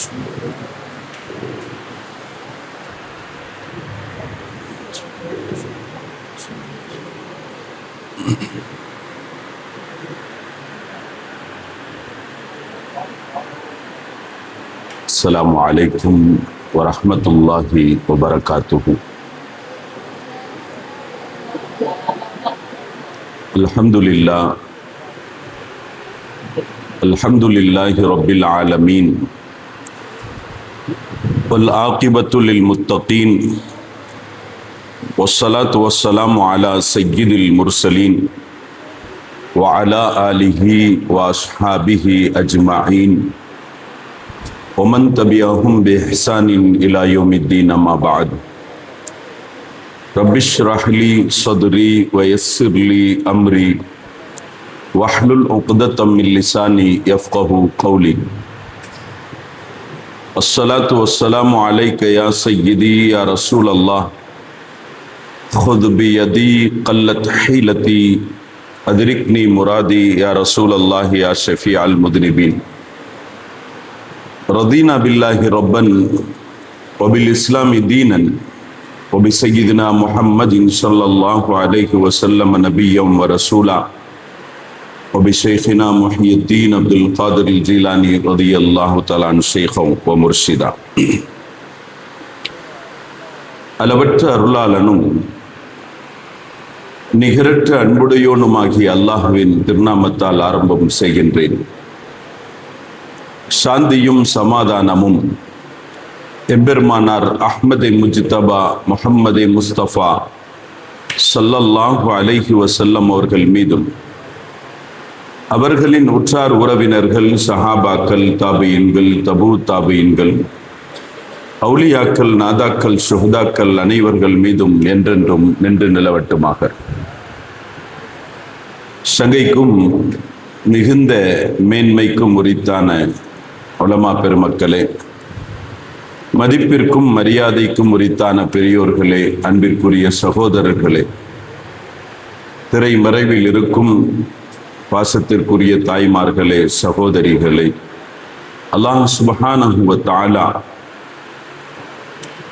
السلام عليكم ورحمة الله وبركاته. الحمد لله رب العالمين والعاقبة للمتقين والصلاة والسلام على سيد المرسلين وعلى آله وأصحابه أجمعين ومن تبعهم بإحسان إلى يوم الدين. أما بعد، رب اشرح لي صدري ويسر لي أمري واحلل عقدة من لساني يفقهوا قولي. الصلاة والسلام عليك يا سيدي يا رسول الله، خذ بيدي قلت حيلتي أدركني مرادي يا رسول الله يا شفيع المذنبين. رضينا بالله ربا وبالإسلام دينا وبسيدنا محمد صلى الله عليه وسلم نبيا ورسولا وبشيخنا محي الدين عبد القادر الجيلاني رضي الله تعالى عنه شيخا ومرشدا. அளவற்ற அருளாளனும் நிகரற்ற அன்புடையோனுமாகிய அல்லாஹ்வின் திருநாமத்தால் ஆரம்பம் செய்கின்றேன். சாந்தியும் சமாதானமும் எம்பெருமானார் அஹ்மதே முஜ்தபா முஹம்மதே முஸ்தபா ஸல்லல்லாஹு அலைஹி வஸல்லம் அவர்கள் மீதும் அவர்களின் உற்றார் உறவினர்கள், சஹாபாக்கள், தாபியின்கள், தபூ தாபியின்கள், அவுலியாக்கள், நாதாக்கள், சுஹதாக்கள் அனைவர்கள் மீதும் என்றென்றும் நின்று நிலவட்டுமாக. சங்கைக்கும் மிகுந்த மேன்மைக்கும் உரித்தான உலமா பெருமக்களே, மதிப்பிற்கும் மரியாதைக்கும் உரித்தான பெரியோர்களே, அன்பிற்குரிய சகோதரர்களே, திரைமறைவில் இருக்கும் பாசத்திற்குரிய தாய்மார்களே, சகோதரிகளே, அல்லாஹ் சுப்ஹானஹு வ தஆலா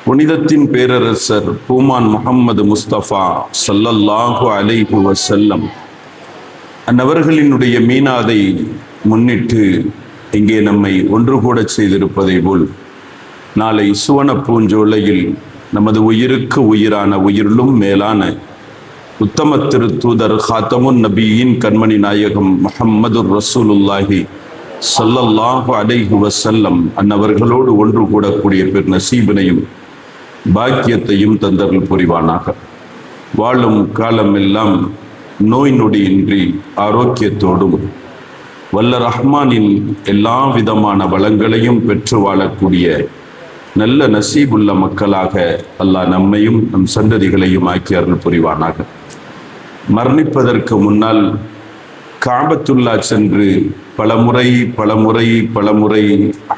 புனிதத்தின் பேரரசர் பூமான் முஹம்மது முஸ்தபா ஸல்லல்லாஹு அலைஹி வஸல்லம் அன்னவர்களினுடைய மீனாதை முன்னிட்டு இங்கே நம்மை ஒன்று கூட செய்திருப்பதை போல் நாளை சுவன பூஞ்சோலையில் நமது உயிருக்கு உயிரான உயிரிலும் மேலான உத்தம திருத்தூதர் ஹாத்தமுன் நபியின் கண்மணி நாயகம் முஹம்மதுர் ரசூலுல்லாஹி ஸல்லல்லாஹு அலைஹி வஸல்லம் அன்னவர்களோடு ஒன்று கூடக்கூடிய பெரு நசீபினையும் பாக்கியத்தையும் தந்தர்கள் புரிவானாக. வாழும் காலமெல்லாம் நோய் நொடியின்றி ஆரோக்கியத்தோடும் வல்ல ரஹ்மானின் எல்லா விதமான வளங்களையும் பெற்று வாழக்கூடிய நல்ல நசீபுள்ள மக்களாக அல்லாஹ் நம்மையும் நம் சந்ததிகளையும் ஆக்கி அருள் புரிவானாக. மரணிப்பதற்கு முன்னால் காபத்துல்லா சென்று பலமுறை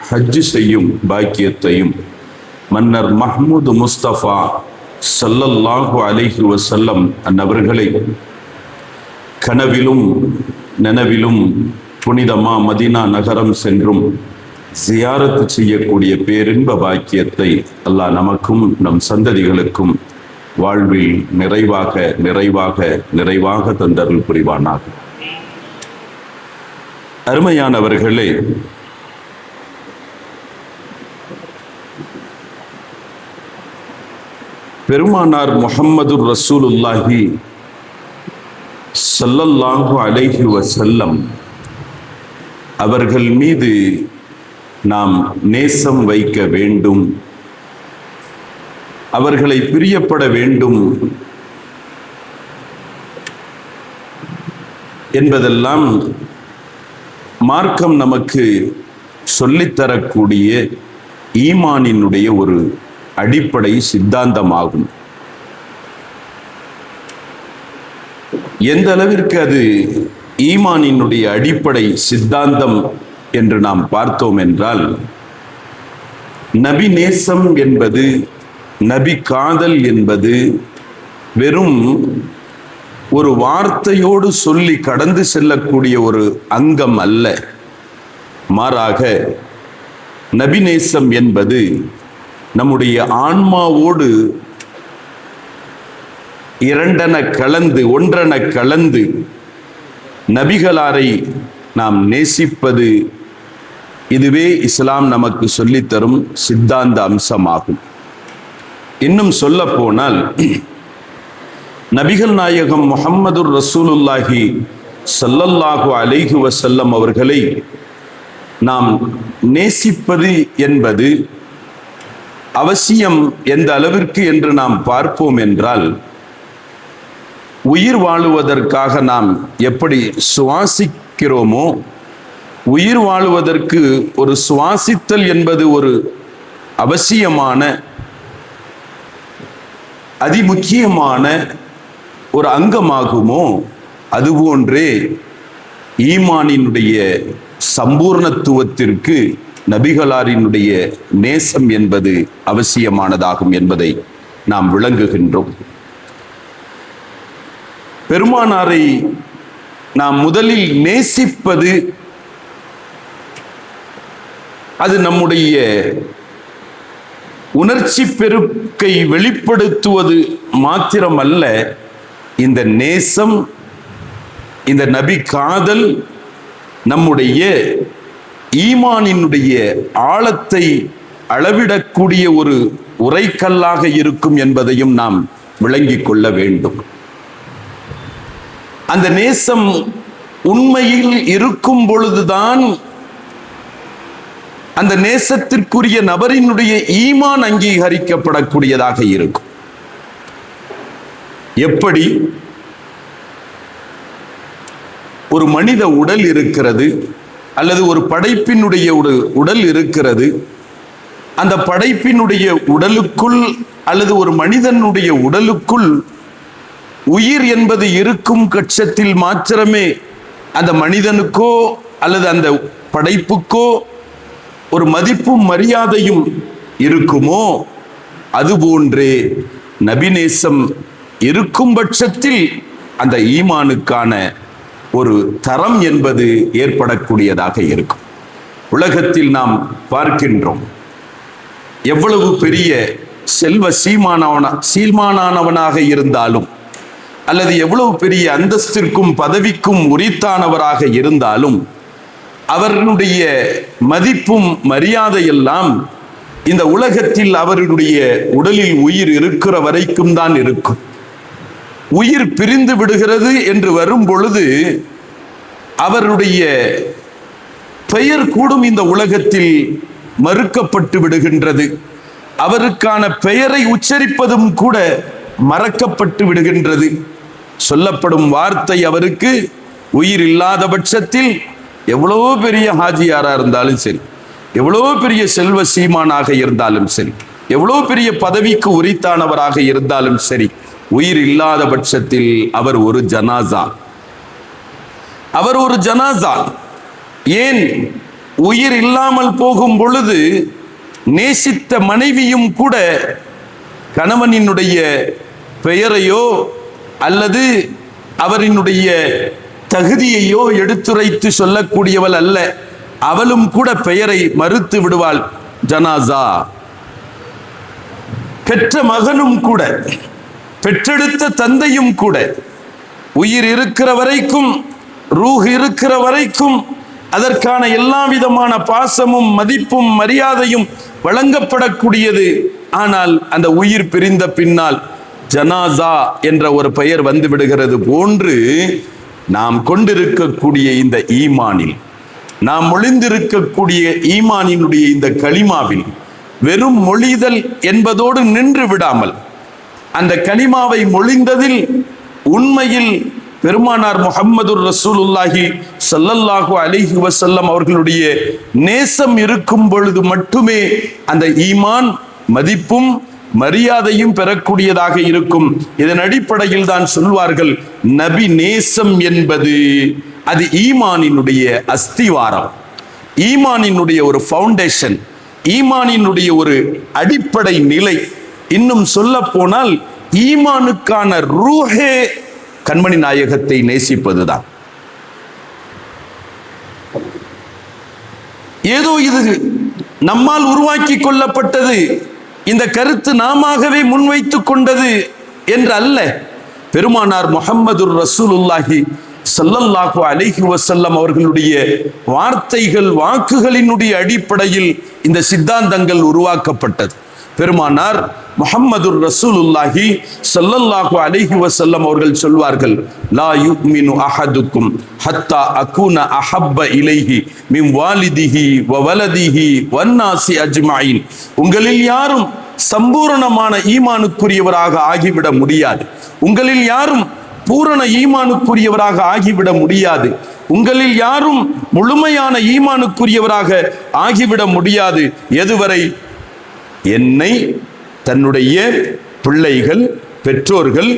ஹஜ் செய்யும் பாக்கியத்தையும் மன்னர் மஹ்மூது முஸ்தபா ஸல்லல்லாஹு அலைஹி வஸல்லம் அன்னவர்களை கனவிலும் நனவிலும் புனிதமா மதீனா நகரம் சென்றும் ஜியாரத்து செய்யக்கூடிய பேரின்ப பாக்கியத்தை அல்லாஹ் நமக்கும் நம் சந்ததிகளுக்கும் வாழ்வில் நிறைவாக தந்தருள் புரிவானாக. அருமையானவர்களே, பெருமானார் முஹம்மதுர் ரசூலுல்லாஹி ஸல்லல்லாஹு அலைஹி வஸல்லம் அவர்கள் மீது நாம் நேசம் வைக்க வேண்டும், அவர்களை பிரியப்பட வேண்டும் என்பதெல்லாம் மார்க்கம் நமக்கு சொல்லித்தரக்கூடிய ஈமானினுடைய ஒரு அடிப்படை சித்தாந்தமாகும். எந்த அளவிற்கு அது ஈமானினுடைய அடிப்படை சித்தாந்தம் என்று நாம் பார்த்தோம் என்றால், நபி நேசம் என்பது, நபி காதல் என்பது வெறும் ஒரு வார்த்தையோடு சொல்லி கடந்து செல்லக்கூடிய ஒரு அங்கம் அல்ல. மாறாக நபிநேசம் என்பது நம்முடைய ஆன்மாவோடு இரண்டென கலந்து ஒன்றென கலந்து நபிகளாரை நாம் நேசிப்பது. இதுவே இஸ்லாம் நமக்கு சொல்லித்தரும் சித்தாந்த அம்சமாகும். இன்னும் சொல்ல போனால் நபிகள் நாயகம் முஹம்மதுர் ரசூலுல்லாஹி ஸல்லல்லாஹு அலைஹி வஸல்லம் அவர்களை நாம் நேசிப்பது என்பது அவசியம் எந்த அளவிற்கு என்று நாம் பார்ப்போம் என்றால், உயிர் வாழுவதற்காக நாம் எப்படி சுவாசிக்கிறோமோ, உயிர் வாழுவதற்கு ஒரு சுவாசித்தல் என்பது ஒரு அவசியமான அதிமுக்கியமான ஒரு அங்கமாகுமோ, அதுபோன்றே ஈமானினுடைய சம்பூர்ணத்துவத்திற்கு நபிகளாரினுடைய நேசம் என்பது அவசியமானதாகும் என்பதை நாம் விளங்குகின்றோம். பெருமானாரை நாம் முதலில் நேசிப்பது அது நம்முடைய உணர்ச்சி பெருக்கை வெளிப்படுத்துவது மாத்திரமல்ல, இந்த நேசம், இந்த நபி காதல் நம்முடைய ஈமானினுடைய ஆழத்தை அளவிடக்கூடிய ஒரு உரைக்கல்லாக இருக்கும் என்பதையும் நாம் விளங்கிக் கொள்ள வேண்டும். அந்த நேசம் உண்மையில் இருக்கும் பொழுதுதான் அந்த நேசத்திற்குரிய நபரினுடைய ஈமான் அங்கீகரிக்கப்படக்கூடியதாக இருக்கும். எப்படி ஒரு மனித உடல் இருக்கிறது அல்லது ஒரு படைப்பினுடைய உடல் இருக்கிறது, அந்த படைப்பினுடைய உடலுக்குள் அல்லது ஒரு மனிதனுடைய உடலுக்குள் உயிர் என்பது இருக்கும் பட்சத்தில் மாத்திரமே அந்த மனிதனுக்கோ அல்லது அந்த படைப்புக்கோ ஒரு மதிப்பும் மரியாதையும் இருக்குமோ, அதுபோன்றே நபிநேசம் இருக்கும் பட்சத்தில் அந்த ஈமானுக்கான ஒரு தரம் என்பது ஏற்படக்கூடியதாக இருக்கும். உலகத்தில் நாம் பார்க்கின்றோம், எவ்வளவு பெரிய செல்வ சீமானவனாக இருந்தாலும் அல்லது எவ்வளவு பெரிய அந்தஸ்திற்கும் பதவிக்கும் உரித்தானவராக இருந்தாலும் அவர்களுடைய மதிப்பும் மரியாதையெல்லாம் இந்த உலகத்தில் அவர்களுடைய உடலில் உயிர் இருக்கிற வரைக்கும் தான் இருக்கும். உயிர் பிரிந்து விடுகிறது என்று வரும் பொழுது அவருடைய பெயர் கூடும் இந்த உலகத்தில் மறுக்கப்பட்டு விடுகின்றது. அவருக்கான பெயரை உச்சரிப்பதும் கூட மறக்கப்பட்டு விடுகின்றது. சொல்லப்படும் வார்த்தை அவருக்கு உயிர் இல்லாத பட்சத்தில் எவ்வளவோ பெரிய ஹாஜியாரா இருந்தாலும் சரி, எவ்வளவோ பெரிய செல்வ சீமானாக இருந்தாலும் சரி, எவ்வளோ பெரிய பதவிக்கு உரித்தானவராக இருந்தாலும் சரி, உயிர் இல்லாத பட்சத்தில் அவர் ஒரு ஜனாசா. அவர் ஒரு ஜனாசா. ஏன்? உயிர் இல்லாமல் போகும் பொழுது நேசித்த மனைவியும் கூட கணவனினுடைய பெயரையோ அல்லது அவரினுடைய தகுதியையோ எடுத்துரைத்து சொல்லக்கூடியவள் அல்ல. அவளும் கூட பெயரை மறுத்து விடுவாள், ஜனாசா. பெற்ற மகனும் கூட, பெற்றெடுத்த தந்தையும் கூட உயிர் இருக்கிற வரைக்கும், ரூஹ் இருக்கிற வரைக்கும் அதற்கான எல்லா விதமான பாசமும் மதிப்பும் மரியாதையும் வழங்கப்படக்கூடியது. ஆனால் அந்த உயிர் பிரிந்த பின்னால் ஜனாசா என்ற ஒரு பெயர் வந்து விடுகிறது போன்று நாம் கொண்டிருக்கக்கூடிய இந்த ஈமானில், நாம் மொழிந்திருக்கக்கூடிய ஈமானினுடைய இந்த கலிமாவில் வெறும் மொழிதல் என்பதோடு நின்று விடாமல், அந்த கலிமாவை மொழிந்ததில் உண்மையில் பெருமானார் முஹம்மதுர் ரசூலுல்லாஹி ஸல்லல்லாஹு அலைஹி வஸல்லம் அவர்களுடைய நேசம் இருக்கும் பொழுது மட்டுமே அந்த ஈமான் மதிப்பும் மரியாதையும் பெறக்கூடியதாக இருக்கும். இதன் அடிப்படையில் தான் சொல்வார்கள், நபி நேசம் என்பது அது ஈமானினுடைய அஸ்திவாரம், ஈமானினுடைய ஒரு ஃபவுண்டேஷன், ஈமானினுடைய ஒரு அடிப்படை நிலை. இன்னும் சொல்ல போனால் ஈமானுக்கான ரூஹே கண்மணி நாயகத்தை நேசிப்பதுதான். ஏதோ இது நம்மால் உருவாக்கி கொள்ளப்பட்டது, இந்த கருத்து நாமவே முன்வைத்து கொண்டது என்று அல்ல. பெருமானார் முஹம்மதுர் ரசூலுல்லாஹி ஸல்லல்லாஹு அலைஹி வஸல்லம் அவர்களுடைய வார்த்தைகள், வாக்குகளினுடைய அடிப்படையில் இந்த சித்தாந்தங்கள் உருவாக்கப்பட்டது. பெருமானார் முஹம்மதுர் ரசூலுல்லாஹி ஸல்லல்லாஹு அலைஹி வஸல்லம் அவர்கள் சொல்வார்கள், லா யுமினு அஹதுக்கும் ஹத்தா அகூன அஹப்ப இலைஹி மின் வாலிதிஹி வ வலதிஹி வன்னாசி அஜ்மஈன். உங்களில் யாரும் சம்பூரணமான ஈமானுக்குரியவராக ஆகிவிட முடியாது. உங்களில் யாரும் பூரண ஈமானுக்குரியவராக ஆகிவிட முடியாது. உங்களில் யாரும் முழுமையான ஈமானுக்குரியவராக ஆகிவிட முடியாது. எதுவரை? என்னை தன்னுடைய பிள்ளைகள், பெற்றோர்கள்,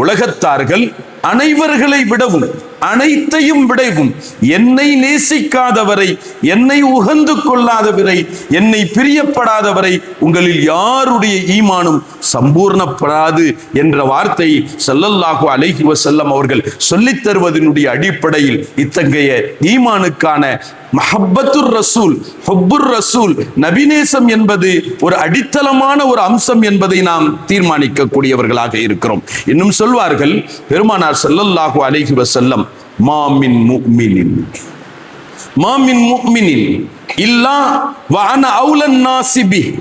உலகத்தார்கள் அனைவர்களை விடவும், அனைத்தையும் விடவும் என்னை நேசிக்காதவரை, என்னை உகந்து கொள்ளாதவரை, என்னை பிரியப்படாதவரை உங்களில் யாருடைய ஈமானும் சம்பூர்ணப்படாது என்ற வார்த்தை ஸல்லல்லாஹு அலைஹி வஸல்லம் அவர்கள் சொல்லித் தருவதனுடைய அடிப்படையில் இத்தகைய ஈமானுக்கான மஹப்பத்துர் ரசூல், ஹுப்புர் ரசூல், நபிநேசம் என்பது ஒரு அடித்தளமான ஒரு அம்சம் என்பதை நாம் தீர்மானிக்கக்கூடியவர்களாக இருக்கிறோம். இன்னும் சொல்வார்கள் பெருமானார் ஸல்லல்லாஹு அலைஹி வஸல்லம், மாமின் முஃமினின் இல்லா வ அன அவுலன் நாஸி பிஹி.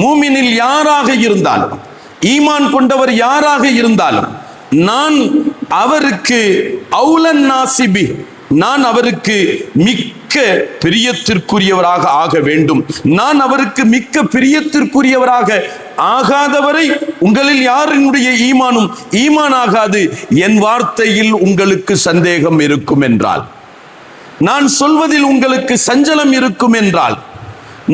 மூமினில் யாராக இருந்தாலும், ஈமான் கொண்டவர் யாராக இருந்தாலும், நான் அவருக்கு அவுலன் நாஸி பிஹி, நான் அவருக்கு மிக்க பிரியத்திற்குரியவராக ஆக வேண்டும். நான் அவருக்கு மிக்க பிரியத்திற்குரியவராக ஆகாதவரை உங்களில் யாரினுடைய ஈமானும் ஈமானாகாது. என் வார்த்தையில் உங்களுக்கு சந்தேகம் இருக்கும் என்றால், நான் சொல்வதில் உங்களுக்கு சஞ்சலம் இருக்கும் என்றால்,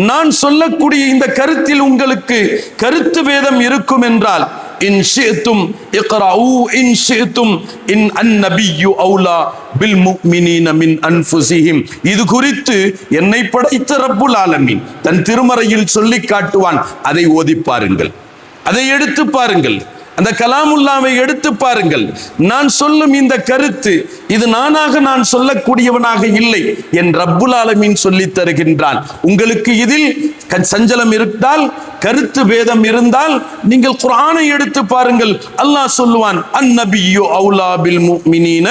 நான் சொல்லக்கூடிய இந்த கருத்தில் உங்களுக்கு கருத்து வேதம் இருக்கும் என்றால், இன் ஷிஅ்தும் இக்ரஊ இன் ஷிஅ்தும் இன் அன்-நபிய்யு அவுலா பில் முஃமினீன மின் அன்ஃபுஸிஹிம். இது குறித்து என்னை படைத்த ரப்புல் ஆலமீன் தன் திருமறையில் சொல்லி காட்டுவான். அதை ஓதி பாருங்கள், அதை எடுத்து பாருங்கள், அந்த கலாமுல்லாவை எடுத்து பாருங்கள். நான் சொல்லும் இந்த கருத்து இது நானாக நான் சொல்லக்கூடியவனாக இல்லை, என் ரப்புல் ஆலமீன் சொல்லி தருகின்றான். உங்களுக்கு இதில் சஞ்சலம் இருந்தால், கருத்து வேதம் இருந்தால், நீங்கள் குர்ஆனை எடுத்து பாருங்கள். அல்லாஹ் சொல்லுவான், அன்-நபிய்யு அவுலா பில் முஃமினீன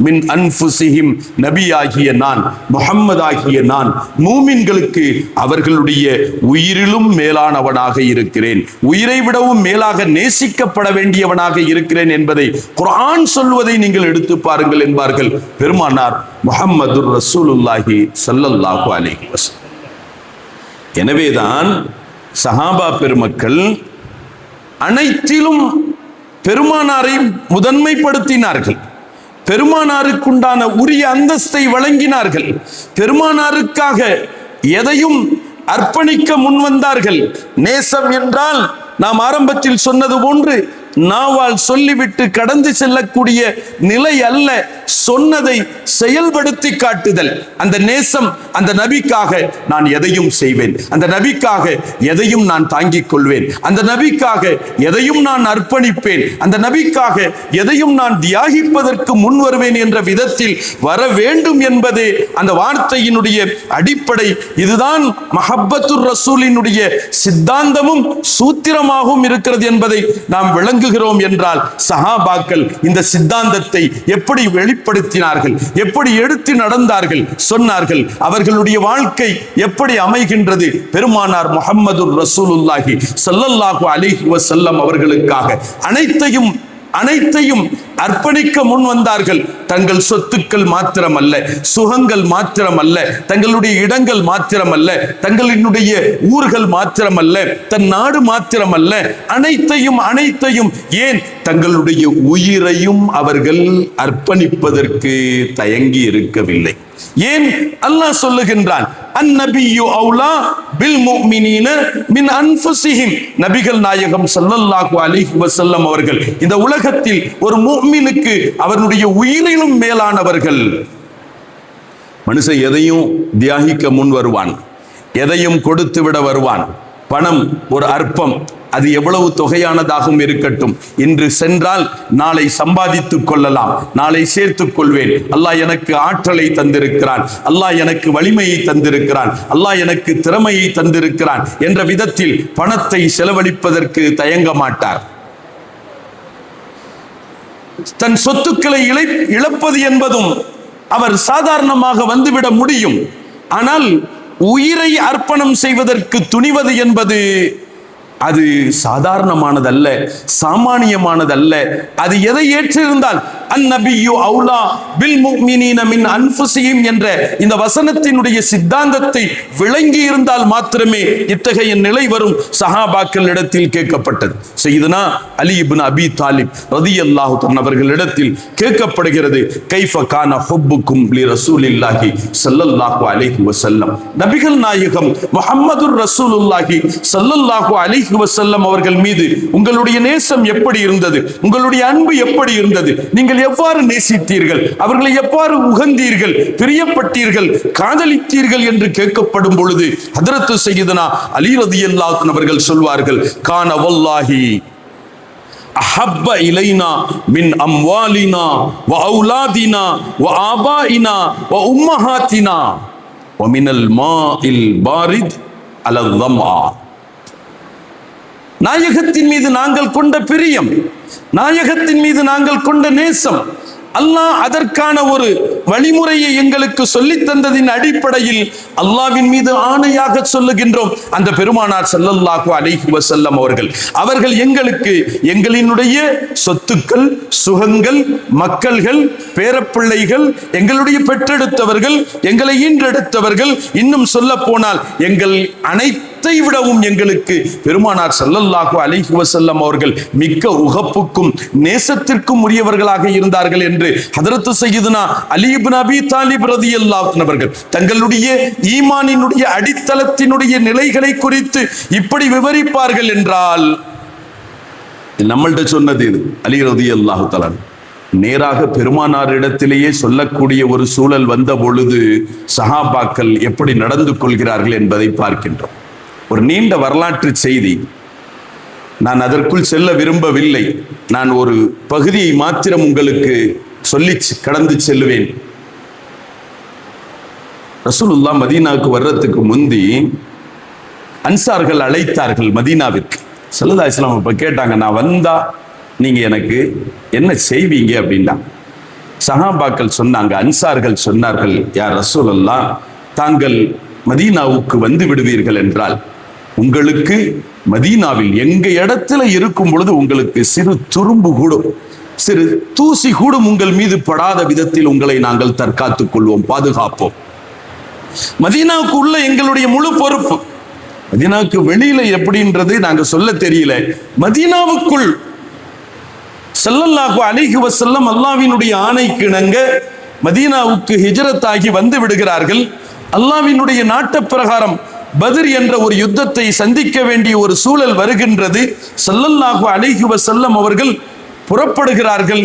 மின் அன்ஃபுஸிஹிம். நபியாகிய நான், முஹம்மதாகிய நான் மூமின்களுக்கு அவர்களுடைய உயிரிலும் மேலானவனாக இருக்கிறேன், உயிரை விடவும் மேலாக நேசிக்கப்பட வேண்டியவனாக இருக்கிறேன் என்பதை குர்ஆன் சொல்வதை நீங்கள் எடுத்து பாருங்கள் என்பார்கள் பெருமானார் முஹம்மதுர் ரசூலுல்லாஹி ஸல்லல்லாஹு அலைஹி வஸல்லம். எனவேதான் சஹாபா பெருமக்கள் அனைத்திலும் பெருமானாரை முதன்மைப்படுத்தினார்கள். பெருமானாருக்குண்டான உரிய அந்தஸ்தை வழங்கினார்கள். பெருமானாருக்காக எதையும் அர்ப்பணிக்க முன்வந்தார்கள். நேசம் என்றால் நாம் ஆரம்பத்தில் சொன்னது போன்று நாவால் சொல்லிவிட்டு கடந்து செல்லக்கூடிய நிலை அல்ல, சொன்னதை செயல்படுத்தி காட்டுதல். அந்த நேசம், அந்த நபிக்காக நான் எதையும் செய்வேன், அந்த நபிக்காக எதையும் நான் தாங்கிக் கொள்வேன், அந்த நபிக்காக எதையும் நான் அர்ப்பணிப்பேன், அந்த நபிக்காக எதையும் நான் தியாகிப்பதற்கு முன் வருவேன் என்ற விதத்தில் வர வேண்டும் என்பதே அந்த வார்த்தையினுடைய அடிப்படை. இதுதான் மஹப்பத்துர் ரசூலினுடைய சித்தாந்தமும் சூத்திரமாகவும் இருக்கிறது என்பதை நாம் விளங்குகிறோம். என்றால் சஹாபாக்கள் இந்த சித்தாந்தத்தை எப்படி வெளிப்படுத்தினார்கள், எப்படி எடுத்து நடந்தார்கள், சொன்னார்கள். அவர்களுடைய வாழ்க்கை எப்படி அமைகின்றது? பெருமானார் முஹம்மதுர் ரசூலுல்லாஹி ஸல்லல்லாஹு அலைஹி வஸல்லம் அவர்களுக்காக அனைத்தையும் அர்ப்பணிக்க முன் வந்தார்கள். தங்கள் சொத்துக்கள் மாத்திரமல்ல, சுகங்கள் மாத்திரமல்ல, தங்களுடைய இடங்கள் மாத்திரமல்ல, தங்களினுடைய ஊர்கள் மாத்திரமல்ல, தன் நாடு மாத்திரமல்ல, அனைத்தையும் ஏன் தங்களுடைய உயிரையும் அவர்கள் அர்ப்பணிப்பதற்கு தயங்கி இருக்கவில்லை. ஏன்? அல்லாஹ் சொல்லுகின்றான், அன்-நபிய்யு அவுலா பில் முஃமினீன மின் அன்ஃபுஸிஹிம். நபிகள் நாயகம் ஸல்லல்லாஹு அலைஹி வஸல்லம் அவர்கள் இந்த உலகத்தில் ஒரு முஃமினுக்கு அவனுடைய உயிரிலும் மேலானவர்கள். மனுஷன் எதையும் தியாகிக்க முன் வருவான், எதையும் கொடுத்து விட வருவான். பணம் ஒரு அற்பம், அது எவ்வளவு தொகையானதாகவும் இருக்கட்டும், இன்று சென்றால் நாளை சம்பாதித்துக் கொள்ளலாம், நாளை சேர்த்துக் கொள்வேன், அல்லாஹ் எனக்கு ஆற்றலை தந்திருக்கிறான், அல்லாஹ் எனக்கு வலிமையை தந்திருக்கிறான், அல்லாஹ் எனக்கு திறமையை தந்திருக்கிறான் என்ற விதத்தில் பணத்தை செலவழிப்பதற்கு தயங்க மாட்டார். தன் சொத்துக்களை இழப்பது என்பதும் அவர் சாதாரணமாக வந்துவிட முடியும். ஆனால் உயிரை அர்ப்பணம் செய்வதற்கு துணிவது என்பது அது சாதாரணமானதல்ல, சாமானியமானதல்ல. அது எதை ஏற்றிருந்தால் அந்நபியு அவுலா பில் முஃமினீன மின் அன்ஃபுஸிஹிம் என்ற இந்த வசனத்தினுடைய சித்தாந்தத்தை விளங்கி இருந்தால் மாத்திரமே இத்தகைய நிலை வரும் சஹாபாக்கள் இடத்தில் கேட்கப்பட்டது. சய்யிதுனா அலி இப்னு அபி தாலிப் ரலியல்லாஹு தஆலா அவர்களிடத்தில் கேட்கப்படுகிறது, கைஃப கான ஹுப்புக்கும் லி ரசூலில்லாஹி ஸல்லல்லாஹு அலைஹி வஸல்லம், நபிகள் நாயகம் முஹம்மதுர் ரசூலுல்லாஹி ஸல்லல்லாஹு அலைஹி வஸல்லம் அவர்கள் மீது உங்களுடைய நேசம் எப்படி இருந்தது, உங்களுடைய அன்பு எப்படி இருந்தது, நீங்கள் எவ்வாறு நேசித்தீர்கள், அவர்களை எவ்வாறு உகந்தீர்கள், பிரியப்பட்டீர்கள், காதலித்தீர்கள் என்று கேட்கப்படும் பொழுது ஹஜ்ரத் சய்யிதுனா அலி ரலியல்லாஹு அன்ஹு அவர்கள் சொல்வார்கள், கான வல்லாஹி அஹப்ப இலைனா மின் அம்வாலினா வ அவுலாதினா வ ஆபாயினா வ உம்மஹாத்தினா வ மினல் மாஇல் பாரித் அலல் தம்ஆ. நாயகத்தின் மீது நாங்கள் கொண்ட பிரியம், நாயகத்தின் மீது நாங்கள் கொண்ட நேசம், அல்லாஹ் அதற்கான ஒரு வழிமுறையை எங்களுக்கு சொல்லித் தந்ததின் அடிப்படையில் அல்லாஹ்வின் மீது ஆணையாக சொல்லுகின்றோம், அந்த பெருமானார் ஸல்லல்லாஹு அலைஹி வஸல்லம் அவர்கள் எங்களுக்கு எங்களினுடைய சொத்துக்கள், சுகங்கள், மக்கள்கள், பேரப்பிள்ளைகள், எங்களுடைய பெற்றெடுத்தவர்கள், எங்களை ஈன்றெடுத்தவர்கள், இன்னும் சொல்ல போனால் எங்கள் அனைத்தை விடவும் எங்களுக்கு பெருமானார் ஸல்லல்லாஹு அலைஹி வஸல்லம் அவர்கள் மிக்க உகப்புக்கும் நேசத்திற்கும் உரியவர்களாக இருந்தார்கள் என்று ஹஜ்ரத் சய்யிதுனா அலி இப்னு அபி தாலிப் ரலியல்லாஹு அன்ஹு அவர்கள் தங்களுடைய ஈமானினுடைய அடித்தளத்தினுடைய நிலைகளை குறித்து இப்படி விவரிப்பார்கள் என்றால், நம்மள்ட்ட சொன்னது இது அலி ரலியல்லாஹு தஆலா நேராக பெருமானாரிடத்திலேயே சொல்லக்கூடிய ஒரு சூழல் வந்த பொழுது சஹாபாக்கள் எப்படி நடந்து கொள்கிறார்கள் என்பதை பார்க்கின்றோம். ஒரு நீண்ட வரலாற்று செய்தி, நான் அதற்குள் செல்ல விரும்பவில்லை, நான் ஒரு பகுதியை மாத்திரம் உங்களுக்கு சொல்லி கடந்து செல்லுவேன். ரசூலுல்லாஹ் மதீனாவுக்கு வர்றதுக்கு முந்தி அன்சார்கள் அழைத்தார்கள் மதீனாவிற்கு. ஸல்லல்லாஹு அலைஹி வஸல்லம் இப்ப கேட்டாங்க, நான் வந்தா நீங்க எனக்கு என்ன செய்வீங்க அப்படின்னா, சஹாபாக்கள் சொன்னாங்க, அன்சார்கள் சொன்னார்கள், யா ரசூலல்லாஹ், தாங்கள் மதீனாவுக்கு வந்து விடுவீர்கள் என்றால் உங்களுக்கு மதீனாவில் எங்க இடத்துல இருக்கும் பொழுது உங்களுக்கு சிறு துரும்பு கூடும், சிறு தூசி கூடும் உங்கள் மீது படாத விதத்தில் உங்களை நாங்கள் தற்காத்துக் கொள்வோம், பாதுகாப்போம். மதீனாவுக்கு உள்ள எங்களுடைய முழு பொறுப்பு, மதீனாவுக்கு வெளியில எப்படின்றது நாங்க சொல்ல தெரியல, மதீனாவுக்குள் ஸல்லல்லாஹு அலைஹி வஸல்லம் அல்லாஹ்வினுடைய ஆணைக்கு இணங்க மதீனாவுக்கு ஹிஜ்ரத் ஆகி வந்து விடுகிறார்கள். அல்லாஹ்வினுடைய நாட்ட பிரகாரம் பத்ர் என்ற ஒரு யுத்தத்தை சந்திக்க வேண்டிய ஒரு சூழல் வருகின்றது. ஸல்லல்லாஹு அலைஹி வஸல்லம் அவர்கள் புறப்படுகிறார்கள்.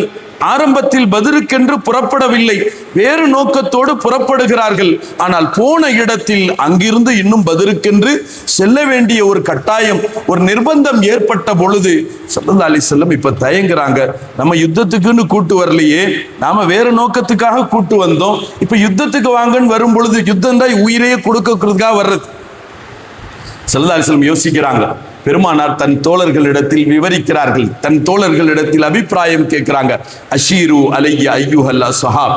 ஆரம்பத்தில் பத்ருக்கென்று புறப்படவில்லை, வேறு நோக்கத்தோடு புறப்படுகிறார்கள். ஆனால் போன இடத்தில் அங்கிருந்து இன்னும் பத்ருக்கென்று செல்ல வேண்டிய ஒரு கட்டாயம், ஒரு நிர்பந்தம் ஏற்பட்ட பொழுது ஸல்லல்லாஹு அலைஹி வஸல்லம் இப்ப தயங்குறாங்க, நம்ம யுத்தத்துக்குன்னு கூட்டு வரலையே, நாம வேறு நோக்கத்துக்காக கூட்டு வந்தோம், இப்ப யுத்தத்துக்கு வாங்கன்னு வரும் பொழுது யுத்தம் தான் உயிரையே கொடுக்கறதுக்காக வர்றது. ஸல்லல்லாஹு அலைஹி வஸல்லம் யோசிக்கிறாங்க. பெருமானார் தன் தோழர்களிடத்தில் விவரிக்கிறார்கள், தன் தோழர்களிடத்தில் அபிப்பிராயம் கேட்கிறாங்க. அஷீரு அலைய ஐயுஹல் அஸ்ஹாப்,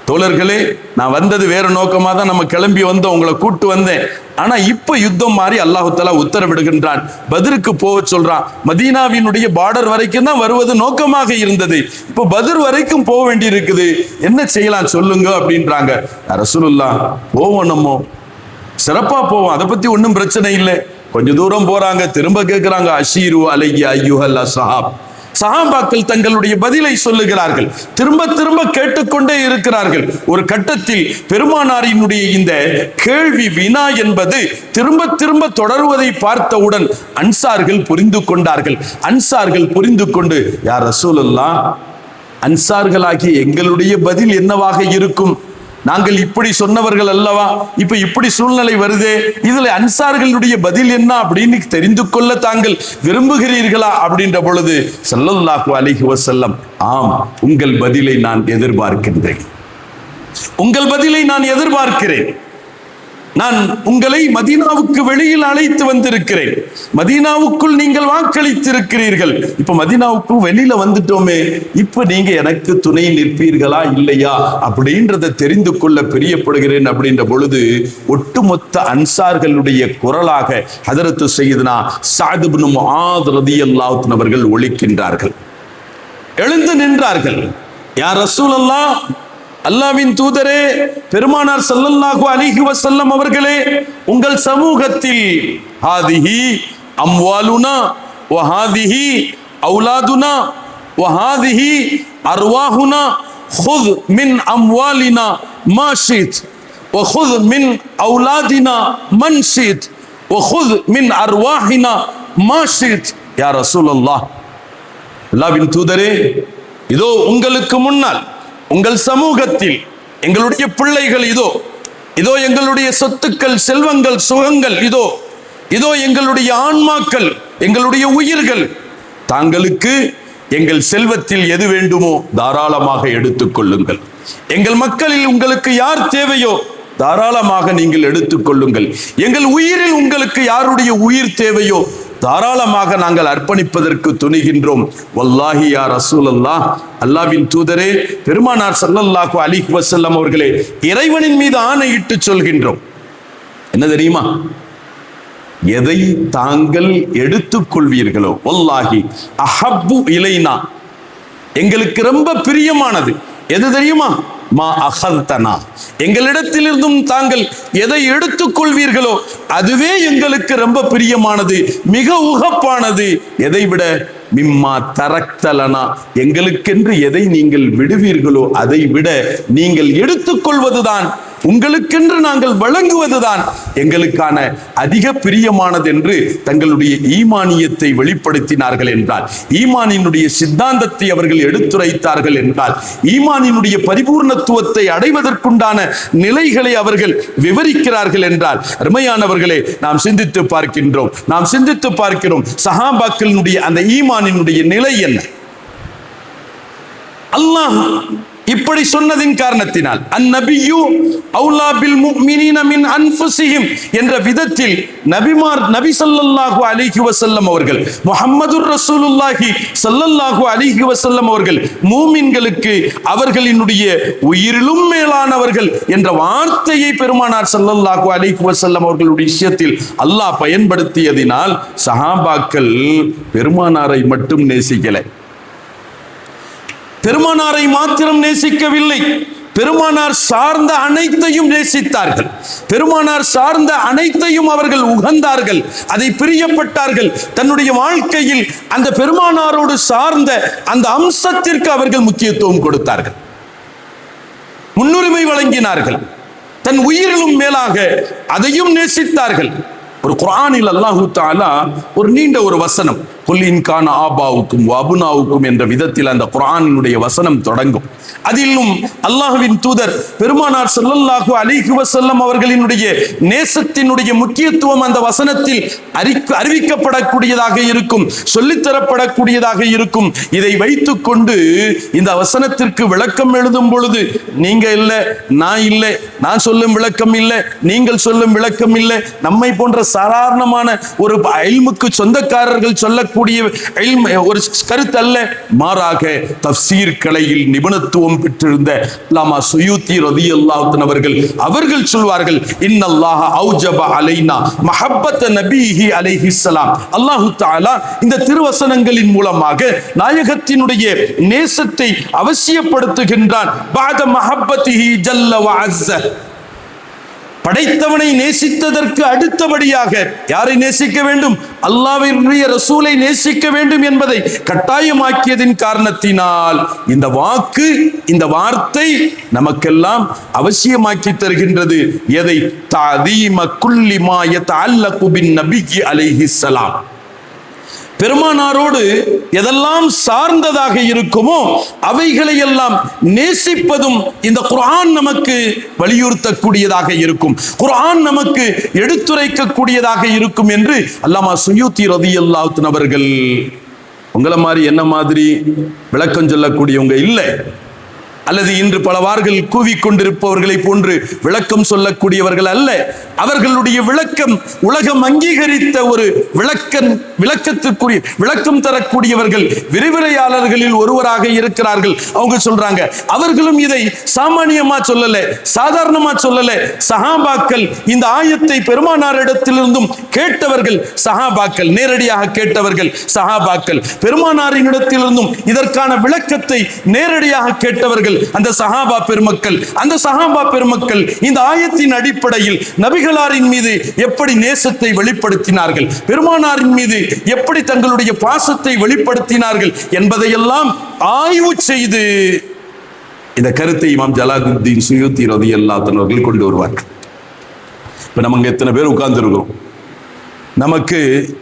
தோழர்களே, நான் வந்தது வேற நோக்கமா தான் நம்ம கிளம்பி வந்தோம், உங்களை கூட்டு வந்தேன். ஆனா இப்ப யுத்தம் மாறி அல்லாஹ் தஆலா உத்தரவிடுகின்றான், பத்ருக்கு போக சொல்றான். மதீனாவினுடைய பார்டர் வரைக்கும் தான் வருவது நோக்கமாக இருந்தது, இப்ப பத்ர் வரைக்கும் போக வேண்டி இருக்குது, என்ன செய்யலாம் சொல்லுங்க அப்படின்றாங்க. ரசூலுல்லாஹ் போவோம், நம்ம சிறப்பா போவோம், அதை பத்தி ஒன்றும் பிரச்சனை இல்லை. கொஞ்ச தூரம் போறாங்க, திரும்ப கேட்கிறாங்க, அஷீரு அலைய ஐயுஹல் அஸ்ஹாப். சஹாபாக்கள் தங்களுடைய பதிலை சொல்லுகிறார்கள், திரும்ப திரும்ப கேட்டுக்கொண்டே இருக்கிறார்கள். ஒரு கட்டத்தில் பெருமானாரினுடைய இந்த கேள்வி வினா என்பது திரும்ப திரும்ப தொடர்வதை பார்த்தவுடன் அன்சார்கள் புரிந்து கொண்டார்கள். அன்சார்கள் புரிந்து கொண்டு, யா ரசூலல்லாஹ், அன்சார்களாகிய எங்களுடைய பதில் என்னவாக இருக்கும்? நாங்கள் இப்படி சொன்னவர்கள் அல்லவா, இப்ப இப்படி சூழ்நிலை வருதே, இதுல அன்சார்களுடைய பதில் என்ன அப்படின்னு தெரிந்து கொள்ள தாங்கள் விரும்புகிறீர்களா அப்படின்ற பொழுது ஸல்லல்லாஹு அலைஹி வஸல்லம், ஆம், உங்கள் பதிலை நான் எதிர்பார்க்கின்றேன், உங்கள் பதிலை நான் எதிர்பார்க்கிறேன். நான் உங்களை மதீனாவுக்கு வெளியில் அழைத்து வந்திருக்கிறேன், மதீனாவுக்குள் நீங்கள் வாக்களித்திருக்கிறீர்கள், இப்ப மதீனாவுக்கு வெளியில வந்துட்டோமே, இப்ப நீங்க எனக்கு துணை நிற்பீர்களா இல்லையா அப்படின்றத தெரிந்து கொள்ள பிரியப்படுகிறேன் அப்படின்ற பொழுது ஒட்டுமொத்த அன்சார்களுடைய குரலாக ஹதரத்து சய்யிதுனா ஸஅத் இப்னு முஆத் ரலியல்லாஹு அன்ஹு அவர்கள் ஒலிக்கின்றார்கள், எழுந்து நின்றார்கள். யா ரசூலல்லாஹ், அல்லாஹ்வின் தூதரே, பெருமானார் ஸல்லல்லாஹு அலைஹி வஸல்லம் அவர்களே, உங்கள் சமூகத்தில் ஹாதிஹி அம்வாலுனா வ ஹாதிஹி அவுலாதுனா வ ஹாதிஹி அர்வாஹுனா خذ من أموالنا ما شئت وخذ من أولادنا من شئت وخذ من أرواحنا ما شئت يا رسول الله. அல்லாஹ்வின் தூதரே, இதோ உங்களுக்கு முன்னால் உங்கள் சமூகத்தில் எங்களுடைய பிள்ளைகள், இதோ இதோ எங்களுடைய சொத்துக்கள், செல்வங்கள், சுகங்கள், இதோ இதோ எங்களுடைய ஆன்மாக்கள், எங்களுடைய உயிர்கள், தாங்களுக்கு எங்கள் செல்வத்தில் எது வேண்டுமோ தாராளமாக எடுத்துக்கொள்ளுங்கள், எங்கள் மக்களில் உங்களுக்கு யார் தேவையோ தாராளமாக நீங்கள் எடுத்துக்கொள்ளுங்கள், எங்கள் உயிரில் உங்களுக்கு யாருடைய உயிர் தேவையோ தாராளமாக நாங்கள் அர்ப்பணிப்பதற்கு துணிகின்றோம். வல்லாஹி யா ரசூலல்லாஹ், அல்லாஹ்வின் தூதரே, பெருமானார் ஸல்லல்லாஹு அலைஹி வஸல்லம் அவர்களே, இறைவனின் மீது ஆணையிட்டு சொல்கின்றோம், என்ன தெரியுமா, எதை தாங்கள் எடுத்துக்கொள்வீர்களோ வல்லாஹி அஹப்பு இலைனா, எங்களுக்கு ரொம்ப பிரியமானது எது தெரியுமா, மா அஹல்தனா, எங்களிடத்திலிருந்தும் தாங்கள் எதை எடுத்துக்கொள்வீர்களோ அதுவே எங்களுக்கு ரொம்ப பிரியமானது, மிக உகப்பானது. எதை விட மிம்மா தரக்தலனா, எங்களுக்கென்று எதை நீங்கள் விடுவீர்களோ அதை விட நீங்கள் எடுத்துக்கொள்வதுதான், உங்களுக்கென்று நாங்கள் வழங்குவதுதான் எங்களுக்கான அதிக பிரியமானது என்று தங்களுடைய ஈமானியத்தை வெளிப்படுத்தினார்கள் என்றால், ஈமானினுடைய சித்தாந்தத்தை அவர்கள் எடுத்துரைத்தார்கள் என்றால், ஈமானினுடைய பரிபூர்ணத்துவத்தை அடைவதற்குண்டான நிலைகளை அவர்கள் விவரிக்கிறார்கள் என்றால், அருமையானவர்களே, நாம் சிந்தித்து பார்க்கிறோம் சஹாபாக்களினுடைய அந்த ஈமானினுடைய நிலை என்ன. அல்லாஹ் இப்படி சொன்னதின் காரணத்தினால் அந்நபியு அவுலா பில் முஃமினீன மின் அன்ஃபுஸிஹிம் என்ற விதத்தில் நபி ஸல்லல்லாஹு அலைஹி வஸல்லம் அவர்கள், முஹம்மதுர் ரசூலுல்லாஹி ஸல்லல்லாஹு அலைஹி வஸல்லம் அவர்கள் மூமின்களுக்கு அவர்களினுடைய உயிரிலும் மேலானவர்கள் என்ற வார்த்தையை பெருமானார் ஸல்லல்லாஹு அலைஹி வஸல்லம் அவர்களுடைய விஷயத்தில் அல்லாஹ் பயன்படுத்தியதினால் சஹாபாக்கள் பெருமானாரை மட்டும் நேசிக்கலை, பெருமானாரை மாத்திரம் நேசிக்கவில்லை, பெருமானார் சார்ந்த அனைத்தையும் நேசித்தார்கள், பெருமானார் சார்ந்த அனைத்தையும் அவர்கள் உகந்தார்கள், அதை பிரியப்பட்டார்கள். தன்னுடைய வாழ்க்கையில் அந்த பெருமானாரோடு சார்ந்த அந்த அம்சத்திற்கு அவர்கள் முக்கியத்துவம் கொடுத்தார்கள், முன்னுரிமை வழங்கினார்கள், தன் உயிரிலும் மேலாக அதையும் நேசித்தார்கள். ஒரு குர்ஆனில் அல்லாஹு தஆலா ஒரு நீண்ட ஒரு வசனம், குல் இன் கான ஆபாவுக்கும் வஅபுனாவுக்கும் என்ற விதத்தில் அந்த குர்ஆனினுடைய வசனம் தொடங்கும். அதிலும் அல்லாஹ்வின் தூதர் பெருமானார் ஸல்லல்லாஹு அலைஹி வஸல்லம் அவர்களினுடைய நேசத்தினுடைய முக்கியத்துவம் அந்த வசனத்தில் அறிவிக்கப்படக்கூடியதாக இருக்கும், சொல்லித்தரப்படக்கூடியதாக இருக்கும். இதை வைத்துக்கொண்டு இந்த வசனத்திற்கு விளக்கம் எழுதும் பொழுது நீங்க இல்லை, நான் இல்லை, நான் சொல்லும் விளக்கம் இல்லை, நீங்கள் சொல்லும் விளக்கம் இல்லை, நம்மை போன்ற சாதாரணமான ஒரு இல்முக்கு சொந்தக்காரர்கள் சொல்லக்கூடிய ஒரு கருத்து அல்ல. மாறாக தஃப்சீர் கலையில் நிபுணத்துவம் பெற்றிருந்த அல்லாமா சுயூத்தி ரலியல்லாஹு அன்ஹு அவர்கள் சொல்வார்கள், இன்னல்லாஹ அவுஜப அலைனா மஹப்பத நபிஹி அலைஹிஸ்ஸலாம். அல்லாஹு தஆலா இந்த திருவசனங்களின் மூலமாக நாயகத்தினுடைய நேசத்தை அவசியப்படுத்துகின்றான். பாத மஹப்பதிஹி ஜல்ல வ அஸ்ஸ, படைத்தவனை நேசித்ததற்கு அடுத்தபடியாக யாரை நேசிக்க வேண்டும்? அல்லாஹ்வுடைய ரசூலை நேசிக்க வேண்டும் என்பதை கட்டாயமாக்கியதின் காரணத்தினால் இந்த வாக்கு, இந்த வார்த்தை நமக்கெல்லாம் அவசியமாக்கி தருகின்றது. எதை? தஅதீம குல்லி மா யதஅல்லகு பின் நபியி அலைஹிஸ்ஸலாம். பெருமானாரோடு எதெல்லாம் சார்ந்ததாக இருக்குமோ அவைகளை எல்லாம் நேசிப்பதும் இந்த குர்ஆன் நமக்கு வலியுறுத்தக்கூடியதாக இருக்கும், குர்ஆன் நமக்கு எடுத்துரைக்கக்கூடியதாக இருக்கும் என்று அல்லாமா சுயூத்தி ரலியல்லாஹு அன்ஹு அவர்கள். உங்களை மாதிரி என்ன மாதிரி விளக்கம் சொல்லக்கூடியவங்க இல்லை, அல்லது இன்று பலவார்கள் கூவிக்கொண்டிருப்பவர்களை போன்று விளக்கம் சொல்லக்கூடியவர்கள் அல்ல. அவர்களுடைய விளக்கம் உலகம் அங்கீகரித்த ஒரு விளக்கத்திற்குரிய விளக்கம் தரக்கூடியவர்கள், விரிவுரையாளர்களில் ஒருவராக இருக்கிறார்கள். அவங்க சொல்றாங்க, அவர்களும் இதை சாமானியமா சொல்லல, சாதாரணமா சொல்லல. சஹாபாக்கள் இந்த ஆயத்தை பெருமானாரிடத்திலிருந்தும் கேட்டவர்கள் சஹாபாக்கள், நேரடியாக கேட்டவர்கள் சஹாபாக்கள். பெருமானாரினிடத்திலிருந்தும் இதற்கான விளக்கத்தை நேரடியாக கேட்டவர்கள் அந்த சஹாபா பெருமக்கள். அந்த சஹாபா பெருமக்கள் இந்த ஆயத்தின் அடிப்படையில் நபிகளாரின் மீது எப்படி நேசத்தை வெளிப்படுத்தினார்கள், பெருமானாரின் மீது எப்படி தங்களுடைய பாசத்தை வெளிப்படுத்தினார்கள் என்பதையெல்லாம் ஆய்வு செய்து இந்த கருத்தை இமாம் ஜலாலுத்தீன் சுயூத்தி ரலியல்லாஹு அன்ஹு அவர்கள் கொண்டு வருவார்கள். இப்ப நம்ம எத்தனை பேர் உட்கார்ந்து இருக்கிறோம், நமக்கு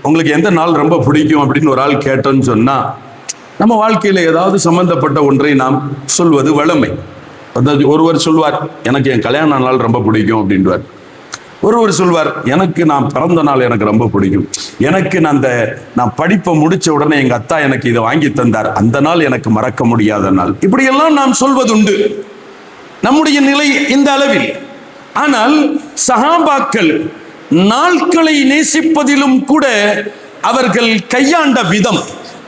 உங்களுக்கு எந்த நாள் ரொம்ப பிடிக்கும் அப்படின்னு ஒரு ஆள் கேட்டோன்னு சொன்னா, நம்ம வாழ்க்கையில ஏதாவது சம்பந்தப்பட்ட ஒன்றை நாம் சொல்வது வழமை. அதாவது ஒருவர் சொல்வார், எனக்கு என் கல்யாண நாள் ரொம்ப பிடிக்கும் அப்படின்வார். ஒருவர் சொல்வார், எனக்கு நான் பிறந்த நாள் எனக்கு ரொம்ப பிடிக்கும், எனக்கு நான் படிப்பை முடிச்ச உடனே எங்க அத்தா எனக்கு இதை வாங்கி தந்தார், அந்த நாள் எனக்கு மறக்க முடியாத நாள். இப்படியெல்லாம் நாம் சொல்வதுண்டு நம்முடைய நிலை இந்த அளவில். ஆனால் சஹாபாக்கள் நாட்களை நேசிப்பதிலும் கூட அவர்கள் கையாண்ட விதம்,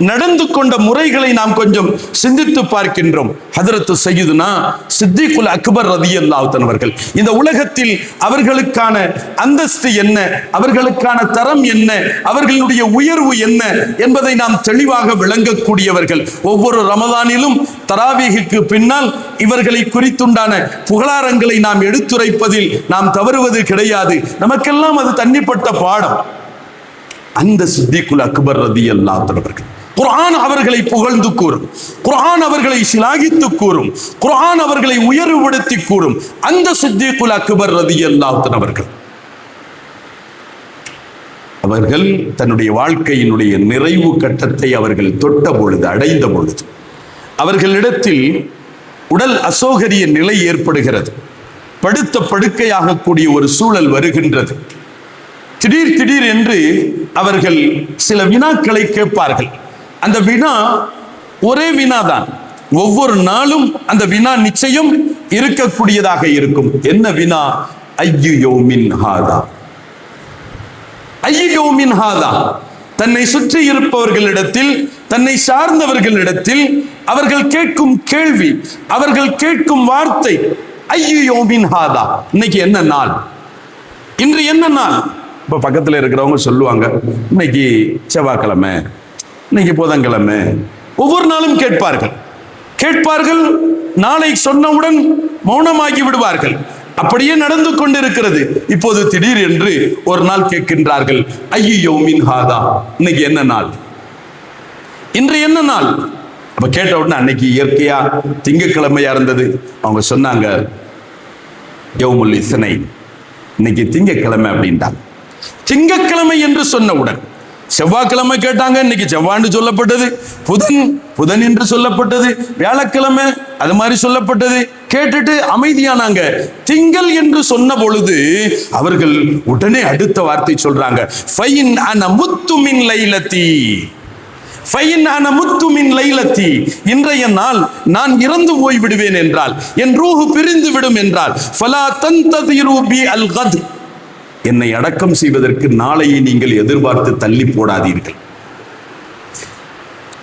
நடந்து கொண்ட முறைகளை நாம் கொஞ்சம் சிந்தித்து பார்க்கின்றோம். ஹதரத்து சய்யிதுனா சித்திகுல் அக்பர் ரலியல்லாஹு அன்ஹு அவர்கள் இந்த உலகத்தில் அவர்களுக்கான அந்தஸ்து என்ன, அவர்களுக்கான தரம் என்ன, அவர்களுடைய உயர்வு என்ன என்பதை நாம் தெளிவாக விளங்கக்கூடியவர்கள். ஒவ்வொரு ரமதானிலும் தராவீஹுக்கு பின்னால் இவர்களை குறித்துண்டான புகழாரங்களை நாம் எடுத்துரைப்பதில் நாம் தவறுவது கிடையாது. நமக்கெல்லாம் அது தண்ணிப்பட்ட பாடம். அந்த சித்திகுல் அக்பர் ரலியல்லாஹு அன்ஹு அவர்கள் குர்ஆன் அவர்களை புகழ்ந்து கூறும், குர்ஆன் அவர்களை சிலாகித்து கூறும், குர்ஆன் அவர்களை உயர்வுபடுத்தி கூறும். அந்த சித்திகுல் அக்பர் ரலியல்லாஹு அன்ஹு அவர்கள் தன்னுடைய வாழ்க்கையினுடைய நிறைவு கட்டத்தை அவர்கள் தொட்ட பொழுது, அடைந்த பொழுது, அவர்களிடத்தில் உடல் அசௌகரிய நிலை ஏற்படுகிறது, படுத்த படுக்கையாக கூடிய ஒரு சூழல் வருகின்றது. திடீர் என்று அவர்கள் சில வினாக்களை கேட்பார்கள். அந்த வினா ஒரே வினாதான், ஒவ்வொரு நாளும் அந்த வினா நிச்சயம் இருக்கக்கூடியதாக இருக்கும். என்ன வினா? ஐயு யௌமின் ஹாதா, ஐயு யௌமின் ஹாதா. தன்னை சுற்றி இருப்பவர்களிடத்தில், தன்னை சார்ந்தவர்களிடத்தில் அவர்கள் கேட்கும் கேள்வி, அவர்கள் கேட்கும் வார்த்தை ஐயு யௌமின் ஹாதா. இன்னைக்கு என்ன நாள், இன்று என்ன நாள்? இப்போ பக்கத்தில் இருக்கிறவங்க சொல்லுவாங்க, இன்னைக்கு செவ்வாய்க்கிழமை, இன்னைக்கு புதன்கிழமை. ஒவ்வொரு நாளும் கேட்பார்கள். நாளை சொன்னவுடன் மௌனமாகி விடுவார்கள். அப்படியே நடந்து கொண்டிருக்கிறது. இப்போது திடீர் என்று ஒரு நாள் கேட்கின்றார்கள், ஐயு யௌமின் ஹாதா, இன்னைக்கு என்ன நாள், இன்று என்ன நாள்? அப்ப கேட்ட உடனே அன்னைக்கு இயற்கையா திங்கக்கிழமையா இருந்தது. அவங்க சொன்னாங்க, யௌமுல் இஸ்னைன், இன்னைக்கு திங்கக்கிழமை அப்படின்ட்டாங்க. திங்கக்கிழமை என்று சொன்னவுடன் செவ்வாய்க்கிழமை கேட்டாங்க, இன்னைக்கு செவ்வாண்டு சொல்லப்பட்டது, புதன் என்று சொல்லப்பட்டது, வியாழக்கிழமை அது மாதிரி சொல்லப்பட்டது. கேட்டுட்டு அமைதியானாங்க. திங்கள் என்று சொன்ன பொழுது அவர்கள் உடனே அடுத்த வார்த்தை சொல்றாங்க, ஃபைன் அன முத்து மின் லைலத்தி, ஃபைன் அன முத்து மின் லைலத்தி, இன்றைய நாள் நான் இறந்து போய் விடுவேன் என்றால், என் ரூஹு பிரிந்து விடும் என்றால், ஃபலா தந்ததிரு பி அல் கத், என்னை அடக்கம் செய்வதற்கு நாளையை நீங்கள் எதிர்பார்த்து தள்ளி போடாதீர்கள்.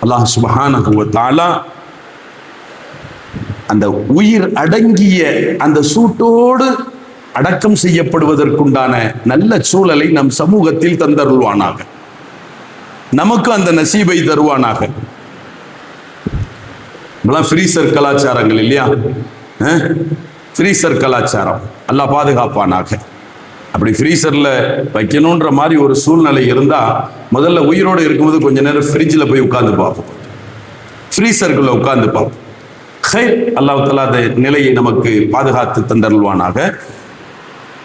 அல்லாஹ் சுப்ஹானஹு வ தஆலா அந்த உயிர் அடங்கிய அந்த சூட்டோடு அடக்கம் செய்யப்படுவதற்குண்டான நல்ல சூழலை நம் சமூகத்தில் தந்தருள்வானாக, நமக்கு அந்த நசீபை தருவானாக. ஃப்ரீசர் கலாச்சாரங்கள் இல்லையா, ஃப்ரீசர் கலாச்சாரம் அல்லாஹ் பாதுகாப்பானாக. அப்படி ஃப்ரீசர்ல வைக்கணுன்ற மாதிரி ஒரு சூழ்நிலை இருந்தா, முதல்ல உயிரோடு இருக்கும்போது கொஞ்ச நேரம் ஃப்ரிட்ஜில் போய் உட்கார்ந்து பார்ப்போம், ஃப்ரீசர்களை உட்கார்ந்து பார்ப்போம். அல்லாஹ் தஆலா அந்த நிலையை நமக்கு பாதுகாத்து தந்தருள்வானாக.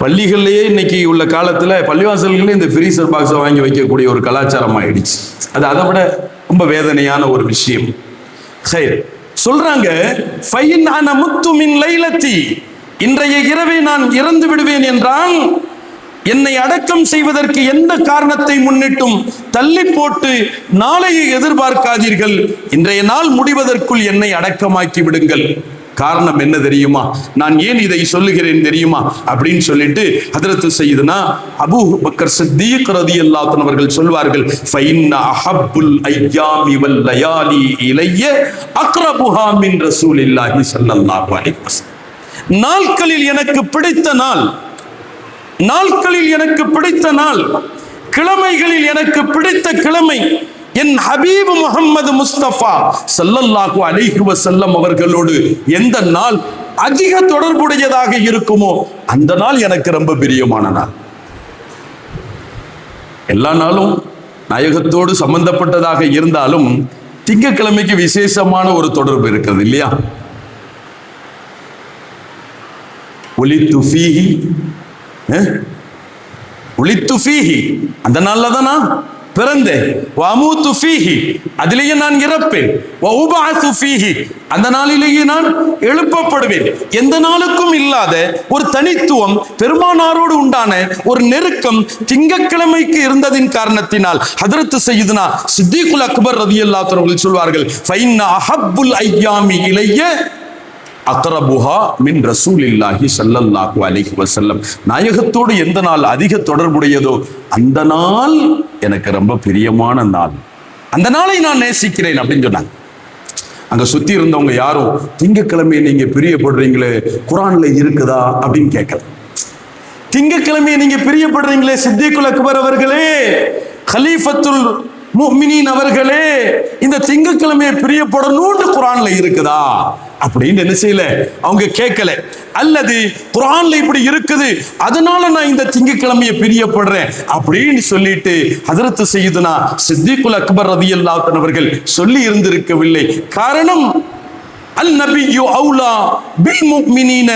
பள்ளிகள்லேயே இன்னைக்கு உள்ள காலத்தில் பள்ளிவாசல்களே இந்த ஃப்ரீசர் பாக்ஸை வாங்கி வைக்கக்கூடிய ஒரு கலாச்சாரம் ஆயிடுச்சு. அது அதை விட ரொம்ப வேதனையான ஒரு விஷயம். சரி, சொல்றாங்க, இன்றைய இரவை நான் இறந்து விடுவேன் என்றால் என்னை அடக்கம் செய்வதற்கு எந்த காரணத்தை முன்னிட்டும் தள்ளி போட்டு நாளையை எதிர்பார்க்காதீர்கள், இன்றைய நாள் முடிவதற்குள் என்னை அடக்கமாக்கி விடுங்கள். காரணம் என்ன தெரியுமா? நான் ஏன் இதை சொல்லுகிறேன் தெரியுமா அப்படின்னு சொல்லிட்டு ஹதரத் சய்யிதுனா அபூ பக்கர் சித்தீக் ரலியல்லாஹு அன்ஹு அவர்கள் சொல்வார்கள், ஃபைன்ன அஹப்புல் அய்யாமி வல் லயாலி இலைய அக்ரபுஹா மின் ரசூலில்லாஹி ஸல்லல்லாஹு அலைஹி வஸல்லம். நாட்களில் எனக்கு பிடித்த நாள், நாட்களில் எனக்கு பிடித்த நாள், கிழமைகளில் எனக்கு பிடித்த கிழமை என் ஹபீப் முஹம்மது முஸ்தபா ஸல்லல்லாஹு அலைஹி வஸல்லம் அவர்களோடு எந்த நாள் அதிக தொடர்புடையதாக இருக்குமோ அந்த நாள் எனக்கு ரொம்ப பிரியமான நாள். எல்லா நாளும் நாயகத்தோடு சம்பந்தப்பட்டதாக இருந்தாலும் திங்கட்கிழமைக்கு விசேஷமான ஒரு தொடர்பு இருக்கிறது இல்லையா? ஒலித்து ஃபீஹி, ஒலித்து ஃபீஹி, அந்த நாள்ல தானா பிறந்தேன். வஅமூது ஃபீஹி, அதிலேயே நான் இறப்பேன். வஉபஅது ஃபீஹி, அந்த நாளிலேயே நான் எழுப்பப்படுவேன். எந்த நாளுக்கும் இல்லாத ஒரு தனித்துவம், பெருமானாரோடு உண்டான ஒரு நெருக்கம் திங்கட்கிழமைக்கு இருந்ததின் காரணத்தினால் ஹதரத் சய்யிதுனா சித்தீக்குல் அக்பர் ரலியல்லாஹு அன்ஹு அவர்கள் சொல்வார்கள், ஃபைன்ன அஹப்புல் அய்யாமி இலைய அக்ரபுஹா மின் ரசூலில்லாஹி ஸல்லல்லாஹு அலைஹி வஸல்லம். நாயகத்தோடு எந்த நாள் அதிக தொடர்புடையதோ அந்த நாள் எனக்கு ரொம்ப பிரியமான நாள், அந்த நாளை நான் நேசிக்கிறேன் அப்படின்னு சொன்னாங்க. அங்க சுத்தி இருந்தவங்க யாரும் திங்கட்கிழமையை நீங்க பிரியப்படுறீங்களே குர்ஆன்ல இருக்குதா அப்படின்னு கேட்கல. திங்கட்கிழமையை நீங்க பிரியப்படுறீங்களே சித்தீக்குல் அக்பர் அவர்களே, கலீஃபத்துல் முஃமினீன் அவர்களே, இந்த திங்கட்கிழமையை பிரியப்படணும்னு குர்ஆன்ல இருக்குதா அப்படின்னு என்ன செய்யல, அவங்க கேட்கல. அல்லது குர்ஆன்ல இப்படி இருக்குது அதனால நான் இந்த திங்கட்கிழமையை பிரியப்படுறேன் அப்படின்னு சொல்லிட்டு ஹதரத் சய்யிதுனா சித்தீக்குல் அக்பர் ரலியல்லாஹு அன்ஹு அவர்கள் சொல்லி இருந்திருக்கவில்லை. காரணம், அல் நபியு அவுலா பில் முஃமினீன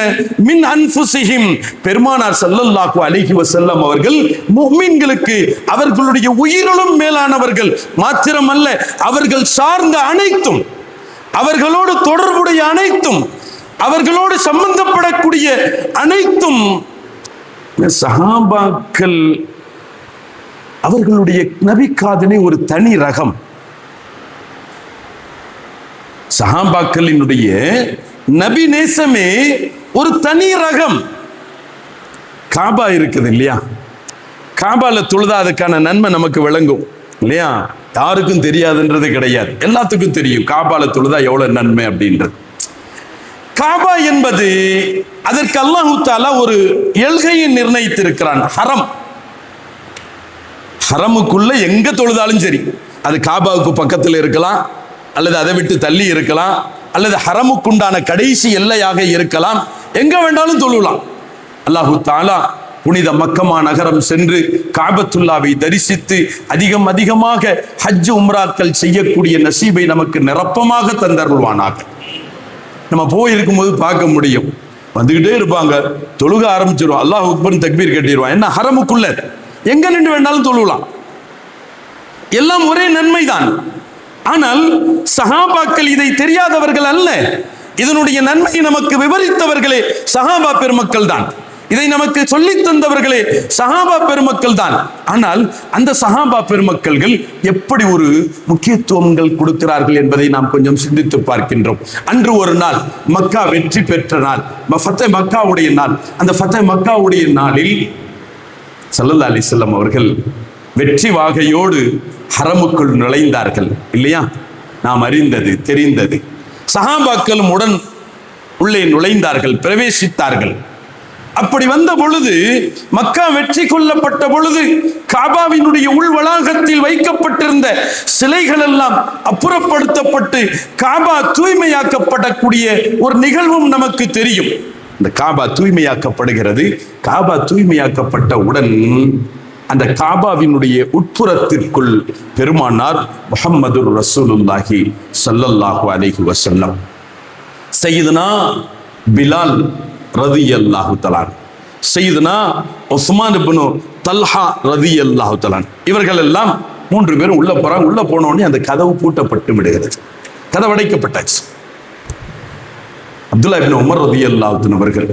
மின் அன்ஃபுஸிஹிம், பெருமானார் ஸல்லல்லாஹு அலைஹி வஸல்லம் அவர்கள் முஃமின்களுக்கு அவர்களுடைய உயிரிலும் மேலானவர்கள். மாத்திரமல்ல, அவர்கள் சார்ந்த அனைத்தும், அவர்களோடு தொடர்புடைய அனைத்தும், அவர்களோடு சம்பந்தப்படக்கூடிய அனைத்தும் சஹாபாக்கள் அவர்களுடைய நபிக்காதலே ஒரு தனி ரகம். சஹாபாக்களினுடைய நபி நேசமே ஒரு தனி ரகம். காபா இருக்குது இல்லையா, காபால தொழுதா அதுக்கான நன்மை நமக்கு விளங்கும் இல்லையா? யாருக்கும் தெரியாதுன்றது கிடையாது, எல்லாத்துக்கும் தெரியும் காபால தொழுதா எவ்வளவு நன்மை அப்படின்றது. காபா என்பது அதற்கு அல்லாஹ் தஆலா ஒரு எல்கையை நிர்ணயித்திருக்கிறான். ஹரம், ஹரமுக்குள்ள எங்க தொழுதாலும் சரி, அது காபாவுக்கு பக்கத்தில் இருக்கலாம், அல்லது அதை விட்டு தள்ளி இருக்கலாம், அல்லது ஹரமுக்குண்டான கடைசி எல்லையாக இருக்கலாம், எங்க வேண்டாலும் தொழலாம். அல்லாஹ் தஆலா புனித மக்கமா நகரம் சென்று காபத்துல்லாவை தரிசித்து அதிகமாக ஹஜ் உம்ராக்கள் செய்யக்கூடிய நசீபை நமக்கு நிரப்பமாக தந்தருள்வானாக. நம்ம போயிருக்கும் போது பார்க்க முடியும், வந்துகிட்டே இருப்பாங்க, தொழுக ஆரம்பிச்சிருவோம், அல்லாஹ் அக்பர் தக்பீர் கட்டிடுவான். என்ன, ஹரமுக்குள்ள எங்க நின்று வேண்டாலும் தொழுலாம், எல்லாம் ஒரே நன்மைதான். ஆனால் சஹாபாக்கள் இதை தெரியாதவர்கள் அல்ல, இதனுடைய நன்மையை நமக்கு விவரித்தவர்களே சஹாபா பெருமக்கள் தான், இதை நமக்கு சொல்லித் தந்தவர்களே சஹாபா பெருமக்கள் தான். ஆனால் அந்த சஹாபா பெருமக்கள்கள் எப்படி ஒரு முக்கியத்துவங்கள் கொடுக்கிறார்கள் என்பதை நாம் கொஞ்சம் சிந்தித்து பார்க்கின்றோம். அன்று ஒரு நாள் மக்கா வெற்றி பெற்ற நாள், ஃபத்தே மக்காவுடைய நாள். அந்த ஃபத்தே மக்காவுடைய நாளில் ஸல்லல்லாஹு அலைஹி வஸல்லம் அவர்கள் வெற்றி வாகையோடு ஹரமுக்குள் நுழைந்தார்கள் இல்லையா? நாம் அறிந்தது தெரிந்தது. சஹாபாக்களும் உடன் உள்ளே நுழைந்தார்கள், பிரவேசித்தார்கள். அப்படி வந்த பொழுது, மக்கா வெற்றி கொள்ளப்பட்ட பொழுது, காபாவினுடைய உள் வளாகத்தில் வைக்கப்பட்டிருந்த சிலைகள் எல்லாம் அப்புறப்படுத்தப்பட்டு காபா தூய்மையாக்கப்படக்கூடிய ஒரு நிகழ்வும் நமக்கு தெரியும். இந்த காபா தூய்மையாக்கப்படுகிறது. காபா தூய்மையாக்கப்பட்டவுடன் அந்த காபாவினுடைய உட்புறத்திற்குள் பெருமானார் முஹம்மது ரசூலுல்லாஹி ஸல்லல்லாஹு அலைஹி வஸல்லம், சய்யிதுனா பிலால் ரலியல்லாஹு தஆலா, சையதுனா உஸ்மான் இப்னு தல்ஹா ரலியல்லாஹு தஆலா இவர்கள் எல்லாம் 3 பேரும் உள்ள போறாங்க. உள்ள போன உடனே அந்த கதவு பூட்டப்பட்டு விடுகிறது. கதவு அடைக்கப்பட்டாச்சு. அப்துல்லா இப்னு உமர் ரலியல்லாஹு தஆலா அவர்கள்,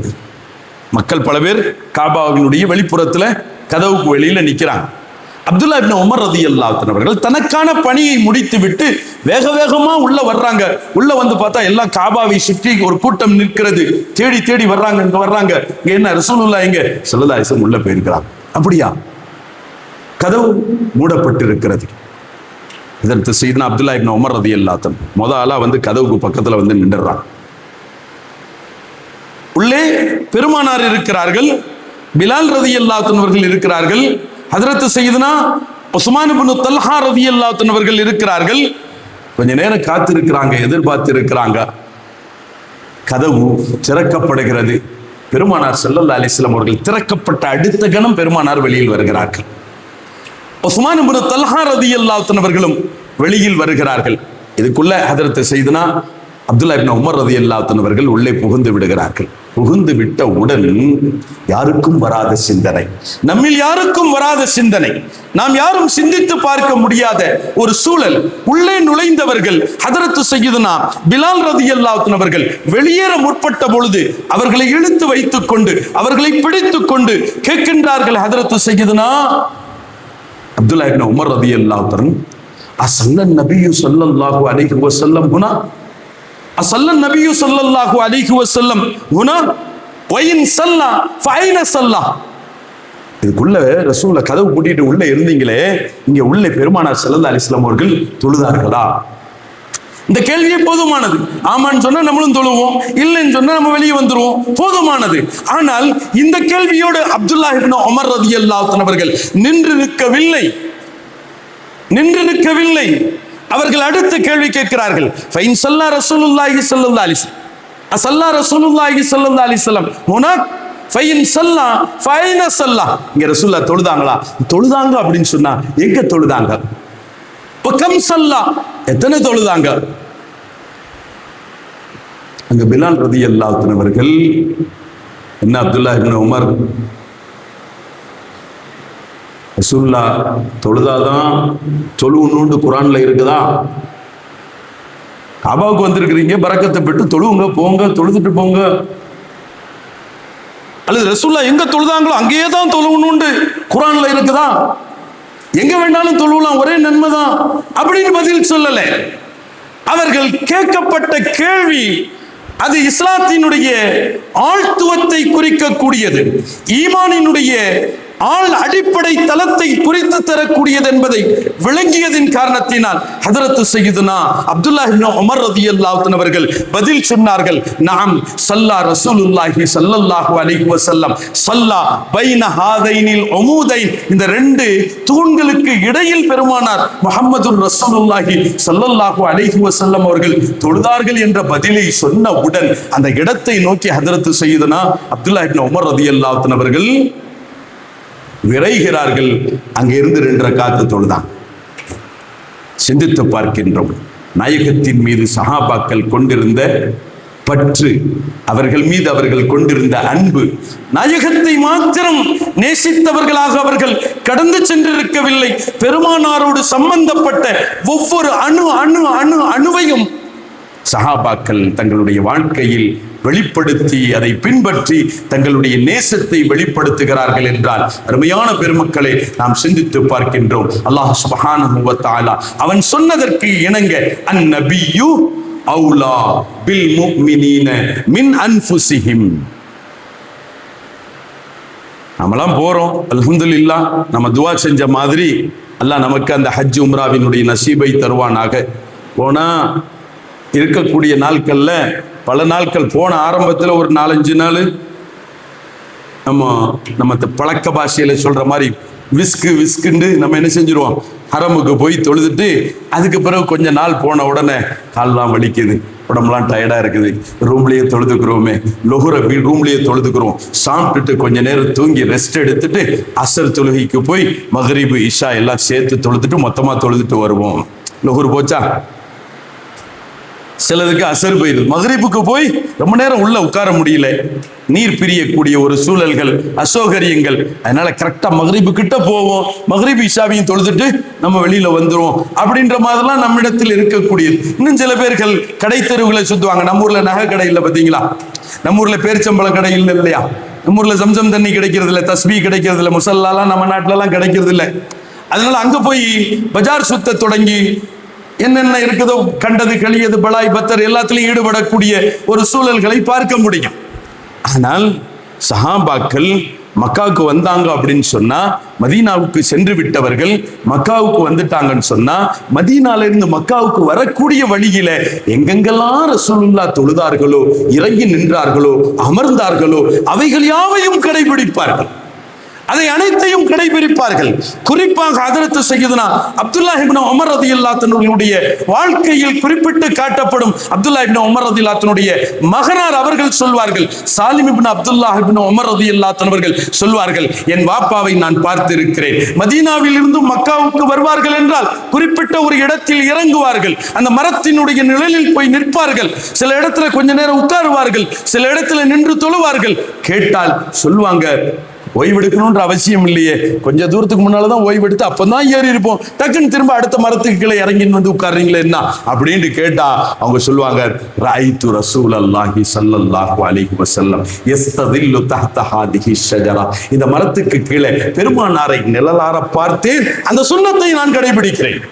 மக்கள் பல பேர் காபாவினுடைய வெளிப்புறத்துல கதவுக்கு வெளியில நிக்கிறாங்க. அப்துல்லா இப்னு உமர் ரலியல்லாஹு தஆலா அவர்கள் தனக்கான பணியை முடித்து விட்டு வேக வேகமா உள்ள வர்றாங்க. உள்ள வந்து பார்த்தா எல்லாம் காபாவை சுற்றி ஒரு கூட்டம் நிற்கிறது. தேடி தேடி வர்றாங்க. இங்க வர்றாங்க. இங்க என்ன ரசூலுல்லாஹ் எங்க? ஸல்லல்லாஹு அலைஹி வஸல்லம் உள்ள போயிருக்கிறாங்க. அப்படியா? கதவு மூடப்பட்டிருக்கிறது. இதற்கு சையதுனா அப்துல்லா இப்னு உமர் ரலியல்லாஹு தஆலா முத ஆளா வந்து கதவுக்கு பக்கத்துல வந்து நின்றுறாங்க. உள்ளே பெருமானார் இருக்கிறார்கள், பிலால் ரலியல்லாஹு அன்ஹு அவர்கள் இருக்கிறார்கள், ஹஜ்ரத் சையதுனா உஸ்மான் இப்னு தல்ஹா ரலியல்லாஹு அன்ஹு அவர்கள் இருக்கிறார்கள். கொஞ்ச நேரம் காத்திருக்கிறாங்க, எதிர்பார்த்து இருக்கிறாங்க. கதவு திறக்கப்படுகிறது. பெருமானார் ஸல்லல்லாஹு அலைஹி வஸல்லம் அவர்கள் திறக்கப்பட்ட அடுத்த கணம் பெருமானார் வெளியில் வருகிறார்கள். உஸ்மான் இப்னு தல்ஹா ரலியல்லாஹு அன்ஹு அவர்களும் வெளியில் வருகிறார்கள். இதுக்குள்ள ஹஜ்ரத் சையதுனா அப்துல்லா இப்னு உமர் ரலியல்லாஹு அன்ஹு அவர்கள் உள்ளே புகுந்து விடுகிறார்கள். புகுந்து விட்ட உடன் யாருக்கும் வராத சிந்தனை, நம்மில் யாருக்கும் வராத சிந்தனை, நாம் யாரும் சிந்தித்து பார்க்க முடியாத ஒரு சூழல். உள்ளே நுழைந்தவர்கள் ஹஜ்ரத் சையதுனா பிலால் ரலியல்லாஹு அன்ஹு அவர்கள் வெளியேற முற்பட்ட பொழுது அவர்களை இழுத்து வைத்துக் கொண்டு அவர்களை பிடித்துக் கொண்டு கேட்கின்றார்கள், ஹஜ்ரத் சையதுனா அப்துல்லா இப்னு உமர் ரலியல்லாஹு அன்ஹு, அஸல்லன் நபியு ஸல்லல்லாஹு அலைஹி வஸல்லம் ஹுனா, அஸல்லன் நபியு ஸல்லல்லாஹு அலைஹி வஸல்லம் ஹுனா வயின் ஸல்லா ஃபைன ஸல்லா. இதுக்குள்ள ரசூலை கதவு பூட்டிட்டு உள்ள இருந்தீங்களே, இங்க உள்ள பெருமானார் ஸல்லல்லாஹு அலைஹி வஸல்லம் அவர்கள் தொழுதார்களா? இந்த கேள்வியே போதுமானது. ஆமான்னு சொன்னா நம்மளும் தொழுவோம், இல்லைன்னு சொன்னா நம்ம வெளியே வந்துருவோம், போதுமானது. ஆனால் இந்த கேள்வியோடு அப்துல்லா இப்னு உமர் ரலியல்லாஹு அன்ஹு அவர்கள் நின்று நிற்கவில்லை. அவர்கள் அடுத்த கேள்வி கேட்கிறார்கள். ஃபைன் ஸல்லா ரசூலுல்லாஹி ஸல்லல்லாஹு அலைஹி வஸல்லம், அஸல்லா ரசூலுல்லாஹி ஸல்லல்லாஹு அலைஹி வஸல்லம் ஹுனாக் ஃபைன் ஸல்லா ஃபைன ஸல்லா. இங்க ரசூலுல்லாஹ் தொழுதாங்களா? தொழுதாங்க அப்படின்னு சொன்னா எங்க தொழுதாங்க? கம் ஸல்லா, எத்தனை தொழுதாங்க? அங்க பிலால் ரலியல்லாஹு அன்ஹு அவர்கள், என்ன அப்துல்லா இப்னு உமர், ரசூலுல்லாஹ் தொழுதாதான் தொழுவுன்னு குர்ஆன்ல இருக்குதா? காபாவுக்கு வந்திருக்கிறீங்க, பரக்கத்தை பெற்று தொழுவுங்க, போங்க, தொழுதுட்டு போங்க. அல்லது ரசூலுல்லாஹ் எங்க தொழுதாங்களோ அங்கேயே தான் தொழுவுன்னு குர்ஆன்ல இருக்குதா? எங்க வேண்டாலும் தொழுவலாம், ஒரே நன்மைதான் அப்படின்னு பதில் சொல்லல. அவர்கள் கேட்கப்பட்ட கேள்வி அது இஸ்லாத்தினுடைய ஆழ்த்துவத்தை குறிக்கக்கூடியது, ஈமானினுடைய ஆள் அடிப்படை தளத்தை குறித்து தரக்கூடியது என்பதை விளங்கியதின் காரணத்தினால் ஹஜ்ரத் சையதுனா அப்துல்லா இப்னு உமர் ரலியல்லாஹு அன்ஹு அவர்கள் பதில் சொன்னார்கள், நஅம் ஸல்லா ரசூலுல்லாஹி ஸல்லல்லாஹு அலைஹி வஸல்லம் ஸல்லா பைன ஹாதைனில் உமூதைன். இந்த 2 தூண்களுக்கு இடையில் பெருமானார் முஹம்மதுர் ரசூலுல்லாஹி ஸல்லல்லாஹு அலைஹி வஸல்லம் அவர்கள் தொழுதார்கள் என்ற பதிலை சொன்னவுடன் அந்த இடத்தை நோக்கி ஹஜ்ரத் சையதுனா அப்துல்லா இப்னு உமர் ரலியல்லாஹு அன்ஹு அவர்கள் விரைகிறார்கள். அங்க இருந்து 2 ரக்காத்து தொழுதான். சிந்தித்து பார்க்கின்றோம், நாயகத்தின் மீது சஹாபாக்கள் கொண்டிருந்த பற்று, அவர்கள் மீது அவர்கள் கொண்டிருந்த அன்பு, நாயகத்தை மாத்திரம் நேசித்தவர்களாக அவர்கள் கடந்து சென்றிருக்கவில்லை. பெருமானாரோடு சம்பந்தப்பட்ட ஒவ்வொரு அணுவையும் சஹாபாக்கள் தங்களுடைய வாழ்க்கையில் வெளிப்படுத்தி அதை பின்பற்றி தங்களுடைய நேசத்தை வெளிப்படுத்துகிறார்கள் என்றால், அருமையான பெருமக்களே, நாம் சிந்தித்து பார்க்கின்றோம். அல்லாஹ் சுப்ஹானஹு வ தஆலா அவன் சொன்னதற்கு இணங்க அந்நபியு அவுலா பில் முஃமினீன மின் அன்ஃபுஸிஹிம். நம்மளாம் போறோம், அல்ஹம்துலில்லாஹ், நம்ம துஆ செஞ்ச மாதிரி அல்லாஹ் நமக்கு அந்த ஹஜ் உம்ராவினுடைய நசீபை தருவானாக. போனா இருக்கக்கூடிய நாட்கள்ல பல நாட்கள், போன ஆரம்பத்தில் ஒரு 4-5 நாள் நம்ம பழக்க பாஷையில சொல்ற மாதிரி விஸ்குன்னு நம்ம என்ன செஞ்சிருவோம், ஹரமுக்கு போய் தொழுதுட்டு அதுக்கு பிறகு கொஞ்ச நாள் போன உடனே கால்லாம் வலிக்குது, உடம்புலாம் டயர்டா இருக்குது, ரூம்லயே தொழுதுக்கிறோமே, லொஹுர ரூம்லயே தொழுதுக்கிறோம், சாப்பிட்டுட்டு கொஞ்ச நேரம் தூங்கி ரெஸ்ட் எடுத்துட்டு அசர் தொழுகைக்கு போய் மகரிபு இஷா எல்லாம் சேர்த்து தொழுதுட்டு மொத்தமா தொழுதுட்டு வருவோம். லொஹுர் போச்சா, சிலதுக்கு அசர் போயிருது, மகரிப்புக்கு போய் ரொம்ப நேரம் உள்ள உட்கார முடியல, நீர் பிரியக்கூடிய ஒரு சூழல்கள், அசௌகரியங்கள். அதனால கரெக்டா மக்ரிபு கிட்ட போவோம், மக்ரிபு இஷாவையும் தொழுதுட்டு நம்ம வெளியில வந்துருவோம் அப்படின்ற மாதிரிலாம் நம்மிடத்தில் இருக்கக்கூடியது. இன்னும் சில பேர்கள் கடை தெருவுகளை சுத்துவாங்க. நம்ம ஊர்ல நகை கடை இல்லை பார்த்தீங்களா, நம்ம ஊர்ல பேரிச்சம்பழம் கடை இல்லை இல்லையா, நம்ம ஊர்ல சம்சம் தண்ணி கிடைக்கிறது இல்லை, தஸ்பீ கிடைக்கிறது இல்லை, முசல்லாலாம் நம்ம நாட்டுல எல்லாம் கிடைக்கிறது இல்லை. அதனால அங்க போய் பஜார் சுத்த தொடங்கி என்னென்ன இருக்குதோ கண்டது கழியது பலாய் பத்தர் எல்லாத்திலையும் ஈடுபடக்கூடிய ஒரு சூழல்களை பார்க்க முடியும். ஆனால் சஹாபாக்கள் மக்காவுக்கு வந்தாங்க அப்படின்னு சொன்னா, மதீனாவுக்கு சென்று விட்டவர்கள் மக்காவுக்கு வந்துட்டாங்கன்னு சொன்னா, மதீனால இருந்து மக்காவுக்கு வரக்கூடிய வழியில எங்கெங்கெல்லாம் ரசூலுல்லாஹ் தொழுதார்களோ, இறங்கி நின்றார்களோ, அமர்ந்தார்களோ, அவைகள் யாவையும் கடைபிடிப்பார்கள். அதை அனைத்தையும் கடைபிடிப்பார்கள். குறிப்பாக ஹஜ்ரத் சய்யிதுனா அப்துல்லாஹ் இப்னு உமர் ரலியல்லாஹு அன்ஹுவுடைய வாழ்க்கையில் குறிப்பிட்டு காட்டப்படும் அப்துல்லாஹ் இப்னு உமர் ரலியல்லாஹு அன்ஹுவுடைய மகனார் அவர்கள் சொல்வார்கள், சாலிம் இப்னு அப்துல்லாஹ் இப்னு உமர் ரலியல்லாஹு அன்ஹு அவர்கள் சொல்வார்கள், என் வாப்பாவை நான் பார்த்திருக்கிறேன். மதீனாவில் இருந்து மக்காவுக்கு வருவார்கள் என்றால் குறிப்பிட்ட ஒரு இடத்தில் இறங்குவார்கள், அந்த மரத்தினுடைய நிழலில் போய் நிற்பார்கள், சில இடத்துல கொஞ்ச நேரம் உட்காருவார்கள், சில இடத்துல நின்று தொழுவார்கள். கேட்டால் சொல்லுவாங்க, ஓய்வெடுக்கணும்ன்ற அவசியம் இல்லையே, கொஞ்சம் தூரத்துக்கு முன்னாலதான் ஓய்வெடுத்து அப்பதான் ஏறி இருப்போம், டக்குன்னு திரும்ப அடுத்த மரத்துக்கு கீழே இறங்கின்னு வந்து உட்கார்றீங்களே என்ன அப்படின்னு கேட்டா அவங்க சொல்லுவாங்க, ராய்து ரசூலல்லாஹி ஸல்லல்லாஹு அலைஹி வஸல்லம் யஸ்ததில்லு தஹ்த ஹாதிஹி ஷஜரா, இந்த மரத்துக்கு கீழே பெருமானாரை நிழலார பார்த்தேன், அந்த சுன்னத்தை நான் கடைபிடிக்கிறேன்.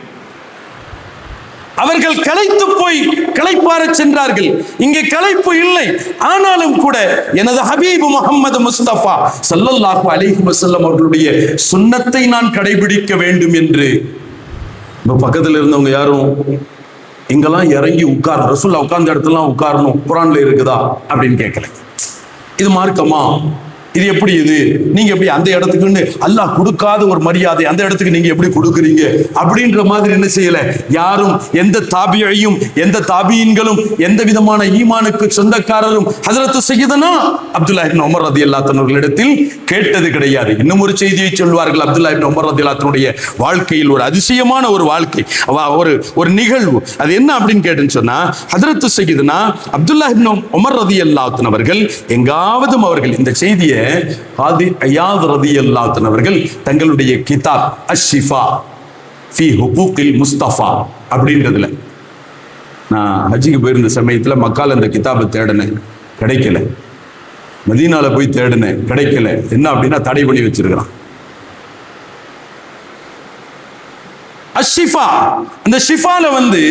அவர்கள் களைத்து போய் களைப்பார சென்றார்கள். இங்கே களைப்பு இல்லை, ஆனாலும் கூட எனது ஹபீப் முஹம்மது முஸ்தபா ஸல்லல்லாஹு அலைஹி வஸல்லம் அவர்களுடைய சுன்னத்தை நான் கடைபிடிக்க வேண்டும் என்று பக்கத்தில் இருந்தவங்க யாரும் இங்கெல்லாம் இறங்கி உட்கார், ரசூலுல்லாஹ் உட்கார்ந்த இடத்துலாம் உட்காரணும் குர்ஆன்ல இருக்குதா அப்படின்னு கேட்கல. இது மார்க்கமா, இது எப்படி, இது நீங்க எப்படி அந்த இடத்துக்குன்னு அல்லாஹ் கொடுக்காத ஒரு மரியாதை அந்த இடத்துக்கு நீங்க எப்படி கொடுக்குறீங்க அப்படின்ற மாதிரி என்ன செய்யல யாரும். எந்த தாபியையும் எந்த தாபியின்களும் எந்த விதமான ஈமானுக்கு சொந்தக்காரரும் ஹஜ்ரத் சய்யிதுனா அப்துல்லாஹ் இப்னு உமர் ரலியல்லாஹு அன்ஹு அவர்களிடத்தில் கேட்டது கிடையாது. இன்னும் ஒரு செய்தியை சொல்வார்கள், அப்துல்லாஹ் இப்னு உமர் ரலியல்லாஹு அன்ஹுடைய வாழ்க்கையில் ஒரு அதிசயமான ஒரு வாழ்க்கை, ஒரு நிகழ்வு. அது என்ன அப்படின்னு கேட்டுன்னு சொன்னா, ஹஜ்ரத் சய்யிதுனா அப்துல்லாஹ் இப்னு உமர் ரலியல்லாஹு அன்ஹு அவர்கள் எங்காவது அவர்கள் இந்த செய்தியை காதி அய்யாத் ரலியல்லாஹு அன்ஹு அவர்கள் தங்களுடைய கிதாப் அஷ்-ஷிஃபா ஃபீ ஹுகூகில் முஸ்தஃபா அப்படின்றதுல, நான் ஹஜ்ஜுக்கு போயிருந்த சமயத்துல மக்கால அந்த கிதாபை தேடினேன், கிடைக்கல. மதீனால போய் தேடினேன், கிடைக்கல. என்ன அப்படின்னா தடை பண்ணி வச்சிருக்கிறான். அஷ்-ஷிஃபா, அந்த ஷிஃபால வந்து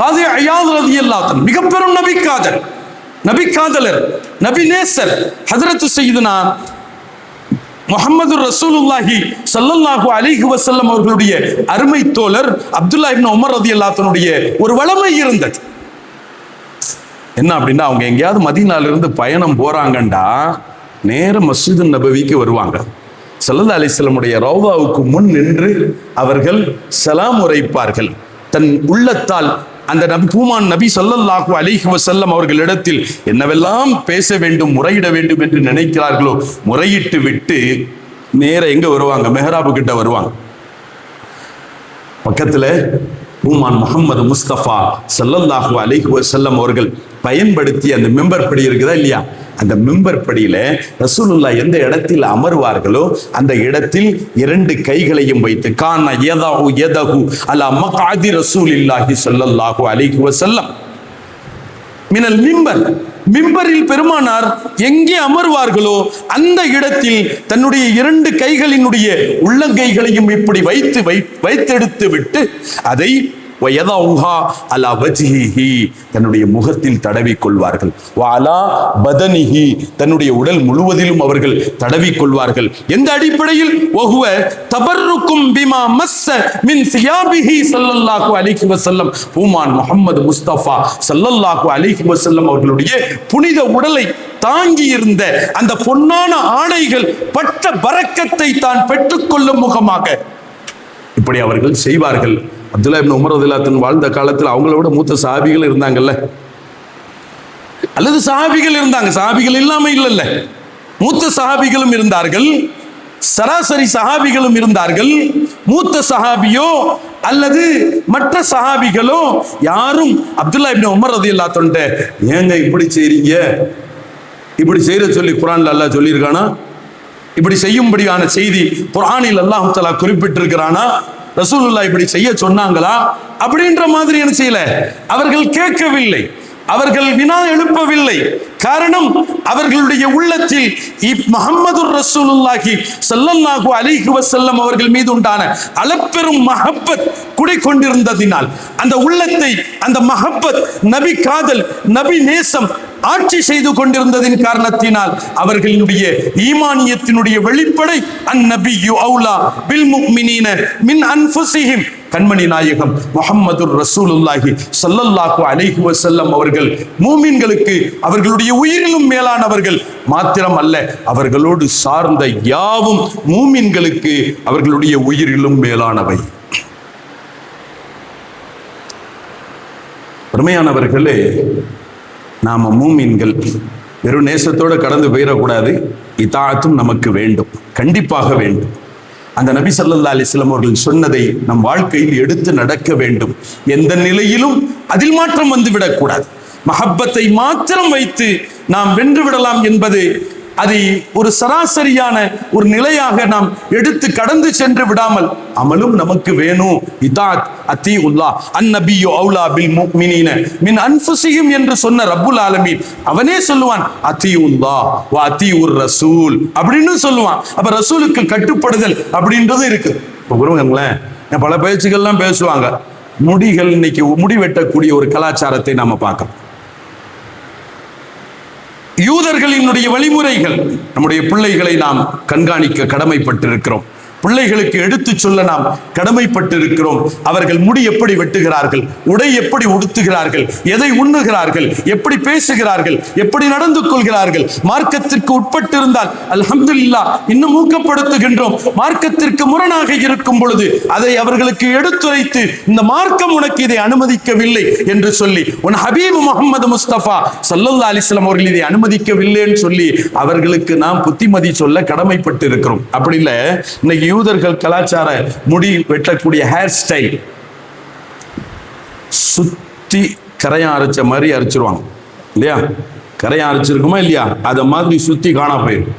காதி அய்யாத் ரலியல்லாஹு அன்ஹு மிக பெரும் நபி காதலர், நபி நேசர் ஹஜ்ரத் சய்யிதுனா முஹம்மது ரசூலுல்லாஹி ஸல்லல்லாஹு அலைஹி வஸல்லம் அவர்களுடைய அருமை தோழர் அப்துல்லாஹ் இப்னு உமர் ரலியல்லாஹு அன்ஹுடைய ஒரு வளமை இருந்தது. என்ன அப்படின்னா, அவங்க எங்கேயாவது மதீனால இருந்து பயணம் போறாங்கண்டா நேர மஸ்ஜிது நபவிக்கு வருவாங்க. ஸல்லல்லாஹு அலைஹி வஸல்லமுடைய ரௌதாவுக்கு முன் நின்று அவர்கள் சலாம் உரைப்பார்கள். தன் உள்ளத்தால் அந்த பூமான் நபி ஸல்லல்லாஹு அலைஹி வஸல்லம் அவர்களிடத்தில் என்னவெல்லாம் பேச வேண்டும், முறையிட வேண்டும் என்று நினைக்கிறார்களோ முறையிட்டு விட்டு நேர எங்க வருவாங்க, மெஹராபு கிட்ட வருவாங்க. பக்கத்துல பூமான் முஹம்மது முஸ்தபா ஸல்லல்லாஹு அலைஹி வஸல்லம் அவர்கள் பயன்படுத்திய அந்த மிம்பர் படி இருக்குதா இல்லையா, அந்த மிம்பர் படியில ரசூலுல்லாஹ் எந்த இடத்தில் அமர்வார்களோ அந்த இடத்தில் இரண்டு கைகளையும் வைத்து கான யதஹு அலா மக்அதி ரசூலில்லாஹி ஸல்லல்லாஹு அலைஹி வஸல்லம் மினல் மிம்பர், மிம்பரில் பெருமானார் எங்கே அமர்வார்களோ அந்த இடத்தில் தன்னுடைய இரண்டு கைகளினுடைய உள்ளங்கைகளையும் இப்படி வைத்தெடுத்து விட்டு அதை தன்னுடைய முகத்தில் தடவிக் கொள்வார்கள். தன்னுடைய உடல் முழுவதிலும் அவர்கள் தடவிக் கொள்வார்கள். எந்த அடிப்படையில்? பூமான் முஹம்மது முஸ்தபா ஸல்லல்லாஹு அலைஹி வஸல்லம் அவர்களுடைய புனித உடலை தாங்கி இருந்த அந்த பொன்னான ஆடைகள் பட்ட பரக்கத்தை தான் பெற்றுக்கொள்ளும் முகமாக இப்படி அவர்கள் செய்வார்கள். அப்துல்லாஹ் இப்னு உமர் ரலியல்லாஹு அன்ஹு வாழ்ந்த காலத்தில் அவங்கள விட மூத்த சஹாபிகள் இருந்தாங்கல்ல, அல்லது சஹாபிகள் இருந்தாங்க, சஹாபிகள் இல்லாம இல்லல்ல, மூத்த சஹாபிகளும் இருந்தார்கள், சராசரி சஹாபிகளும் இருந்தார்கள். மூத்த சஹாபியோ அல்லது மற்ற சஹாபிகளோ யாரும் அப்துல்லாஹ் இப்னு உமர் ரலியல்லாஹு அன்ஹு ஏங்க இப்படி செய்றீங்க, இப்படி செய்யற சொல்லி குர்ஆன்ல அல்லாஹ் சொல்லியிருக்கானா? இப்படி செய்யும்படியான செய்தி குர்ஆனில் அல்லாஹ் தஆலா குறிப்பிட்டிருக்கிறானா? ரசூலுல்லாஹ் இப்படி செய்ய சொன்னாங்களா? அப்படின்ற மாதிரி என்ன செய்யல, அவர்கள் கேட்கவில்லை, அவர்கள் வினா எழுப்பவில்லை. காரணம், அவர்களுடைய உள்ளத்தில் முஹம்மது ரசூலுல்லாஹி ஸல்லல்லாஹு அலைஹி வஸல்லம் அவர்கள் மீது உண்டான அளப்பெரும் மஹப்பத் குடிக்கொண்டிருந்ததினால், அந்த உள்ளத்தை அந்த மஹப்பத், நபி காதல், நபி நேசம் ஆட்சி செய்து கொண்டிருந்ததின் காரணத்தினால் அவர்களுடைய ஈமானியத்தினுடைய வெளிப்படை அந்நபியு அவுலா பில் முஃமினீன மின் அன்ஃபுஸிஹிம், கண்மணி நாயகம் முஹம்மது ரசூலுல்லாஹி ஸல்லல்லாஹு அலைஹி வஸல்லம் அவர்கள் மூமின்களுக்கு அவர்களுடைய உயிரிலும் மேலானவர்கள் மாத்திரம் அல்ல, அவர்களோடு சார்ந்த யாவும் மூமின்களுக்கு அவர்களுடைய உயிரிலும் மேலானவை. பெருமையானவர்களே, நாம மூமின்கள் வெறும் நேசத்தோடு கடந்து போயிடக்கூடாது. இதாத்தும் நமக்கு வேண்டும், கண்டிப்பாக வேண்டும். அந்த நபி ஸல்லல்லாஹு அலைஹி வஸல்லம் அவர்கள் சொன்னதை நம் வாழ்க்கையில் எடுத்து நடக்க வேண்டும். எந்த நிலையிலும் அதில் மாற்றம் வந்து விடக்கூடாது. மஹப்பத்தை மாத்திரம் வைத்து நாம் வென்று விடலாம் என்பது அதை ஒரு சராசரியான ஒரு நிலையாக நாம் எடுத்து கடந்து சென்று விடாமல், அமலும் நமக்கு வேணும். இதாத் அத்தீஉல்லாஹ் அந்நபியு அவுலா பில் முஃமினீன மின் அன்ஃபுஸிஹிம் என்று சொன்ன ரப்புல் ஆலமீன் அவனே சொல்லுவான் அத்தீஉல்லாஹ் வ அத்தீஉர் ரசூல் அப்படின்னு சொல்லுவான். அப்ப ரசூலுக்கு கட்டுப்படுதல் அப்படின்றது இருக்கு. இப்போ புரியுங்களேன், பல பேச்சுகள்லாம் பேசுவாங்க. முடிகள் இன்னைக்கு முடி வெட்டக்கூடிய ஒரு கலாச்சாரத்தை நாம பார்க்கிறோம். யூதர்களினுடைய வழிமுறைகள் நம்முடைய பிள்ளைகளை நாம் கண்காணிக்க கடமைப்பட்டிருக்கிறோம். பிள்ளைகளுக்கு எடுத்து சொல்ல நாம் கடமைப்பட்டிருக்கிறோம். அவர்கள் முடி எப்படி வெட்டுகிறார்கள், உடை எப்படி உடுத்துகிறார்கள், எதை உண்ணுகிறார்கள், எப்படி பேசுகிறார்கள், எப்படி நடந்து கொள்கிறார்கள், மார்க்கத்திற்கு உட்பட்டிருந்தால் அல்ஹம்துலில்லாஹ் இன்னும் ஊக்கப்படுத்துகின்றோம். மார்க்கத்திற்கு முரணாக இருக்கும் பொழுது அதை அவர்களுக்கு எடுத்துரைத்து, இந்த மார்க்கம் உனக்கு இதை அனுமதிக்கவில்லை என்று சொல்லி, உன் ஹபீப் முஹம்மது முஸ்தபா ஸல்லல்லாஹு அலைஹி வஸல்லம் அவர்கள் இதை அனுமதிக்கவில்லைன்னு சொல்லி அவர்களுக்கு நாம் புத்திமதி சொல்ல கடமைப்பட்டு இருக்கிறோம். அப்படி இல்லை, இன்னைக்கு யூதர்கள் கலாச்சார முடி வெட்டக்கூடிய ஹேர் ஸ்டைல் சுத்தி கரையான் அரைச்ச மாதிரி அரைச்சிருவாங்க இல்லையா? கரையான் அரைச்சிருக்குமா இல்லையா? அதை மாதிரி சுத்தி காணா போயிடும்.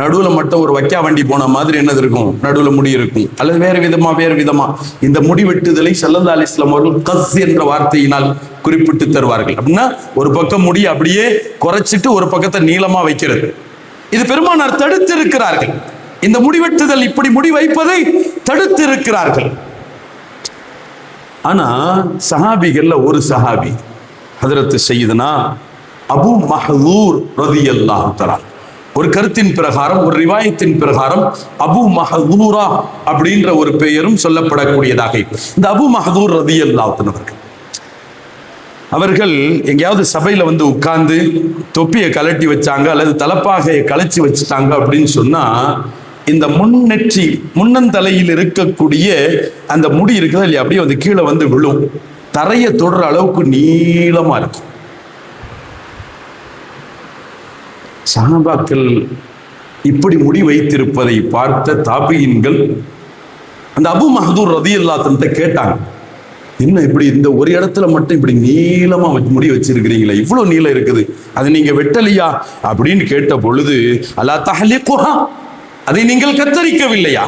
நடுவுல மட்டும் ஒரு வைக்கா வண்டி போன மாதிரி என்னது இருக்கும், நடுவுல முடி இருக்கும். அல்லது வேறு விதமா இந்த முடி வெட்டுதலை ஸல்லல்லாஹு அலைஹி வஸல்லம் அவர்கள் கஸ் என்ற வார்த்தையினால் குறிப்பிட்டு தருவார்கள். அப்படின்னா ஒரு பக்கம் முடி அப்படியே குறைச்சிட்டு ஒரு பக்கத்தை நீளமா வைக்கிறது. இது பெருமானார் தடுத்து இருக்கிறார்கள். இந்த முடிவெட்டுதல், இப்படி முடி வைப்பதை தடுத்து இருக்கிறார்கள். ஆனா சஹாபிகள்ல ஒரு சஹாபி ஹஜ்ரத் சையதுனா அபூ மஹ்தூர் ரலியல்லாஹு தஆலா, ஒரு கருத்தின் பிரகாரம், ஒரு ரிவாயத்தின் பிரகாரம் அபூ மஹ்தூரா அப்படின்ற ஒரு பெயரும் சொல்லப்படக்கூடியதாக. இந்த அபூ மஹ்தூர் ரலியல்லாஹு தஆலா அவர்கள் எங்கேயாவது சபையில வந்து உட்கார்ந்து தொப்பியை கலட்டி வச்சாங்க அல்லது தலப்பாகையை கலைச்சி வச்சுட்டாங்க அப்படின்னு சொன்னா, இந்த முன்னந்தலையில் இருக்கக்கூடிய அந்த முடி இருக்குதா இல்லையா, அப்படியே வந்து கீழே வந்து விழும். தரையை தொடுற அளவுக்கு நீளமா இருக்கும். சஹாபாக்கள் இப்படி முடி வைத்திருப்பதை பார்த்த தாபியின்கள் அந்த அபூ மஹ்தூர் ரலியல்லாஹு அன்ஹு கேட்டாங்க, என்ன இப்படி இந்த ஒரு இடத்துல மட்டும் இப்படி நீளமா முடி வச்சிருக்கிறீங்களே, இவ்வளவு நீளம் இருக்குது, அது நீங்க வெட்டலையா அப்படின்னு கேட்ட பொழுது, அலா தஹ்லிகுஹா, அதை நீங்கள் கத்தரிக்கவில்லையா,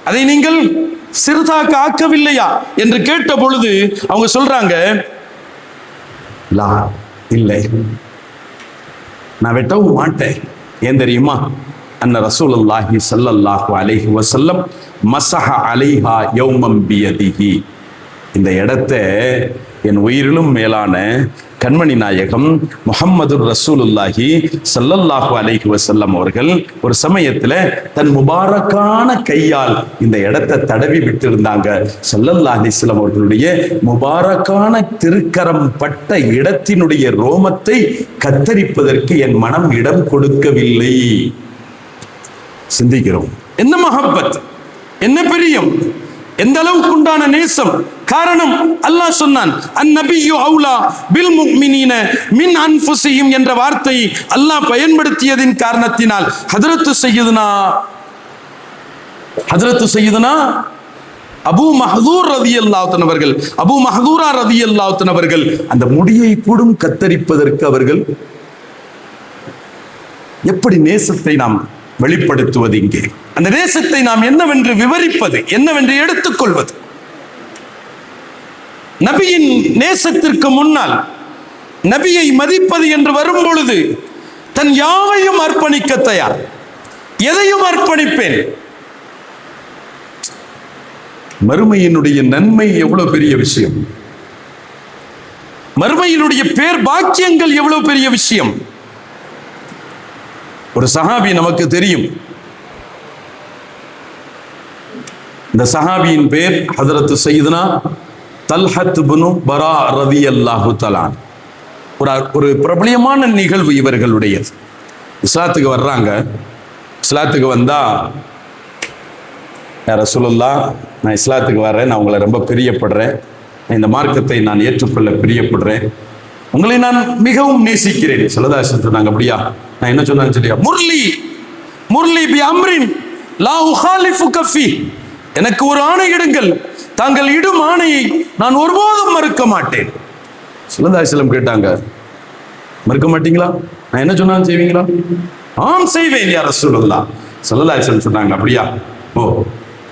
அதை நீங்கள் சிறுதாக்க ஆக்கவில்லையா என்று கேட்ட பொழுது அவங்க சொல்றாங்க, லா, இல்லை, நான் வெட்டவும் மாட்டேன். ஏன் தெரியுமா? அன்ன ரசூலுல்லாஹி ஸல்லல்லாஹு அலைஹி வஸல்லம் மஸஹ அலைஹா யௌமம் பியதிஹி, இந்த இடத்தை என் உயிரிலும் மேலான கண்மணி நாயகம் முஹம்மது ரசூலுல்லாஹி ஸல்லல்லாஹு அலைஹி வஸல்லம் அவர்கள் ஒரு சமயத்துல தன் முபாரக்கான கையால் இந்த இடத்தை தடவி விட்டு இருந்தாங்க. ஸல்லல்லாஹு அலைஹி வஸல்லம் அவர்களுடைய முபாரக்கான திருக்கரம் பட்ட இடத்தினுடைய ரோமத்தை கத்தரிப்பதற்கு என் மனம் இடம் கொடுக்கவில்லை. சிந்திக்கிறோம், என்ன மஹப்பத், என்ன பிரியம், எந்த அளவுக்கு உண்டான நேசம். காரணம், அல்லாஹ் சொன்னான் அந்நபியு அவுலா பில் முஃமினீன மின் அன்ஃபுஸிஹிம் என்ற வார்த்தையை அல்லாஹ் பயன்படுத்தியதின் காரணத்தினால் ஹஜ்ரத்து சையதுனா அபூ மஹ்தூர் ரலியல்லாஹு அன்ஹு அவர்கள், அபூ மஹ்தூரா ரலியல்லாஹு அன்ஹு அவர்கள் அந்த முடியை கூடும் கத்தரிப்பதற்கு அவர்கள் எப்படி நேசத்தை நாம் வெளிப்படுத்துவது? இங்கே அந்த நேசத்தை நாம் என்னவென்று விவரிப்பது, என்னவென்று எடுத்துக்கொள்வது? நபியின் நேசத்திற்கு முன்னால் நபியை மதிப்பது என்று வரும் பொழுது தன் யாவையும் அர்ப்பணிக்க தயார். எதையும் அர்ப்பணிப்பேன். மறுமையினுடைய நன்மை எவ்வளவு பெரிய விஷயம், மறுமையினுடைய பேர் பாக்கியங்கள் எவ்வளவு பெரிய விஷயம். ஒரு சஹாபி நமக்கு தெரியும். இந்த சஹாபியின் பேர் ஹதரத் சையதுனா தல்ஹத் இப்னு பரா ரலியல்லாஹு தஆலா. ஒரு பிரபலியமான நிகழ்வு இவர்களுடையது. இஸ்லாத்துக்கு வர்றாங்க. இஸ்லாத்துக்கு வந்தா, யா ரசூலுல்லாஹ், நான் இஸ்லாத்துக்கு வர்றேன், நான் உங்களை ரொம்ப பிரியப்படுறேன், இந்த மார்க்கத்தை நான் ஏற்றுக்கொள்ள பிரியப்படுறேன், உங்களை நான் மிகவும் நேசிக்கிறேன். ஸல்லல்லாஹு சொன்னாங்க, அப்படியா? நான் என்ன சொன்னான்னு சொல்லியா, முர்லி பி அம்ரின் லா உகாலிஃபுக ஃபீ, எனக்கு ஒரு ஆணையிடுங்கள், தாங்கள் இடும் ஆணையை நான் ஒருபோதும் மறுக்க மாட்டேன். ஸல்லல்லாஹு அலைஹி வஸல்லம் கேட்டாங்க, மறுக்க மாட்டீங்களா? நான் என்ன சொன்னாலும் செய்வீங்களா? ஆம் செய்வேன் யா ரசூலுல்லாஹ். ஸல்லல்லாஹு அலைஹி வஸல்லம் சொன்னாங்க, அப்படியா?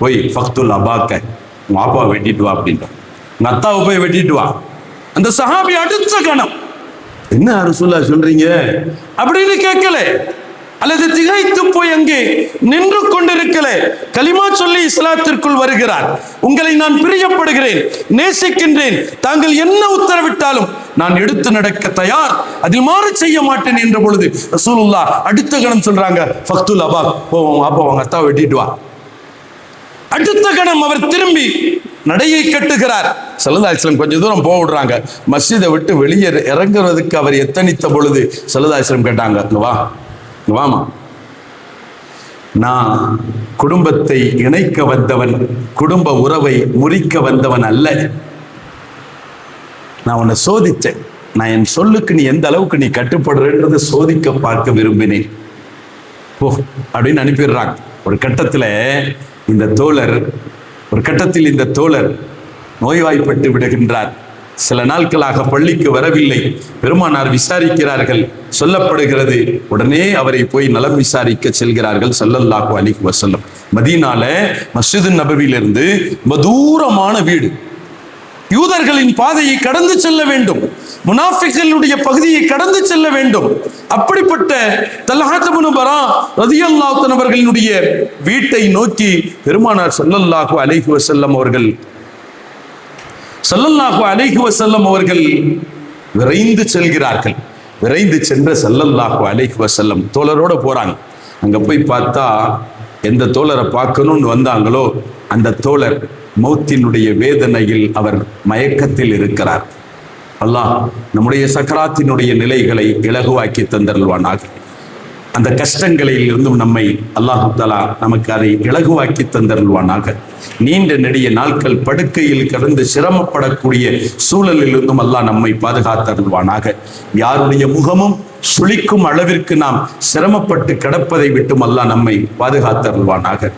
போய் ஃபக்துல் அபாக்க, உங்க அப்பாவை வெட்டிட்டு வா அப்படின்ட்டு, உங்க அத்தாவை போய் வெட்டிட்டு வா. அந்த சஹாபி அடுத்த கணம், என்ன ரசூலுல்லாஹ் சொல்றீங்க அப்படின்னு கேட்கல, அல்லது திகைத்து போய் அங்கே நின்று கொண்டிருக்கல, கலிமா சொல்லி இஸ்லாத்திற்குள் வருகிறார். உங்களை நான் பிரியப்படுகிறேன், நேசிக்கின்றேன், தாங்கள் என்ன உத்தரவிட்டாலும் நான் எடுத்து நடக்க தயார், அதில் மாறு செய்ய மாட்டேன் என்ற பொழுது ரசூலுல்லாஹ் அடுத்த கணம் சொல்றாங்க, ஃபக்துல் அபா, அப்பா உங்க அத்தாவை வெட்டிட்டு வா. அடுத்த கணம் அவர் திரும்பி நடையை கட்டுகிறார். ஸல்லல்லாஹு அலைஹி வஸல்லம் கொஞ்சம் தூரம் போக விடுறாங்க. மஸ்ஜிதை விட்டு வெளியே இறங்குறதுக்கு அவர் எத்தனித்த பொழுது ஸல்லல்லாஹு அலைஹி வஸல்லம் கேட்டாங்க, வாமா, நான் குடும்பத்தை இணைக்க வந்தவன், குடும்ப உறவை முறிக்க வந்தவன் அல்ல. நான் உன்னை சோதித்தேன். நான் என் சொல்லுக்கு நீ எந்த அளவுக்கு நீ கட்டுப்படுறன்றதை சோதிக்க பார்க்க விரும்பினேன், போ அப்படின்னு அனுப்பிடுறாங்க. ஒரு கட்டத்தில் இந்த தோழர் நோய்வாய்ப்பட்டு விடுகின்றார். சில நாட்களாக பள்ளிக்கு வரவில்லை. பெருமானார் விசாரிக்கிறார்கள், சொல்லப்படுகிறது உடனே அவரை போய் நலம் விசாரிக்க செல்கிறார்கள் ஸல்லல்லாஹு அலைஹி வஸல்லம். மதீனால மஸ்ஜிது நபவியிலிருந்து தூரமான வீடு, யூதர்களின் பாதையை கடந்து செல்ல வேண்டும், முனாஃபிக்களுடைய பகுதியை கடந்து செல்ல வேண்டும். அப்படிப்பட்ட தல்ஹத் இப்னு பரா ரலியல்லாஹு அன்ஹு அவர்களுடைய வீட்டை நோக்கி பெருமானார் ஸல்லல்லாஹு அலைஹி வஸல்லம் அவர்கள் விரைந்து செல்கிறார்கள். விரைந்து சென்ற ஸல்லல்லாஹு அலைஹி வஸல்லம் தோழரோட போறாங்க. அங்க போய் பார்த்தா எந்த தோழரை பார்க்கணும்னு வந்தாங்களோ அந்த தோழர் மௌத்தினுடைய வேதனையில் அவர் மயக்கத்தில் இருக்கிறார். அல்லாஹ் நம்முடைய சக்கராத்தினுடைய நிலைகளை இலகுவாக்கி தந்தருள்வானாக. அந்த கஷ்டங்களில் இருந்தும் நம்மை அல்லாஹு தஆலா நமக்கு அதை இலகுவாக்கி தந்தருள்வானாக. நீண்ட நெடிய நாட்கள் படுக்கையில் கிடந்து சிரமப்படக்கூடிய சூழலில் இருந்தும் அல்லாஹ் நம்மை பாதுகாத்தருள்வானாக. யாருடைய முகமும் சுளிக்கும் அளவிற்கு நாம் சிரமப்பட்டு கிடப்பதை விட்டும் அல்லாஹ் நம்மை பாதுகாத்தருள்வானாக.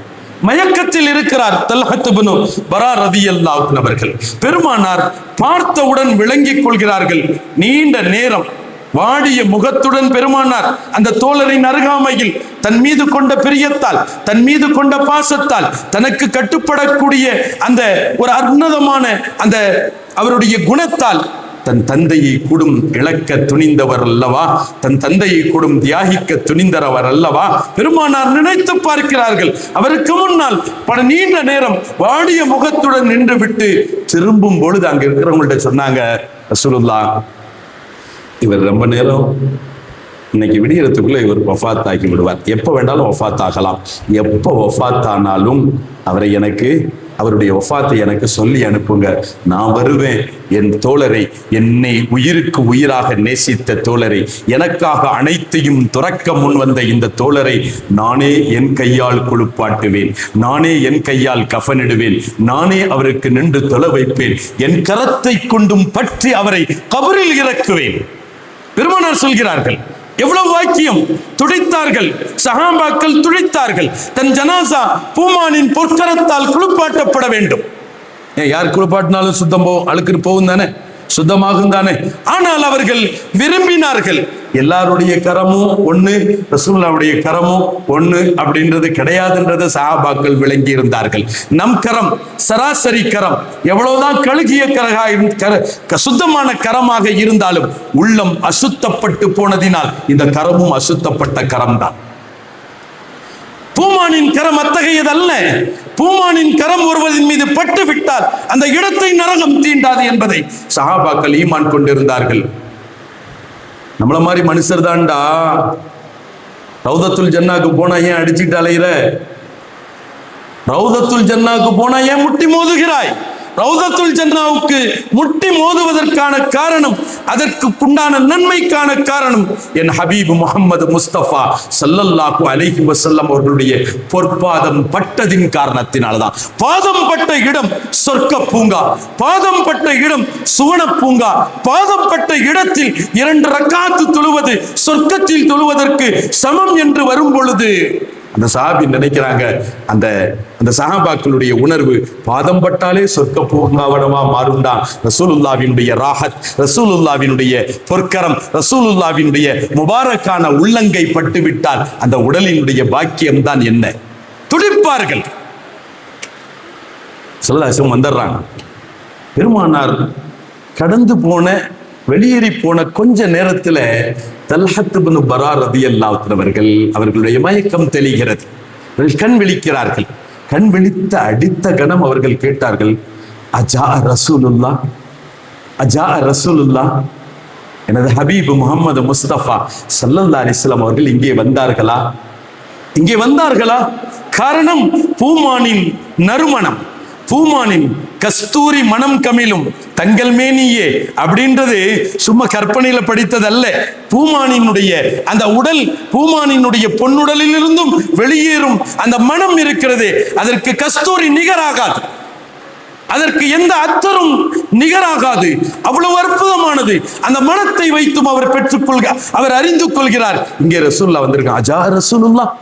மயக்கத்தில் இருக்கிறார் தல்ஹத் இப்னு பரா ரலியல்லாஹு அன்ஹு அவர்கள். பெருமானார் பார்த்தவுடன் விளங்கிக் கொள்கிறார்கள். நீண்ட நேரம் வாடிய முகத்துடன் பெருமானார் அந்த தோழரின் அருகாமையில் தன் மீது கொண்ட பிரியத்தால், தன் மீது கொண்ட பாசத்தால், தனக்கு கட்டுப்படக்கூடிய அந்த ஒரு அற்புதமான அந்த அவருடைய குணத்தால் தன் தந்தையை கூடும் இழக்க துணிந்தவர் அல்லவா, தன் தந்தையை கூடும் தியாகிக்க துணிந்தவர் அல்லவா. பெருமானார் நினைத்து பார்க்கிறார்கள். அவருக்கு முன்னால் பல நீண்ட நேரம் வாடிய முகத்துடன் நின்று விட்டு திரும்பும் பொழுது அங்க இருக்கிறவங்கள்ட்ட சொன்னாங்க, ரசூலுல்லாஹ், இவர் ரொம்ப நேரம் இன்னைக்கு விடியறதுக்குள்ள இவர் வஃபாத் ஆகி விடுவார். எப்போ வேண்டாலும் வஃபாத் ஆகலாம். எப்போ வஃபாத் ஆனாலும் அவரை அவருடைய வஃபாத்தை எனக்கு சொல்லி அனுப்புங்க, நான் வருவேன். என் தோழரை, என்னை உயிருக்கு உயிராக நேசித்த தோழரை, எனக்காக அனைத்தையும் துறக்க முன் வந்த இந்த தோழரை நானே என் கையால் குளிப்பாட்டுவேன், நானே என் கையால் கஃனிடுவேன், நானே அவருக்கு நின்று தொலை வைப்பேன், என் கரத்தை கொண்டும் பற்றி அவரை கபரில் இறக்குவேன். பெருமானார் சொல்கிறார்கள். எவ்வளவு வாக்கியம்! துடித்தார்கள், சஹாபாக்கள் துடித்தார்கள். தன் ஜனாசா பூமானின் பொற்கரத்தால் குளிப்பாட்டப்பட வேண்டும். யார் குளிப்பாட்டினாலும் சுத்தம் அழுக்கு போகும் தானே, சுத்தமாகும் தானே. ஆனால் அவர்கள் விரும்பினார்கள், எல்லாருடைய கரமும் ஒண்ணு, ரசூலுல்லாஹ்வுடைய கரமும் ஒண்ணு அப்படின்றது கிடையாதுன்றதை சஹாபாக்கள் விளங்கி இருந்தார்கள். நம் கரம் சராசரி கரம், எவ்வளவுதான் கழுகிய சுத்தமான கரமாக இருந்தாலும் உள்ளம் அசுத்தப்பட்டு போனதினால் இந்த கரமும் அசுத்தப்பட்ட கரம் தான். பூமானின் கரம் அத்தகையதல்ல. பூமானின் கரம் ஒருவரின் மீது பட்டு விட்டால் அந்த இடத்தை நரகம் தீண்டாது என்பதை சஹாபாக்கள் ஈமான் கொண்டிருந்தார்கள். நம்மள மாதிரி மனுஷர் தான்டா. ரௌதத்துல் ஜன்னாக்கு போனா ஏன் அடிச்சுட்டு அலைகிற? ரௌதத்துல் ஜன்னாக்கு போனா ஏன் முட்டி மோதுகிறாய்? ரௌதத்துல் ஜன்னாவுக்கு முட்டி மோதுவதற்கான காரணம், அதற்கு உண்டான நன்மைக்கான காரணம் என் ஹபீப் முஹம்மது முஸ்தபா ஸல்லல்லாஹு அலைஹி வஸல்லம் அவர்களுடைய பொற்பாதம் பட்டதின் காரணத்தினால்தான். பாதம் பட்ட இடம் சொர்க்க பூங்கா, பாதம் பட்ட இடம் சுவன பூங்கா. பாதம் பட்ட இடத்தில் 2 ரக்காத்து தொழுவது சொர்க்கத்தில் தொழுவதற்கு சமம் என்று வரும் பொழுது அந்த சஹாபி நினைக்கிறாங்க, அந்த சஹாபாக்களுடைய உணர்வு பாதம் பட்டாலே சொர்க்க பூங்காவனமா மாறும்டா. ரசூலுல்லாஹ்வினுடைய ராஹத், ரசூலுல்லாஹ்வினுடைய பொற்கரம், ரசூலுல்லாஹ்வினுடைய முபாரக்கான உள்ளங்கை பட்டு விட்டால் அந்த உடலினுடைய பாக்கியம் தான் என்ன? துடிப்பார்கள். ஸல்லல்லாஹு வந்துடுறாங்க. பெருமானார் கடந்து போன, வெளியேறி போன கொஞ்ச நேரத்துல தல்ஹத் இப்னு பரா ரலியல்லாஹு அன்ஹு அவர்களுடைய மயக்கம் தெளிகிறது. கண் விழிக்கிறார்கள். கண் விழித்த அடித்த கணம் அவர்கள் கேட்டார்கள், அஜா ரசூலுல்லாஹ், அஜா ரசூலுல்லாஹ், எனது ஹபீப் முஹம்மது முஸ்தபா ஸல்லல்லாஹு அலைஹி வஸல்லம் அவர்கள் இங்கே வந்தார்களா? இங்கே வந்தார்களா? காரணம் பூமானின் நறுமணம், பூமானின் கஸ்தூரி மனம் கமிழும் தங்கள் மேனியே அப்படின்றது சும்மா கற்பனையில படித்ததல்ல. பூமானினுடைய அந்த உடல், பூமானினுடைய பொன்னுடலில் இருந்தும் வெளியேறும் அந்த மனம் இருக்கிறது, அதற்கு கஸ்தூரி நிகராகாது, அதற்கு எந்த அத்தரும் நிகராகாது. அவ்வளவு அற்புதமானது. அந்த மனத்தை வைத்தும் அவர் அவர் அறிந்து கொள்கிறார். இங்கே ரசூலுல்லாஹ் வந்திருக்காங்க. அஜா ரசூலுல்லாஹ்,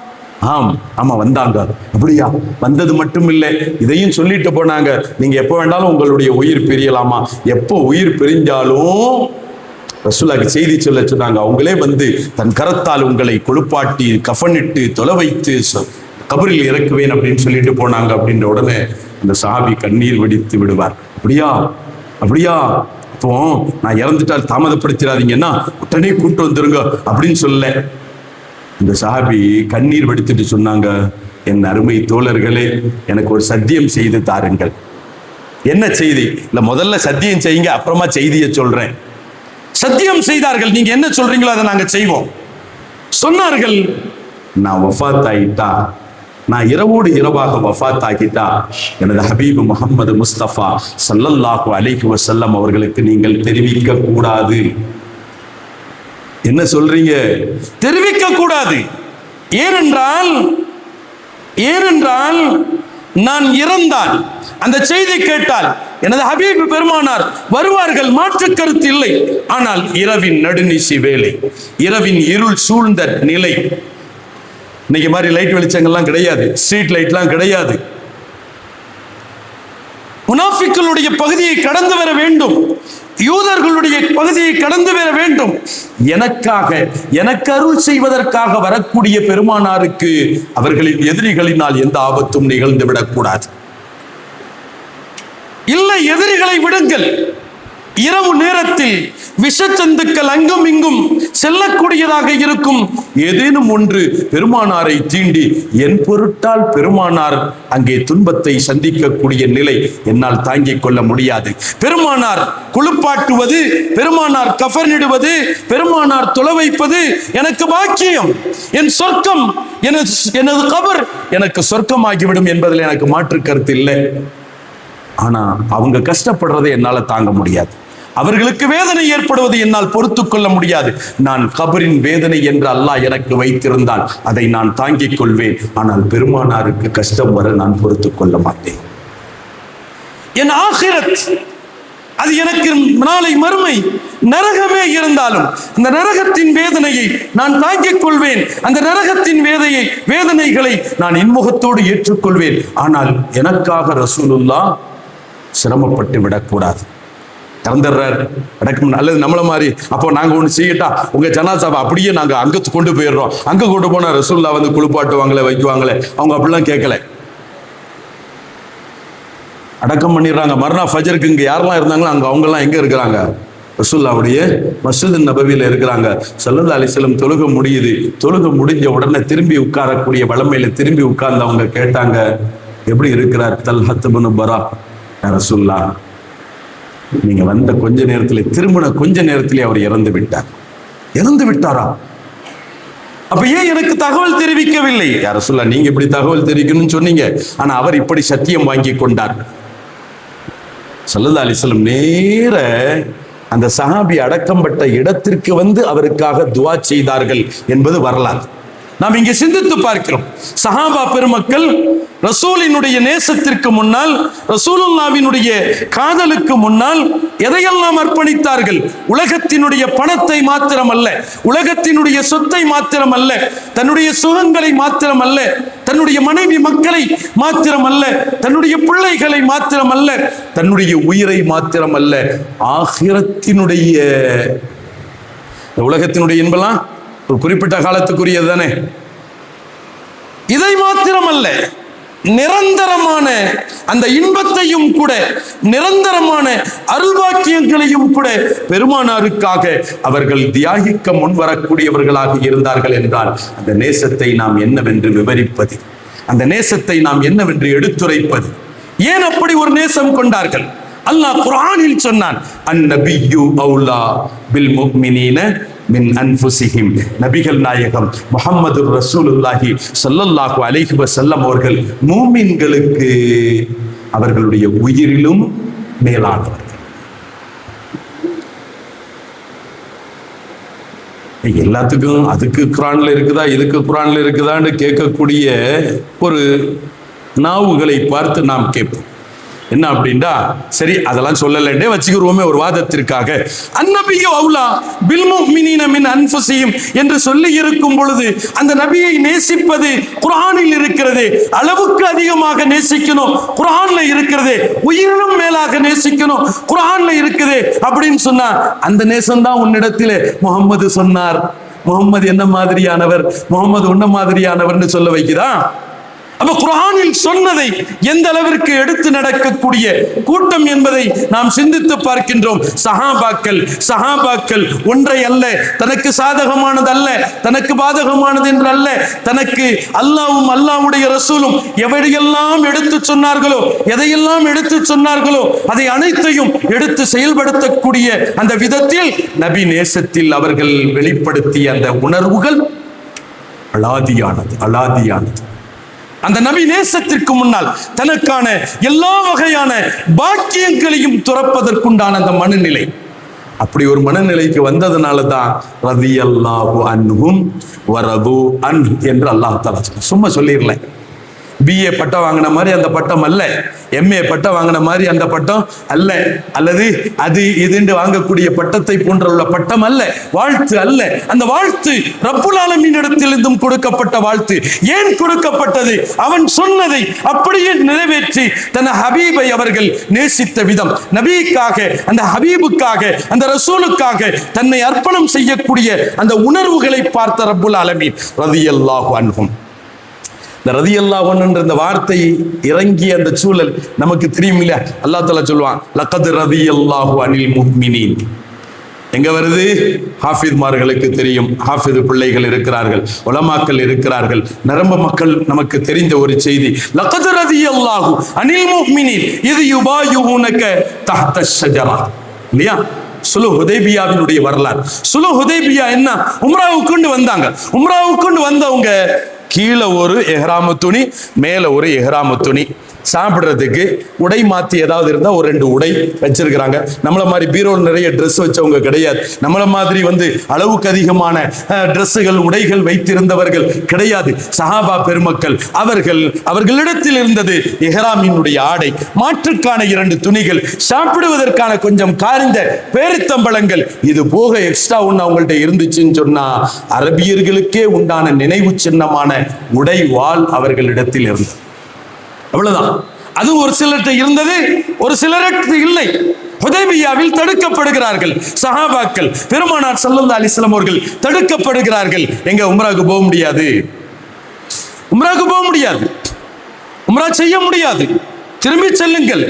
ஆம் ஆமா வந்தாங்க. அப்படியா? வந்தது மட்டும் இல்லை, இதையும் சொல்லிட்டு போனாங்க, நீங்க எப்போ வேண்டாலும் உங்களுடைய உயிர் பிரியலாமா. எப்போ உயிர் பிரிஞ்சாலும் ரசூலுல்லாஹ்க்கு செய்தி சொல்ல சொன்னாங்க. அவங்களே வந்து தன் கரத்தால் உங்களை கொழுப்பாட்டி கஃனிட்டு தொலை வைத்து கபரில் இறக்குவேன் அப்படின்னு சொல்லிட்டு போனாங்க. அப்படின்ற உடனே அந்த சஹாபி கண்ணீர் வெடித்து விடுவார். அப்படியா? அப்படியா? அப்போ நான் இறந்துட்டால் தாமதப்படுத்திடாதீங்கன்னா உடனே கூட்டு வந்துருங்க அப்படின்னு சொல்ல இந்த சஹாபி கண்ணீர் வடித்துட்டு சொன்னாங்க, என் அருமை தோழர்களே, எனக்கு ஒரு சத்தியம் செய்து தாருங்கள். என்ன செய்தி? இல்ல முதல்ல சத்தியம் செய்யுங்க, அப்புறமா செய்தியை சொல்றேன். சத்தியம் செய்தார்கள். நீங்க என்ன சொல்றீங்களோ அதை நாங்க செய்வோம். சொன்னார்கள், நான் வஃபாத் ஆயிட்டா, நான் இரவோடு இரவாக வஃபாத் ஆகிட்டா எனது ஹபீப் முஹம்மது முஸ்தபா ஸல்லல்லாஹு அலைஹி வஸல்லம் அவர்களுக்கு நீங்கள் தெரிவிக்க கூடாது. என்ன சொல்றீங்க? தெரிவிக்க கூடாது. ஏனென்றால் நான் இறந்தால் அந்த செய்தி கேட்டால் எனது ஹபீப் பெருமானார் வருவார்கள், மாற்று கருத்து இல்லை. ஆனால் இரவின் நடுநிசி வேலை, இரவின் இருள் சூழ்ந்த நிலை, இன்னைக்கு மாதிரி லைட் வெளிச்சங்கள்லாம் கிடையாது, ஸ்ட்ரீட் லைட்லாம் கிடையாது. முனாஃபிக்களுடைய பகுதியை கடந்து வர வேண்டும், யூதர்களுடைய பகுதியை கடந்து வர வேண்டும். எனக்கு அருள் செய்வதற்காக வரக்கூடிய பெருமானாருக்கு அவர்களின் எதிரிகளினால் எந்த ஆபத்தும் நிகழ்ந்து விடக்கூடாது. இல்லை, எதிரிகளை விடுங்கள். இரவு நேரத்தில் விஷச்சந்துக்கள் அங்கும் இங்கும் செல்லக்கூடியதாக இருக்கும். ஏதேனும் ஒன்று பெருமானாரை தீண்டி என் பொருட்டால் பெருமானார் அங்கே துன்பத்தை சந்திக்கக்கூடிய நிலை என்னால் தாங்கிக் கொள்ள முடியாது. பெருமானார் குளிப்பாட்டுவது, பெருமானார் கஃனிடுவது, பெருமானார் தொலை வைப்பது எனக்கு பாக்கியம். என் சொர்க்கம், எனது கபர் எனக்கு சொர்க்கமாகிவிடும் என்பதில் எனக்கு மாற்று கருத்து இல்லை. ஆனா அவங்க கஷ்டப்படுறதை என்னால தாங்க முடியாது, அவர்களுக்கு வேதனை ஏற்படுவது என்னால் பொறுத்து கொள்ள முடியாது. நான் கபரின் வேதனை என்று அல்லாஹ் எனக்கு வைத்திருந்தால் அதை நான் தாங்கிக் கொள்வேன். ஆனால் பெருமானாருக்கு கஷ்டம் வர நான் பொறுத்து கொள்ள மாட்டேன். என் ஆகிரத், அது எனக்கு நாளை மறுமை நரகமே இருந்தாலும் அந்த நரகத்தின் வேதனையை நான் தாங்கிக் கொள்வேன். அந்த நரகத்தின் வேதனைகளை நான் இன்முகத்தோடு ஏற்றுக்கொள்வேன். ஆனால் எனக்காக ரசூலுல்லாஹ் சிரமப்பட்டு விடக்கூடாது. இறந்துடுறாரு, அடக்கம் அல்லது நம்மள மாதிரி. அப்போ நாங்க ஒண்ணு செய்யட்டா, உங்க ஜனாசாவை அப்படியே நாங்க அங்க கொண்டு போயிடுறோம், அங்க கொண்டு போனா ரசூல்லா வந்து குளிப்பாட்டுவாங்களே வைக்குவாங்களே, அவங்க அப்படிலாம் கேட்கல. அடக்கம் பண்ணிடுறாங்க. மறுநாள் ஃபஜருக்கு இங்க யாரெல்லாம் இருந்தாங்களோ அங்க அவங்க எல்லாம் எங்க இருக்கிறாங்க? ரசூலுல்லாஹ்வுடைய மஸ்ஜித் நபவியில இருக்கிறாங்க. ஸல்லல்லாஹு அலைஹி வஸல்லம் தொழுக முடியுது. தொழுக முடிஞ்ச உடனே திரும்பி உட்காரக்கூடிய வளமையில திரும்பி உட்கார்ந்து அவங்க கேட்டாங்க, எப்படி இருக்கிறார் தல்ஹத் இப்னு பரா? ரசூலுல்லாஹ், நீங்க வந்த கொஞ்ச நேரத்திலே, திருமண கொஞ்ச நேரத்திலே அவர் இறந்து விட்டார். இறந்து விட்டாரா? அப்ப ஏன் எனக்கு தகவல் தெரிவிக்கவில்லை? யா ரசூலுல்லாஹ், நீங்க இப்படி தகவல் தெரிவிக்கணும்னு சொன்னீங்க, ஆனா அவர் இப்படி சத்தியம் வாங்கி கொண்டார். ஸல்லல்லாஹு அலைஹி வஸல்லம் நேர அந்த சஹாபி அடக்கம்பட்ட இடத்திற்கு வந்து அவருக்காக துஆ செய்தார்கள் என்பது வரலாறு. நாம் இங்கே சிந்தித்து பார்க்கிறோம். சஹாபா பெருமக்கள் ரசூலினுடைய நேசத்திற்கு முன்னால், ரசூலுல்லாஹ்வினுடைய காதலுக்கு முன்னால் எதையெல்லாம் அர்ப்பணித்தார்கள்? உலகத்தினுடைய பணத்தை மாத்திரமல்ல, உலகத்தினுடைய சொத்தை மாத்திரமல்ல, தன்னுடைய சுகங்களை மாத்திரமல்ல, தன்னுடைய மனைவி மக்களை மாத்திரமல்ல, தன்னுடைய பிள்ளைகளை மாத்திரமல்ல, தன்னுடைய உயிரை மாத்திரமல்ல, ஆகிரத்தினுடைய, உலகத்தினுடைய என்பெல்லாம் ஒரு குறிப்பிட்ட காலத்துக்குரியது தானே. இதை மாத்திரமல்ல, நிரந்தரமான அந்த இன்பத்தையும் கூட, நிரந்தரமான அருள்வாக்கியங்களையும் கூட பெருமானாருக்காக அவர்கள் தியாகிக்க முன்வரக்கூடியவர்களாக இருந்தார்கள் என்றால், அந்த நேசத்தை நாம் என்னவென்று விவரிப்பது? அந்த நேசத்தை நாம் என்னவென்று எடுத்துரைப்பது? ஏன் அப்படி ஒரு நேசம் கொண்டார்கள்? அல்லாஹ் குர்ஆனில் சொன்னான், அந்நபியு அவுலா பில் முஃமினீன மின் அன்ஃபுஸிஹிம். நபிகள் நாயகம் முஹம்மது ரசூலுல்லாஹி ஸல்லல்லாஹு அலைஹி வஸல்லம் அவர்கள் மூமின்களுக்கு அவர்களுடைய உயிரிலும் மேலானவர்கள். எல்லாத்துக்கும் அதுக்கு குர்ஆன்ல இருக்குதா, இதுக்கு குர்ஆன்ல இருக்குதான்னு கேட்கக்கூடிய ஒரு நாவுகளை பார்த்து நாம் கேட்போம். என்ன அப்படின்னா, சரி அதெல்லாம் சொல்லலன்னே வச்சுக்கிறோமே ஒரு வாதத்திற்காக. அந்நபியு அவுலா பில் முஃமினீன மின் அன்ஃபுஸிஹிம் என்று சொல்லி இருக்கும் பொழுது, அந்த நபியை நேசிப்பது குர்ஆனில் இருக்கிறது. அளவுக்கு அதிகமாக நேசிக்கணும், குர்ஆன்ல இருக்கிறது. உயிரினும் மேலாக நேசிக்கணும், குர்ஆன்ல இருக்குது அப்படின்னு சொன்னா, அந்த நேசம் தான் உன்னிடத்திலே முஹம்மது சொன்னார். முஹம்மது என்ன மாதிரியானவர், முஹம்மது உன்ன மாதிரியானவர்னு சொல்ல வைக்குதா? அப்ப குர்ஆனில் சொன்னதை எந்த அளவிற்கு எடுத்து நடக்கக்கூடிய கூட்டம் என்பதை நாம் சிந்தித்து பார்க்கின்றோம். சஹாபாக்கள் ஒன்றை அல்ல, தனக்கு சாதகமானது அல்ல, தனக்கு பாதகமானது என்று அல்ல, தனக்கு அல்லாஹ்வும் அல்லாஹ்வுடைய ரசூலும் எவையெல்லாம் எடுத்து சொன்னார்களோ, எதையெல்லாம் எடுத்து சொன்னார்களோ அதை அனைத்தையும் எடுத்து செயல்படுத்தக்கூடிய அந்த விதத்தில் நபி நேசத்தில் அவர்கள் வெளிப்படுத்திய அந்த உணர்வுகள் அலாதியானது. அந்த நபி நேசத்திற்கு முன்னால் தனக்கான எல்லா வகையான பாக்கியங்களையும் துறப்பதற்குண்டான அந்த மனநிலை, அப்படி ஒரு மனநிலைக்கு வந்ததுனால தான் ரலியல்லாஹு அன்ஹும் வரது அன் என்று அல்லாஹ் தஆலா சும்மா சொல்லிரல. பிஏ பட்டம் வாங்கின மாதிரி அந்த பட்டம் அல்ல, எம்ஏ பட்டம் வாங்கின மாதிரி அந்த பட்டம் அல்ல, அல்லது அது இதுண்டு வாங்கக்கூடிய பட்டத்தை போன்ற உள்ள பட்டம் அல்ல, வாழ்த்து அல்ல. அந்த வாழ்த்து ரப்புல் ஆலமீன் இடத்திலிருந்தும் கொடுக்கப்பட்ட வாழ்த்து. ஏன் கொடுக்கப்பட்டது? அவன் சொன்னதை அப்படியே நிறைவேற்றி தன் ஹபீபை அவர்கள் நேசித்த விதம், நபிக்காக, அந்த ஹபீபுக்காக, அந்த ரசூலுக்காக தன்னை அர்ப்பணம் செய்யக்கூடிய அந்த உணர்வுகளை பார்த்த ரப்புல் ஆலமீன் ரலியல்லாஹு அன்ஹும். இந்த ரலியல்லாஹு அன்ஹு என்ற இந்த வார்த்தை இறங்கிய அந்த சூழல் நமக்கு தெரியும் இல்லையா? அல்லாஹ் தஆலா சொல்வான், லக்கத் ரலியல்லாஹு அனில் முஃமினீன். எங்க வருது? ஹாஃபித்மார்களுக்கு தெரியும், ஹாஃபிது பிள்ளைகள் இருக்கிறார்கள், உலமாக்கள் இருக்கிறார்கள், நரம்பு மக்கள் நமக்கு தெரிந்த ஒரு செய்தி. லக்கத் ரலியல்லாஹு அனில் முஃமினீன் இது யுபாயுனக தஹ்த ஷஜரா. இல்லையா? சுலு ஹுதைபியாவினுடைய வரலாறு. சுலு ஹுதைபியா என்ன? உம்ராவுக்கு வந்தாங்க. உம்ராவுக்கு வந்தவங்க கீழே ஒரு எஹ்ராமு துணி, மேல ஒரு எஹ்ராமு துணி. சாப்பிட்றதுக்கு உடை மாற்றி ஏதாவது இருந்தால் ஒரு 2 உடை வச்சிருக்கிறாங்க. நம்மளை மாதிரி பீரோல் நிறைய ட்ரெஸ் வச்சவங்க கிடையாது. நம்மளை மாதிரி அளவுக்கு அதிகமான ட்ரெஸ்ஸுகள், உடைகள் வைத்திருந்தவர்கள் கிடையாது. சஹாபா பெருமக்கள் அவர்களிடத்தில் இருந்தது எஹ்ராமினுடைய ஆடை, மாற்றுக்கான 2 துணிகள், சாப்பிடுவதற்கான கொஞ்சம் காய்ந்த பேரித்தம்பழங்கள். இது போக எக்ஸ்ட்ரா ஒன்று அவங்கள்ட்ட இருந்துச்சுன்னு சொன்னா, அரபியர்களுக்கே உண்டான நினைவு சின்னமான உடை வாள் அவர்களிடத்தில் இருந்தது. அவ்வளவுதான். அது ஒரு சிலர்கிட்ட இருந்தது, ஒரு சிலருக்கு இல்லை. ஹுதைபியாவில் தடுக்கப்படுகிறார்கள் சஹாபாக்கள். பெருமானார் ஸல்லல்லாஹு அலைஹி வஸல்லம் அவர்கள் தடுக்கப்படுகிறார்கள். எங்க உம்ராவுக்கு போக முடியாது, உம்ராவுக்கு போக முடியாது, உம்ரா செய்ய முடியாது, திரும்பி செல்லுங்கள்.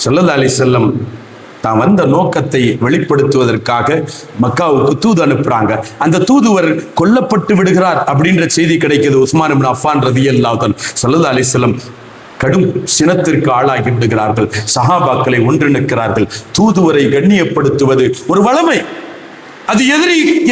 ஸல்லல்லாஹு அலைஹி வஸல்லம் தான் வந்த நோக்கத்தை வெளிப்படுத்துவதற்காக மக்காவுக்கு தூது அனுப்புறாங்க. அந்த தூதுவர் கொல்லப்பட்டு விடுகிறார் அப்படின்ற செய்தி கிடைக்கிறது. உஸ்மான் இப்னு அஃபான் ரலியல்லாஹு அன்ஹு ஸல்லல்லாஹு அலைஹி வஸல்லம் கடும் சினத்திற்கு ஆளாகி விடுகிறார்கள். சஹாபாக்களை ஒன்றிணைக்கிறார்கள். தூதுவரை கண்ணியப்படுத்துவது ஒரு வளமை. அது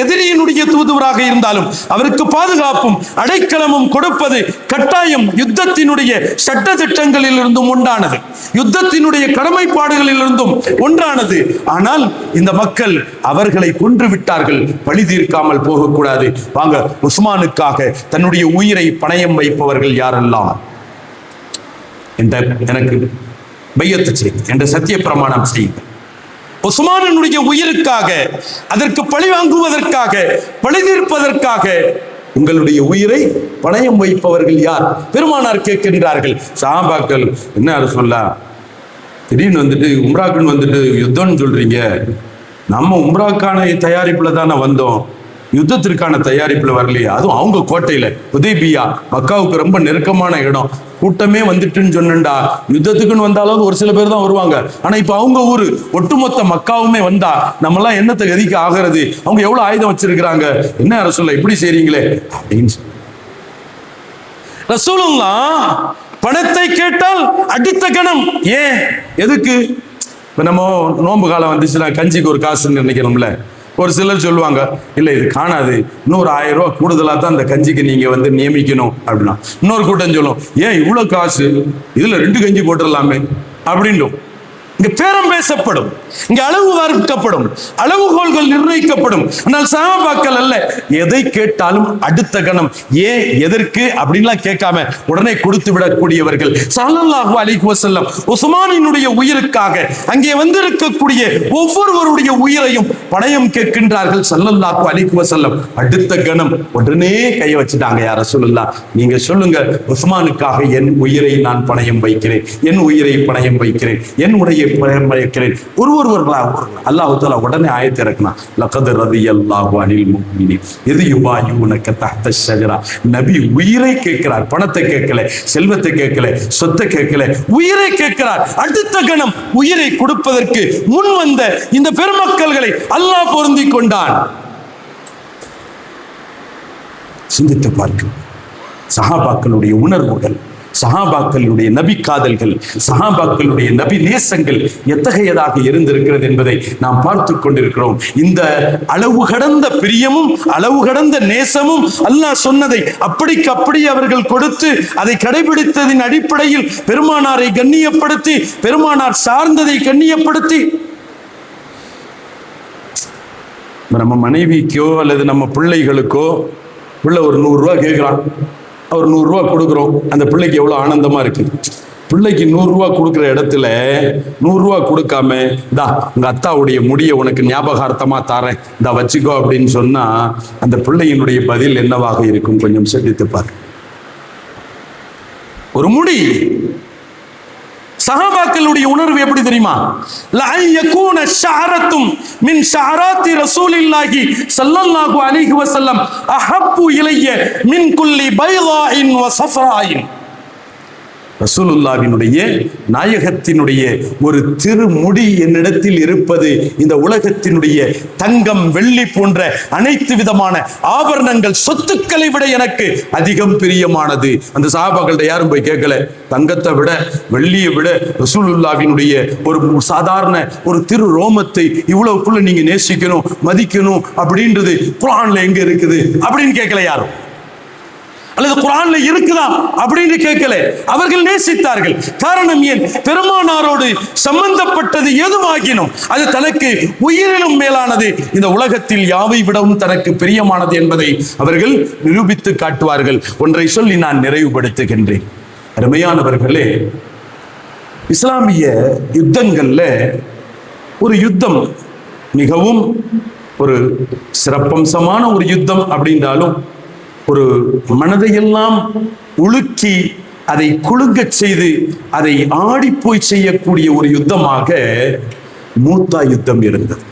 எதிரியினுடைய தூதுவராக இருந்தாலும் அவருக்கு பாதுகாப்பும் அடைக்கலமும் கொடுப்பது கட்டாயம். யுத்தத்தினுடைய சட்ட திட்டங்களில் இருந்தும் ஒன்றானது, யுத்தத்தினுடைய கடமைப்பாடுகளில் இருந்தும் ஒன்றானது. ஆனால் இந்த மக்கள் அவர்களை கொன்று விட்டார்கள், பழி தீர்க்காமல் போகக்கூடாது. வாங்க, உஸ்மானுக்காக தன்னுடைய உயிரை பணயம் வைப்பவர்கள் யாரெல்லாம் எனக்கு பையத்து செய்து என்ற சத்திய பிரமாணம் செய்து உஸ்மானினுடைய உயிருக்காக, அதற்கு பழி வாங்குவதற்காக, பழி தீர்ப்பதற்காக உங்களுடைய உயிரை பணயம் வைப்பவர்கள் யார்? பெருமானார் கேட்கின்றார்கள். சஹாபாக்கள் என்ன சொல்ல, திடீர்னு வந்துட்டு உம்ராக்குன்னு வந்துட்டு யுத்தம்னு சொல்றீங்க, நம்ம உம்ராக்கான தயாரிப்புல தானே வந்தோம், யுத்தத்திற்கான தயாரிப்புல வரலையே. அதுவும் அவங்க கோட்டையில ஹுதைபியா மக்காவுக்கு ரொம்ப நெருக்கமான இடம், கூட்டமே வந்துட்டுன்னு சொன்னா யுத்தத்துக்குன்னு வந்தாலும் ஒரு சில பேர் தான் வருவாங்க. ஆனா இப்ப அவங்க ஊரு ஒட்டுமொத்த மக்காவுமே வந்தா நம்மெல்லாம் என்னத்தை கதிக்க ஆகிறது, அவங்க எவ்வளவு ஆயுதம் வச்சிருக்கிறாங்க, என்ன ரசூலுல்லாஹ் இப்படி செய்றீங்களே அப்படின்னு சொல்லி. ரசூலுல்லாஹ் பணத்தை கேட்டால் அடுத்த கணம் ஏன் எதுக்கு? இப்ப நம்ம நோன்பு காலம் வந்துச்சுன்னா கஞ்சிக்கு ஒரு காசுன்னு நினைக்கிறோம்ல, ஒரு சிலர் சொல்லுவாங்க இல்லை இது காணாது, இன்னொரு 1000 ரூபாய் கூடுதலாக தான் அந்த கஞ்சிக்கு நீங்க வந்து நியமிக்கணும் அப்படின்னா. இன்னொரு கூட்டம் சொல்லும் ஏன் இவ்வளவு காசு, இதுல 2 கஞ்சி போட்டுடலாமே அப்படின்னும். இங்க பேரம் பேசப்படும், இங்க அளவு வர்க்கப்படும், அளவுகோல்கள் நிர்ணயிக்கப்படும். ஆனால் சஹாபாக்கள் அல்ல, எதை கேட்டாலும் அடுத்த கணம் ஏன் எதற்கு அப்படின்லாம் கேட்காம உடனே கொடுத்து விடக்கூடியவர்கள். ஸல்லல்லாஹு அலைஹி வஸல்லம் உஸ்மானினுடைய உயிருக்காக அங்கே வந்திருக்கக்கூடிய ஒவ்வொருவருடைய உயிரையும் பணயம் கேட்கின்றார்கள். ஸல்லல்லாஹு அலைஹி வஸல்லம் அடுத்த கணம் உடனே கையை வச்சுட்டாங்க. யா ரசூலுல்லாஹ் நீங்க சொல்லுங்க, உஸ்மானுக்காக என் உயிரை நான் பணயம் வைக்கிறேன், என் உயிரை பணயம் வைக்கிறேன், என் உடைய வைக்கிறேன். ஒருவர்களா அல்லாஹ் தஆலா உடனே ஆயத்தை இறக்கினா, லகத் ரதியல்லாஹு அனில் முஃமினீன் இத் யுபாயிஊனக தஹ்த ஷஜரா. நபி உயிரை கேட்கிறார், பணத்தை கேட்கல, செல்வத்தை கேட்கல, சொத்தை கேட்கல, உயிரை கேட்கிறார். அடுத்த கணம் உயிரை கொடுப்பதற்கு முன் வந்த இந்த பெருமக்கள்களை அல்லாஹ் பொருந்தி கொண்டான். சிந்தித்து பார்க்க சஹாபாக்களுடைய உணர்வுகள், சஹாபாக்களுடைய நபி காதல்கள், சஹாபாக்களுடைய நபி நேசங்கள் எத்தகையதாக இருந்திருக்கிறது என்பதை நாம் பார்த்து கொண்டிருக்கிறோம். இந்த அளவு கடந்த பிரியமும் அளவு கடந்த நேசமும் அல்லாஹ் சொன்னதை அப்படிக்கு அப்படி அவர்கள் கொடுத்து அதை கடைபிடித்ததின் அடிப்படையில் பெருமானாரை கண்ணியப்படுத்தி, பெருமானார் சார்ந்ததை கண்ணியப்படுத்தி, நம்ம மனைவிக்கோ அல்லது நம்ம பிள்ளைகளுக்கோ உள்ள ஒரு 100 ரூபாய் கேட்கிறான், அவர் 100 ரூபாய் கொடுக்குறோம், அந்த பிள்ளைக்கு எவ்வளவு ஆனந்தமா இருக்கு. பிள்ளைக்கு 100 ரூபாய் கொடுக்குற இடத்துல 100 ரூபாய் கொடுக்காம தா உங்க அத்தாவுடைய முடியை உனக்கு ஞாபகார்த்தமா தாரேன், தா வச்சுக்கோ அப்படின்னு சொன்னா அந்த பிள்ளையினுடைய பதில் என்னவாக இருக்கும்? கொஞ்சம் சிந்தித்து பாரு. ஒரு முடி. சஹாபாக்களுடைய உணர்வு எப்படி தெரியுமா? லஅன் யகூன ஷஅரத்தும் மின் ஷஅராத்தி ரசூலில்லாஹி ஸல்லல்லாஹு அலைஹி வஸல்லம் அஹப்பு இலைய மின் குல்லி பைதாஇன் வ ஸஃப்ராஇன். ரசூலுல்லாஹ்வினுடைய நாயகத்தினுடைய ஒரு திருமுடி என்னிடத்தில் இருப்பது இந்த உலகத்தினுடைய தங்கம் வெள்ளி போன்ற அனைத்து விதமான ஆபரணங்கள் சொத்துக்களை விட எனக்கு அதிகம் பிரியமானது. அந்த சஹாபாக்கள்ட்ட யாரும் போய் கேட்கல, தங்கத்தை விட வெள்ளியை விட ரசூலுல்லாஹ்வினுடைய ஒரு சாதாரண ஒரு திரு ரோமத்தை இவ்வளவுக்குள்ள நீங்க நேசிக்கணும் மதிக்கணும் அப்படின்றது குர்ஆன்ல எங்க இருக்குது அப்படின்னு கேட்கல யாரும், அல்லது குர்ஆன்ல இருக்குதா அப்படின்னு கேட்கல. அவர்கள் நேசித்தார்கள். காரணம் ஏன்? பெருமானாரோடு சம்பந்தப்பட்டது எதுவாகினும் அது தனக்கு உயிரிலும் மேலானது, இந்த உலகத்தில் யாவை விடவும் தனக்கு பிரியமானது என்பதை அவர்கள் நிரூபித்து காட்டுவார்கள். ஒன்றை சொல்லி நான் நிறைவுபடுத்துகின்றேன். அருமையானவர்களே, இஸ்லாமிய யுத்தங்கள்ல ஒரு யுத்தம் மிகவும் ஒரு சிறப்பம்சமான ஒரு யுத்தம் அப்படின்றாலும் ஒரு மனதையெல்லாம் உலுக்கி அதை குலுங்கச் செய்து அதை ஆடிப்போய் செய்யக்கூடிய ஒரு யுத்தமாக மூத்தா யுத்தம் இருந்தது.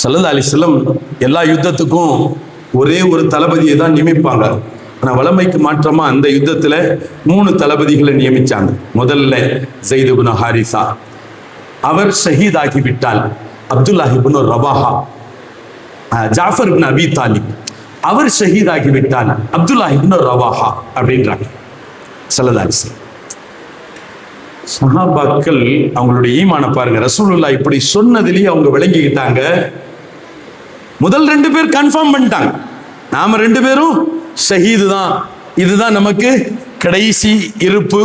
ஸல்லல்லாஹு அலைஹி வஸல்லம் எல்லா யுத்தத்துக்கும் ஒரே ஒரு தளபதியை தான் நியமிப்பாங்க. ஆனா வளமைக்கு மாற்றமா அந்த யுத்தத்துல 3 தளபதிகளை நியமிச்சாங்க. முதல்ல ஸைத் இப்னு ஹாரிஸா, அவர் ஷஹீதாகி விட்டால். அப்துல்லாஹ் இப்னு ரவாஹா, ஜாஃபர் இப்னு அபி தாலிப், அவர் ஷஹீதாகி விட்டால் அப்துல்லாஹ் இப்னு ரவாஹா அப்படின்றாங்க ஸல்லல்லாஹு அலைஹி வஸல்லம். சஹாபாக்கள் அவங்களுடைய ஈமான பாருங்க. ரசூலுல்லாஹ் இப்படி சொன்னதிலேயே அவங்க விளங்கிக்கிட்டாங்க. முதல் 2 பேர் கன்ஃபார்ம் பண்ணிட்டாங்க, நாம 2 பேரும் ஷஹீது தான், இதுதான் நமக்கு கடைசி இருப்பு,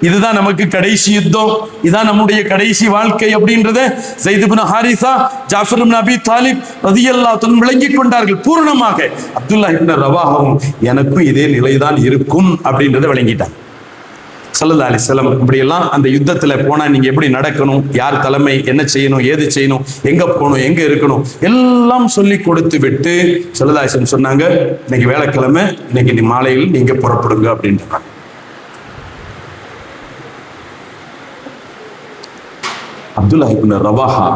இதுதான் நமக்கு கடைசி யுத்தம், இதான் நம்முடைய கடைசி வாழ்க்கை அப்படின்றத ஸைத் இப்னு ஹாரிஸா, ஜாஃபர் இப்னு அபி தாலிப் ரலியல்லாஹு அன்ஹு விளங்கிக் கொண்டார்கள் பூரணமாக. அப்துல்லாஹ் இப்னு ரவாஹாவும் எனக்கும் இதே நிலைதான் இருக்கும் அப்படின்றத விளங்கிட்டாங்க. ஸல்லல்லாஹு அலைஹி வஸல்லம் இப்படியெல்லாம் அந்த யுத்தத்துல போனா நீங்க எப்படி நடக்கணும், யார் தலைமை, என்ன செய்யணும், ஏது செய்யணும், எங்க போகணும், எங்க இருக்கணும் எல்லாம் சொல்லி கொடுத்து விட்டு ஸல்லல்லாஹு அலைஹி வஸல்லம் சொன்னாங்க, இன்னைக்கு வேலைக்கிழமை, இன்னைக்கு மாலையில் நீங்க புறப்படுங்க அப்படின்றாங்க. அப்துல்லாஹ் இப்னு ரவாஹா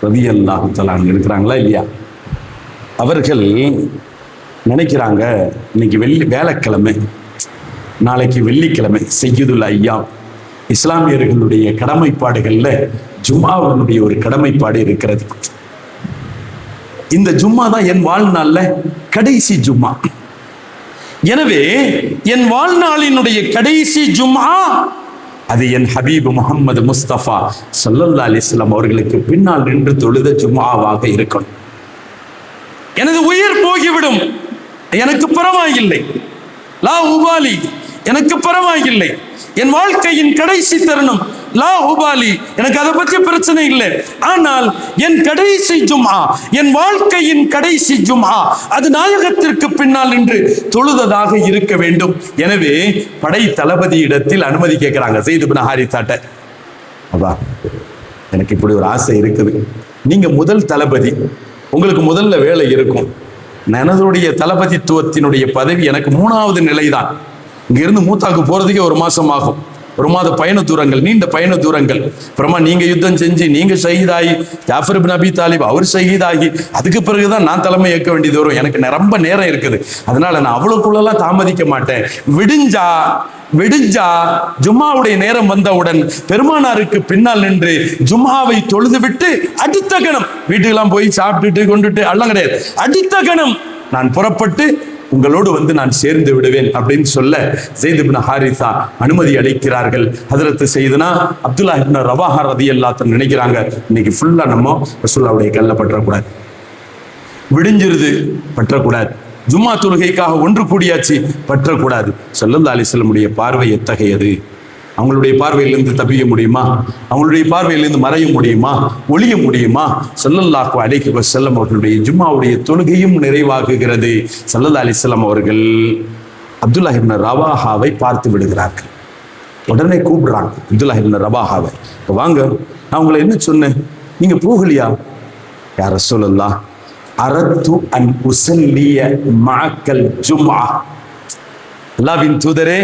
ரலியல்லாஹு தஆலா இருக்கிறாங்களா இல்லையா, அவர்கள் நினைக்கிறாங்க இன்னைக்கு வேலைக்கிழமை, நாளைக்கு வெள்ளிக்கிழமை சய்யிதுல் ஐயாம். இஸ்லாமியர்களுடைய கடமைப்பாடுகள்ல ஜும்ஆவுடைய ஒரு கடமைப்பாடு இருக்கிறது. இந்த ஜும்மா தான் என் வாழ்நாள்ல கடைசி ஜும்மா. எனவே என் வாழ்நாளினுடைய கடைசி ஜும்ஆ அது என் ஹபீப் முஹம்மது முஸ்தபா ஸல்லல்லாஹு அலைஹி வஸல்லம் அவர்களுக்கு பின்னால் நின்று தொழுத ஜும்ஆவாக இருக்கணும். எனது உயிர் போகிவிடும், எனக்கு பரவாயில்லை, லா உபாலி, எனக்கு பரவாயில்லை, என் வாழ்க்கையின் கடைசி தருணம், லா உபாலி, எனக்கு அதை பற்றி பிரச்சனை இல்லை. ஆனால் என் கடைசி ஜும்ஆ, என் வாழ்க்கையின் கடைசி ஜும்ஆ அது நாயகத்திற்கு பின்னால் நின்று தொழுததாக இருக்க வேண்டும். எனவே படை தளபதியிடத்தில் அனுமதி கேட்கிறாங்க ஸைத் இப்னு ஹாரிஸாட்ட. அப்பா, எனக்கு இப்படி ஒரு ஆசை இருக்குது, நீங்க முதல் தளபதி, உங்களுக்கு முதல்ல வேலை இருக்கும். எனதுடைய தளபதித்துவத்தினுடைய பதவி எனக்கு 3வது நிலைதான். இங்கிருந்து மூத்தாக்கு போறதுக்கே 1 மாசம் ஆகும், 1 மாத பயண தூரங்கள், நீண்ட பயண தூரங்கள். அப்புறமா நீங்க யுத்தம் செஞ்சு நீங்க ஷஹீதாகி, ஜாஃபர் இப்னு அபி தாலிப் அவர் ஷஹீதாகி, அதுக்கு பிறகுதான் நான் தலைமை ஏற்க வேண்டியது வரும். எனக்கு ரொம்ப நேரம் இருக்குது, அதனால நான் அவ்வளவுக்குள்ளலாம் தாமதிக்க மாட்டேன். விடிஞ்சா ஜும்மாவுடைய நேரம் வந்தவுடன் பெருமானாருக்கு பின்னால் நின்று ஜும்மாவை தொழுது விட்டு அடுத்த கணம் வீட்டுக்கெல்லாம் போய் சாப்பிட்டுட்டு கொண்டுட்டு எல்லாம் கிடையாது, அடுத்த கணம் நான் புறப்பட்டு உங்களோடு வந்து நான் சேர்ந்து விடுவேன் அப்படின்னு சொல்ல ஸைத் இப்னு ஹாரிஸா அனுமதி அளிக்கிறார்கள். ஹஜ்ரத் சையதுனா அப்துல்லாஹ் இப்னு ரவாஹா ரலியல்லாஹு அன்ஹு நினைக்கிறாங்க, இன்னைக்கு ஃபுல்லா நம்ம ரசூலுல்லாஹ்வுடைய கல்ல பற்றக்கூடாது, விடிஞ்சிருது பற்றக்கூடாது, ஜும்மா தொழுகைக்காக ஒன்று கூடியாச்சு பற்றக்கூடாது. ஸல்லல்லாஹு அலைஹி வஸல்லம் பார்வை எத்தகையது, அவங்களுடைய பார்வையிலிருந்து தப்பிக்க முடியுமா, அவங்களுடைய பார்வையிலிருந்து மறைய முடியுமா, ஒளிய முடியுமா? ஸல்லல்லாஹு அலைஹி வஸல்லம் அவர்களுடைய ஜும்மாவுடைய தொழுகையும் நிறைவாகுகிறது. ஸல்லல்லாஹு அலைஹி வஸல்லம் அவர்கள் அப்துல்லாஹ் இப்னு ரவாஹாவை பார்த்து விடுகிறார்கள். உடனே கூப்பிடுறாங்க அப்துல்லாஹ் இப்னு ரவாஹாவை, வாங்க, நான் உங்களை என்ன சொன்னேன், நீங்க போகலையா? யா ரசூலல்லாஹ், அரத்து அன் உஸல்லிய மஅக்கல் ஜும்ஆ. அல்லாஹ்வின் தூதரே,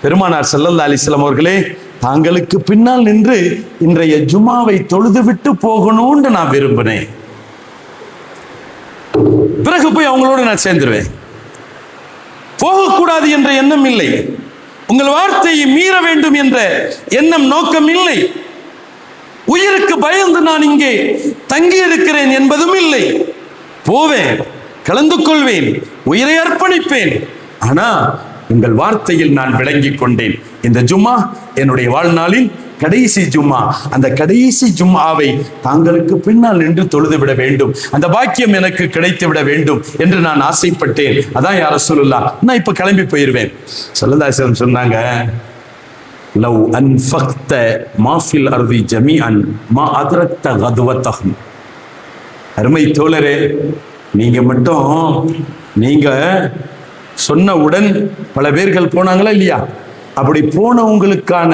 பெருமானார் ஸல்லல்லாஹு அலைஹி வஸல்லம் அவர்களே, தாங்களுக்கு பின்னால் நின்று இன்றைய ஜும்ஆவை தொழுது விட்டு போகணும்னு நான் விரும்பினேன், பிறகு போய் அவங்களோட நான் சேர்ந்துருவேன். போகக்கூடாது என்ற எண்ணம் இல்லை, உங்கள் வார்த்தையை மீற வேண்டும் என்ற எண்ணம் நோக்கம் இல்லை, உயிருக்கு பயந்து நான் இங்கே தங்கி இருக்கிறேன் என்பதும் இல்லை. போவேன், கலந்து கொள்வேன், உயிரை அர்ப்பணிப்பேன். ஆனா உங்கள் வார்த்தையில் நான் விளங்கிக் கொண்டேன், இந்த ஜும்மா என்னுடைய வாழ்நாளின் கடைசி ஜும்மா, அந்த கடைசி ஜும்மாவை தாங்களுக்கு பின்னால் நின்று தொழுது விட வேண்டும், அந்த பாக்கியம் எனக்கு கிடைத்து விட வேண்டும் என்று நான் ஆசைப்பட்டேன். அதான் யா ரசூலுல்லாஹ், நான் இப்ப கிளம்பி போயிருவேன். ஸல்லல்லாஹு அலைஹி வஸல்லம் சொன்னாங்க, லவ் அன்ஃபக்த மா ஃபில் அர்தி ஜமீஅன் மா அத்ரக்த கத்வத்தஹும். அருமை தோழரே, நீங்க சொன்னவுடன் பல பேர்கள் போனாங்களா இல்லையா, அப்படி போனவங்களுக்கான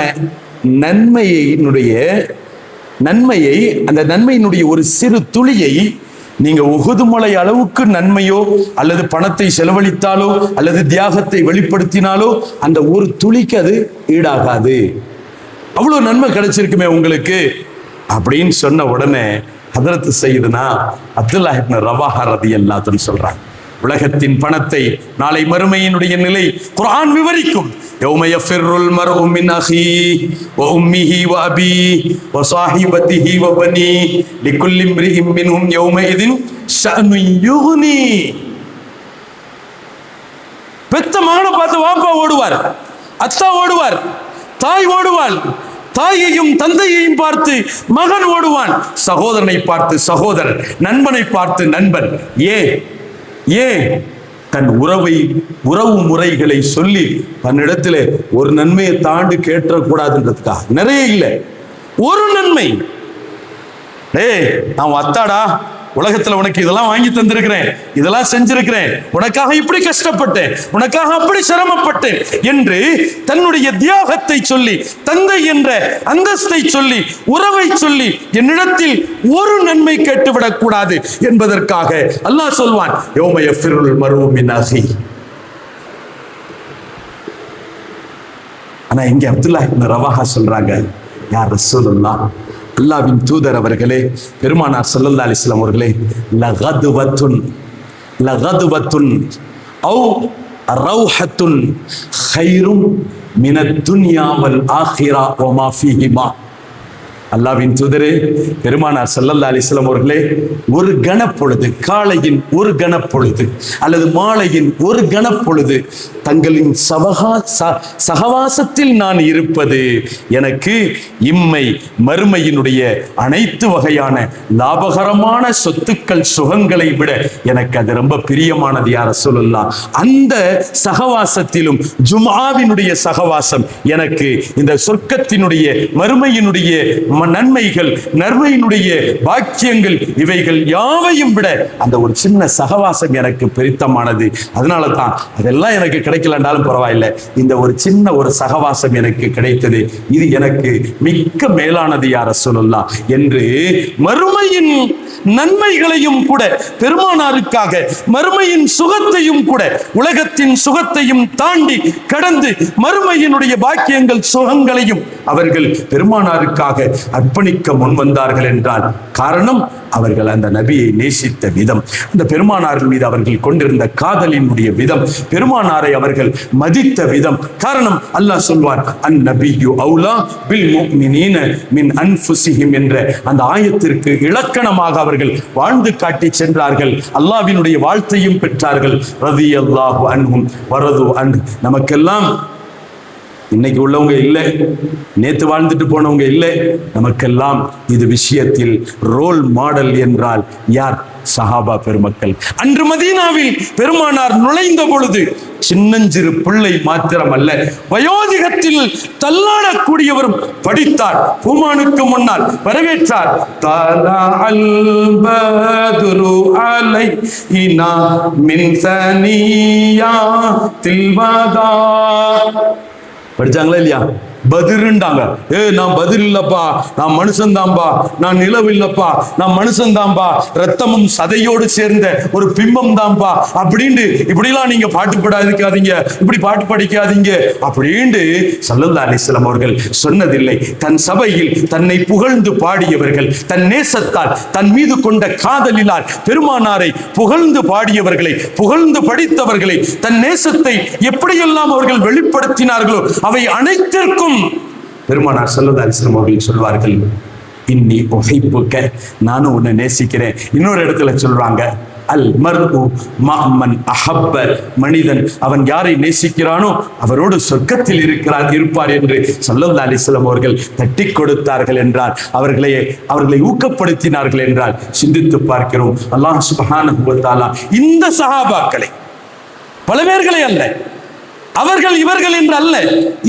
நன்மையை அந்த நன்மையினுடைய ஒரு சிறு துளியை நீங்க உஹுது மலை அளவுக்கு நன்மையோ அல்லது பணத்தை செலவழித்தாலோ அல்லது தியாகத்தை வெளிப்படுத்தினாலோ அந்த ஒரு துளிக்கு அது ஈடாகாது. அவ்வளவு நன்மை கிடைச்சிருக்குமே உங்களுக்கு. அப்படின்னு சொன்ன உடனே ஹதரத் சையதுனா அப்துல்லாஹ் இப்னு ரவாஹா ரலியல்லாஹு அன்ஹு சொல்றாங்க, உலகத்தின் பணத்தை நாளை மறுமையினுடைய நிலை குர்ஆன் விவரிக்கும். யௌம யஃபிர்ருல் மர்உ மின் அஹீஹி வ உம்மிஹி வ அபீஹி வ ஸாஹிபதிஹி வ பனீஹி லிகுல்லி இம்ரிஇம் மின்ஹும் யௌமஇதின் ஷஅனுன் யுக்னி. பெத்த மகனை பார்த்து வாப்பா ஓடுவார், அத்தா ஓடுவார், தாய் ஓடுவாள், தாயையும் தந்தையையும் பார்த்து மகன் ஓடுவான், சகோதரனை பார்த்து சகோதரன், நண்பனை பார்த்து நண்பன். ஏன் தன் உறவு முறைகளை சொல்லி தன்னிடத்துல ஒரு நன்மையை தாண்டி கேட்டக்கூடாதுன்றதுக்காக. நிறைய இல்லை, ஒரு நன்மை. நான் அத்தாடா, உலகத்துல உனக்கு இதெல்லாம் வாங்கி தந்திருக்கிறேன், இதெல்லாம் செஞ்சிருக்கிறேன், உனக்காக இப்படி கஷ்டப்பட்டேன், உனக்காக அப்படி சிரமப்பட்டேன் என்று தன்னுடைய தியாகத்தை சொல்லி, தந்தை என்ற அந்தஸ்தை சொல்லி, உறவை சொல்லி என்னிடத்தில் ஒரு நன்மை கேட்டுவிடக் கூடாது என்பதற்காக அல்லாஹ் சொல்வான், யௌம யஃபிர்ருல் மர்உ மின் அஹீஹி. ஆனா இங்க அப்துல்லாஹ் இப்னு ரவாஹா சொல்றாங்க, யா ரசூலுல்லாஹ், அல்லாஹ்வின் தூதர் அவர்களே, பெருமானார் ஸல்லல்லாஹு அலைஹி வஸல்லம் அவர்களே, லகதுவத்துன் அவ் ரௌஹத்துன் கைரும் மினத் துன்யா வல் ஆখিরা வ மா ஃபீஹிமா. அல்லாஹ்வின் தூதரே, பெருமானார் ஸல்லல்லாஹு அலைஹி வஸல்லம் அவர்களே, ஒரு கணப்பொழுது, காலையின் ஒரு கணப்பொழுது அல்லது மாலையின் ஒரு கணப்பொழுது தங்களின் சகவாசத்தில் நான் இருப்பது எனக்கு இம்மை மறுமையினுடைய அனைத்து வகையான லாபகரமான சொத்துக்கள் சுகங்களை விட எனக்கு அது ரொம்ப பிரியமானது யா ரசூலுல்லாஹ். அந்த சகவாசத்திலும் ஜும்ஆவினுடைய சகவாசம் எனக்கு இந்த சொர்க்கத்தினுடைய மறுமையினுடைய நன்மைகள், நன்மையினுடைய பாக்கியங்கள், இவைகள் யாவையும் விட அந்த ஒரு சின்ன சகவாசம் எனக்கு பிரித்தமானது. அதனால தான் அதெல்லாம் எனக்கு கிடைக்கலன்றாலும் பரவாயில்லை, இந்த ஒரு சின்ன ஒரு சகவாசம் எனக்கு கிடைத்தது, இது எனக்கு மிக்க மேலானது யா ரசூலுல்லாஹ் என்று மறுமையின் நன்மைகளையும் கூட பெருமானாருக்காக, மறுமையின் சுகத்தையும் கூட, உலகத்தின் சுகத்தையும் தாண்டி கடந்து மறுமையினுடைய பாக்கியங்கள் சுகங்களையும் அவர்கள் பெருமானாருக்காக அர்ப்பணிக்க முன் வந்தார்கள் என்றால் காரணம் அவர்கள் அந்த நபியை நேசித்த விதம், அந்த பெருமானாரின் மீது அவர்கள் கொண்டிருந்த காதலினுடைய விதம், பெருமானாரை அவர்கள் மதித்த விதம். காரணம் அல்லாஹ் சொல்வார், அந்நபியு அவுலா பில் முஃமினீன மின் அன்ஃபுஸிஹிம் என்ற அந்த ஆயத்திற்கு இலக்கணமாக அவர்கள் வாழ்ந்து காட்டி சென்றார்கள். அல்லாஹ்வினுடைய வாழ்த்தையும் பெற்றார்கள். ரலியல்லாஹு அன்ஹும் வரது அன்ஹு. நமக்கெல்லாம் இன்னைக்கு உள்ளவங்க இல்லை, நேத்து வாழ்ந்துட்டு போனவங்க இல்லை, நமக்கெல்லாம் இது விஷயத்தில் ரோல் மாடல் என்றால் யார்? சஹாபா பெருமக்கள். அன்று மதீனாவில் பெருமானார் நுழைந்த பொழுது சின்னஞ்சிறு பிள்ளை மாத்திரமல்ல, வயோதிகத்தில் தள்ளாடக்கூடியவரும் படித்தார். பூமானுக்கு முன்னால் வரவேற்றார். தலஅல் பத்ரு அலைனா மின் சனியாத்தில் வதா. படிச்சாங்களா இல்லையா? பதிருண்டாங்க. நான் பதில் இல்லப்பா, நான் மனுஷன் தான்பா, நான் நிலவு இல்லப்பா, நான் மனுஷன் தான்பா, ரத்தமும் சதையோடு சேர்ந்த ஒரு பிம்பம் தான்பா அப்படின்னு இப்படிலாம் நீங்க பாட்டு பாடாதீங்க, இப்படி பாட்டு படிக்காதீங்க அப்படின்னு ஸல்லல்லாஹு அலைஹி வஸல்லம் அவர்கள் சொன்னதில்லை. தன் சபையில் தன்னை புகழ்ந்து பாடியவர்கள், தன் நேசத்தால், தன் மீது கொண்ட காதலினால் பெருமானாரை புகழ்ந்து பாடியவர்களை, புகழ்ந்து படித்தவர்களை, தன் நேசத்தை எப்படியெல்லாம் அவர்கள் வெளிப்படுத்தினார்களோ அவை அனைத்திற்கும் பெருமானார் ஸல்லல்லாஹு அலைஹி வஸல்லம் அவர்கள் சொல்வார்கள், இன்னி உஹிப்புக, நானும் உன்னை நேசிக்கிறேன். இன்னொரு இடத்துல சொல்றாங்க, அல் மர்உ மஅமன் அஹப்ப, மனிதன் அவன் யாரை நேசிக்கிறானோ அவரோடு சொர்க்கத்தில் இருப்பார் என்று ஸல்லல்லாஹு அலைஹி வஸல்லம் அவர்கள் தட்டி கொடுத்தார்கள் என்றால், அவர்களை ஊக்கப்படுத்தினார்கள் என்றால் சிந்தித்து பார்க்கிறோம். அல்லாஹ் சுப்ஹானஹு வ தஆலா இந்த சஹாபாக்களை, பல பேர்களை அல்ல, அவர்கள் இவர்கள் என்று அல்ல,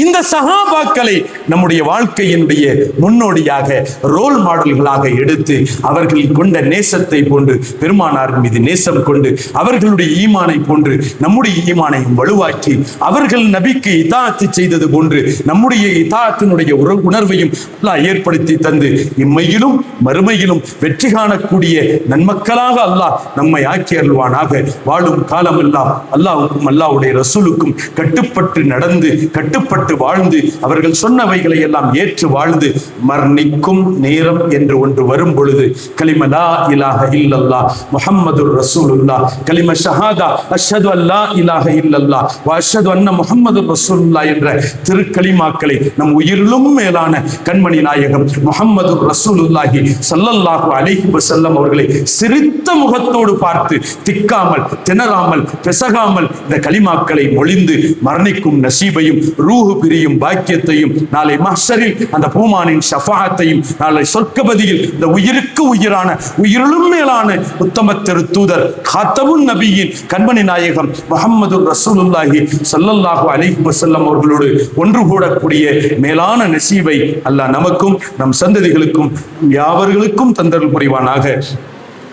இந்த சஹாபாக்களை நம்முடைய வாழ்க்கையினுடைய முன்னோடியாக, ரோல் மாடல்களாக எடுத்து அவர்கள் கொண்ட நேசத்தை போன்று, பெருமானாரின் மீது நேசம் கொண்டு அவர்களுடைய ஈமானை போன்று நம்முடைய ஈமானையும் வலுவாக்கி, அவர்கள் நபிக்கு இதாஅத்து செய்தது போன்று நம்முடைய இதாஅத்தினுடைய உணர்வையும் அல்லாஹ் ஏற்படுத்தி தந்து இம்மையிலும் மறுமையிலும் வெற்றி காணக்கூடிய நன்மக்களாக அல்லாஹ் நம்மை ஆக்கி அருள்வானாக. வாழும் காலமெல்லாம் அல்லாஹ்வுக்கும் அல்லாஹ்வுடைய ரசூலுக்கும் கட்டு கட்டுப்பட்டு நடந்து கட்டுப்பட்டு வாழ்ந்து அவர்கள் சொன்னவைகளை எல்லாம் ஏற்று வாழ்ந்து மரணிக்கும் நேரம் என்று ஒன்று வரும் பொழுது கலிம லா இலாஹ இல்லல்லாஹ் முஹம்மதுர் ரசூலுல்லாஹ் கலிம ஷஹாதா அஷ்ஹது அல்லா இலாஹ இல்லல்லாஹ் வ அஷ்ஹது அன்ன முஹம்மதுர் ரசூலுல்லாஹ் என்ற திருக்கலிமாக்களை நம் உயிரிலும் மேலான கண்மணி நாயகம் முஹம்மதுர் ரசூலுல்லாஹி ஸல்லல்லாஹு அலைஹி வஸல்லம் அவர்களை சிரித்த முகத்தோடு பார்த்து திக்காமல் திணறாமல் பெசகாமல் இந்த கலிமாக்களை மொழிந்து மரணிக்கும் நசீபையும் ரூஹு பிரியும் பாக்கியத்தையும் நாளை மஹ்ஷரில் அந்த பூமானின் ஷஃபாஅத்தையும் நாளை சொர்க்கபதியில் இந்த உயிருக்கு உயிரான உயிரிலும் மேலான உத்தம திரு தூதர் காத்தமுன் நபியின் கண்மணி நாயகம் முஹம்மதுர் ரசூலுல்லாஹி ஸல்லல்லாஹு அலைஹி வஸல்லம் அவர்களோடு ஒன்று கூடக்கூடிய மேலான நசீபை அல்லாஹ் நமக்கும் நம் சந்ததிகளுக்கும் யாவர்களுக்கும் தந்தருள் புரிவானாக.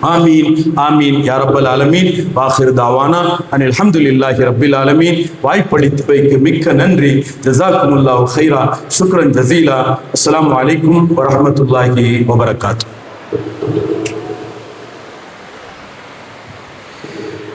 ஆமீன் ஆமீன் யா ரப்பல் ஆலமீன். வாஹிர் தாவானா அனில் ஹம்துலில்லாஹி ரப்பில் ஆலமீன். வாய்ப்பளித்தமைக்கு மிக்க நன்றி. ஜஸாக்குமுல்லாஹு கைரா. சுக்ரன் ஜஸீலா. அஸ்ஸலாமு அலைக்கும் வரஹ்மத்துல்லாஹி வபரகாத்துஹு.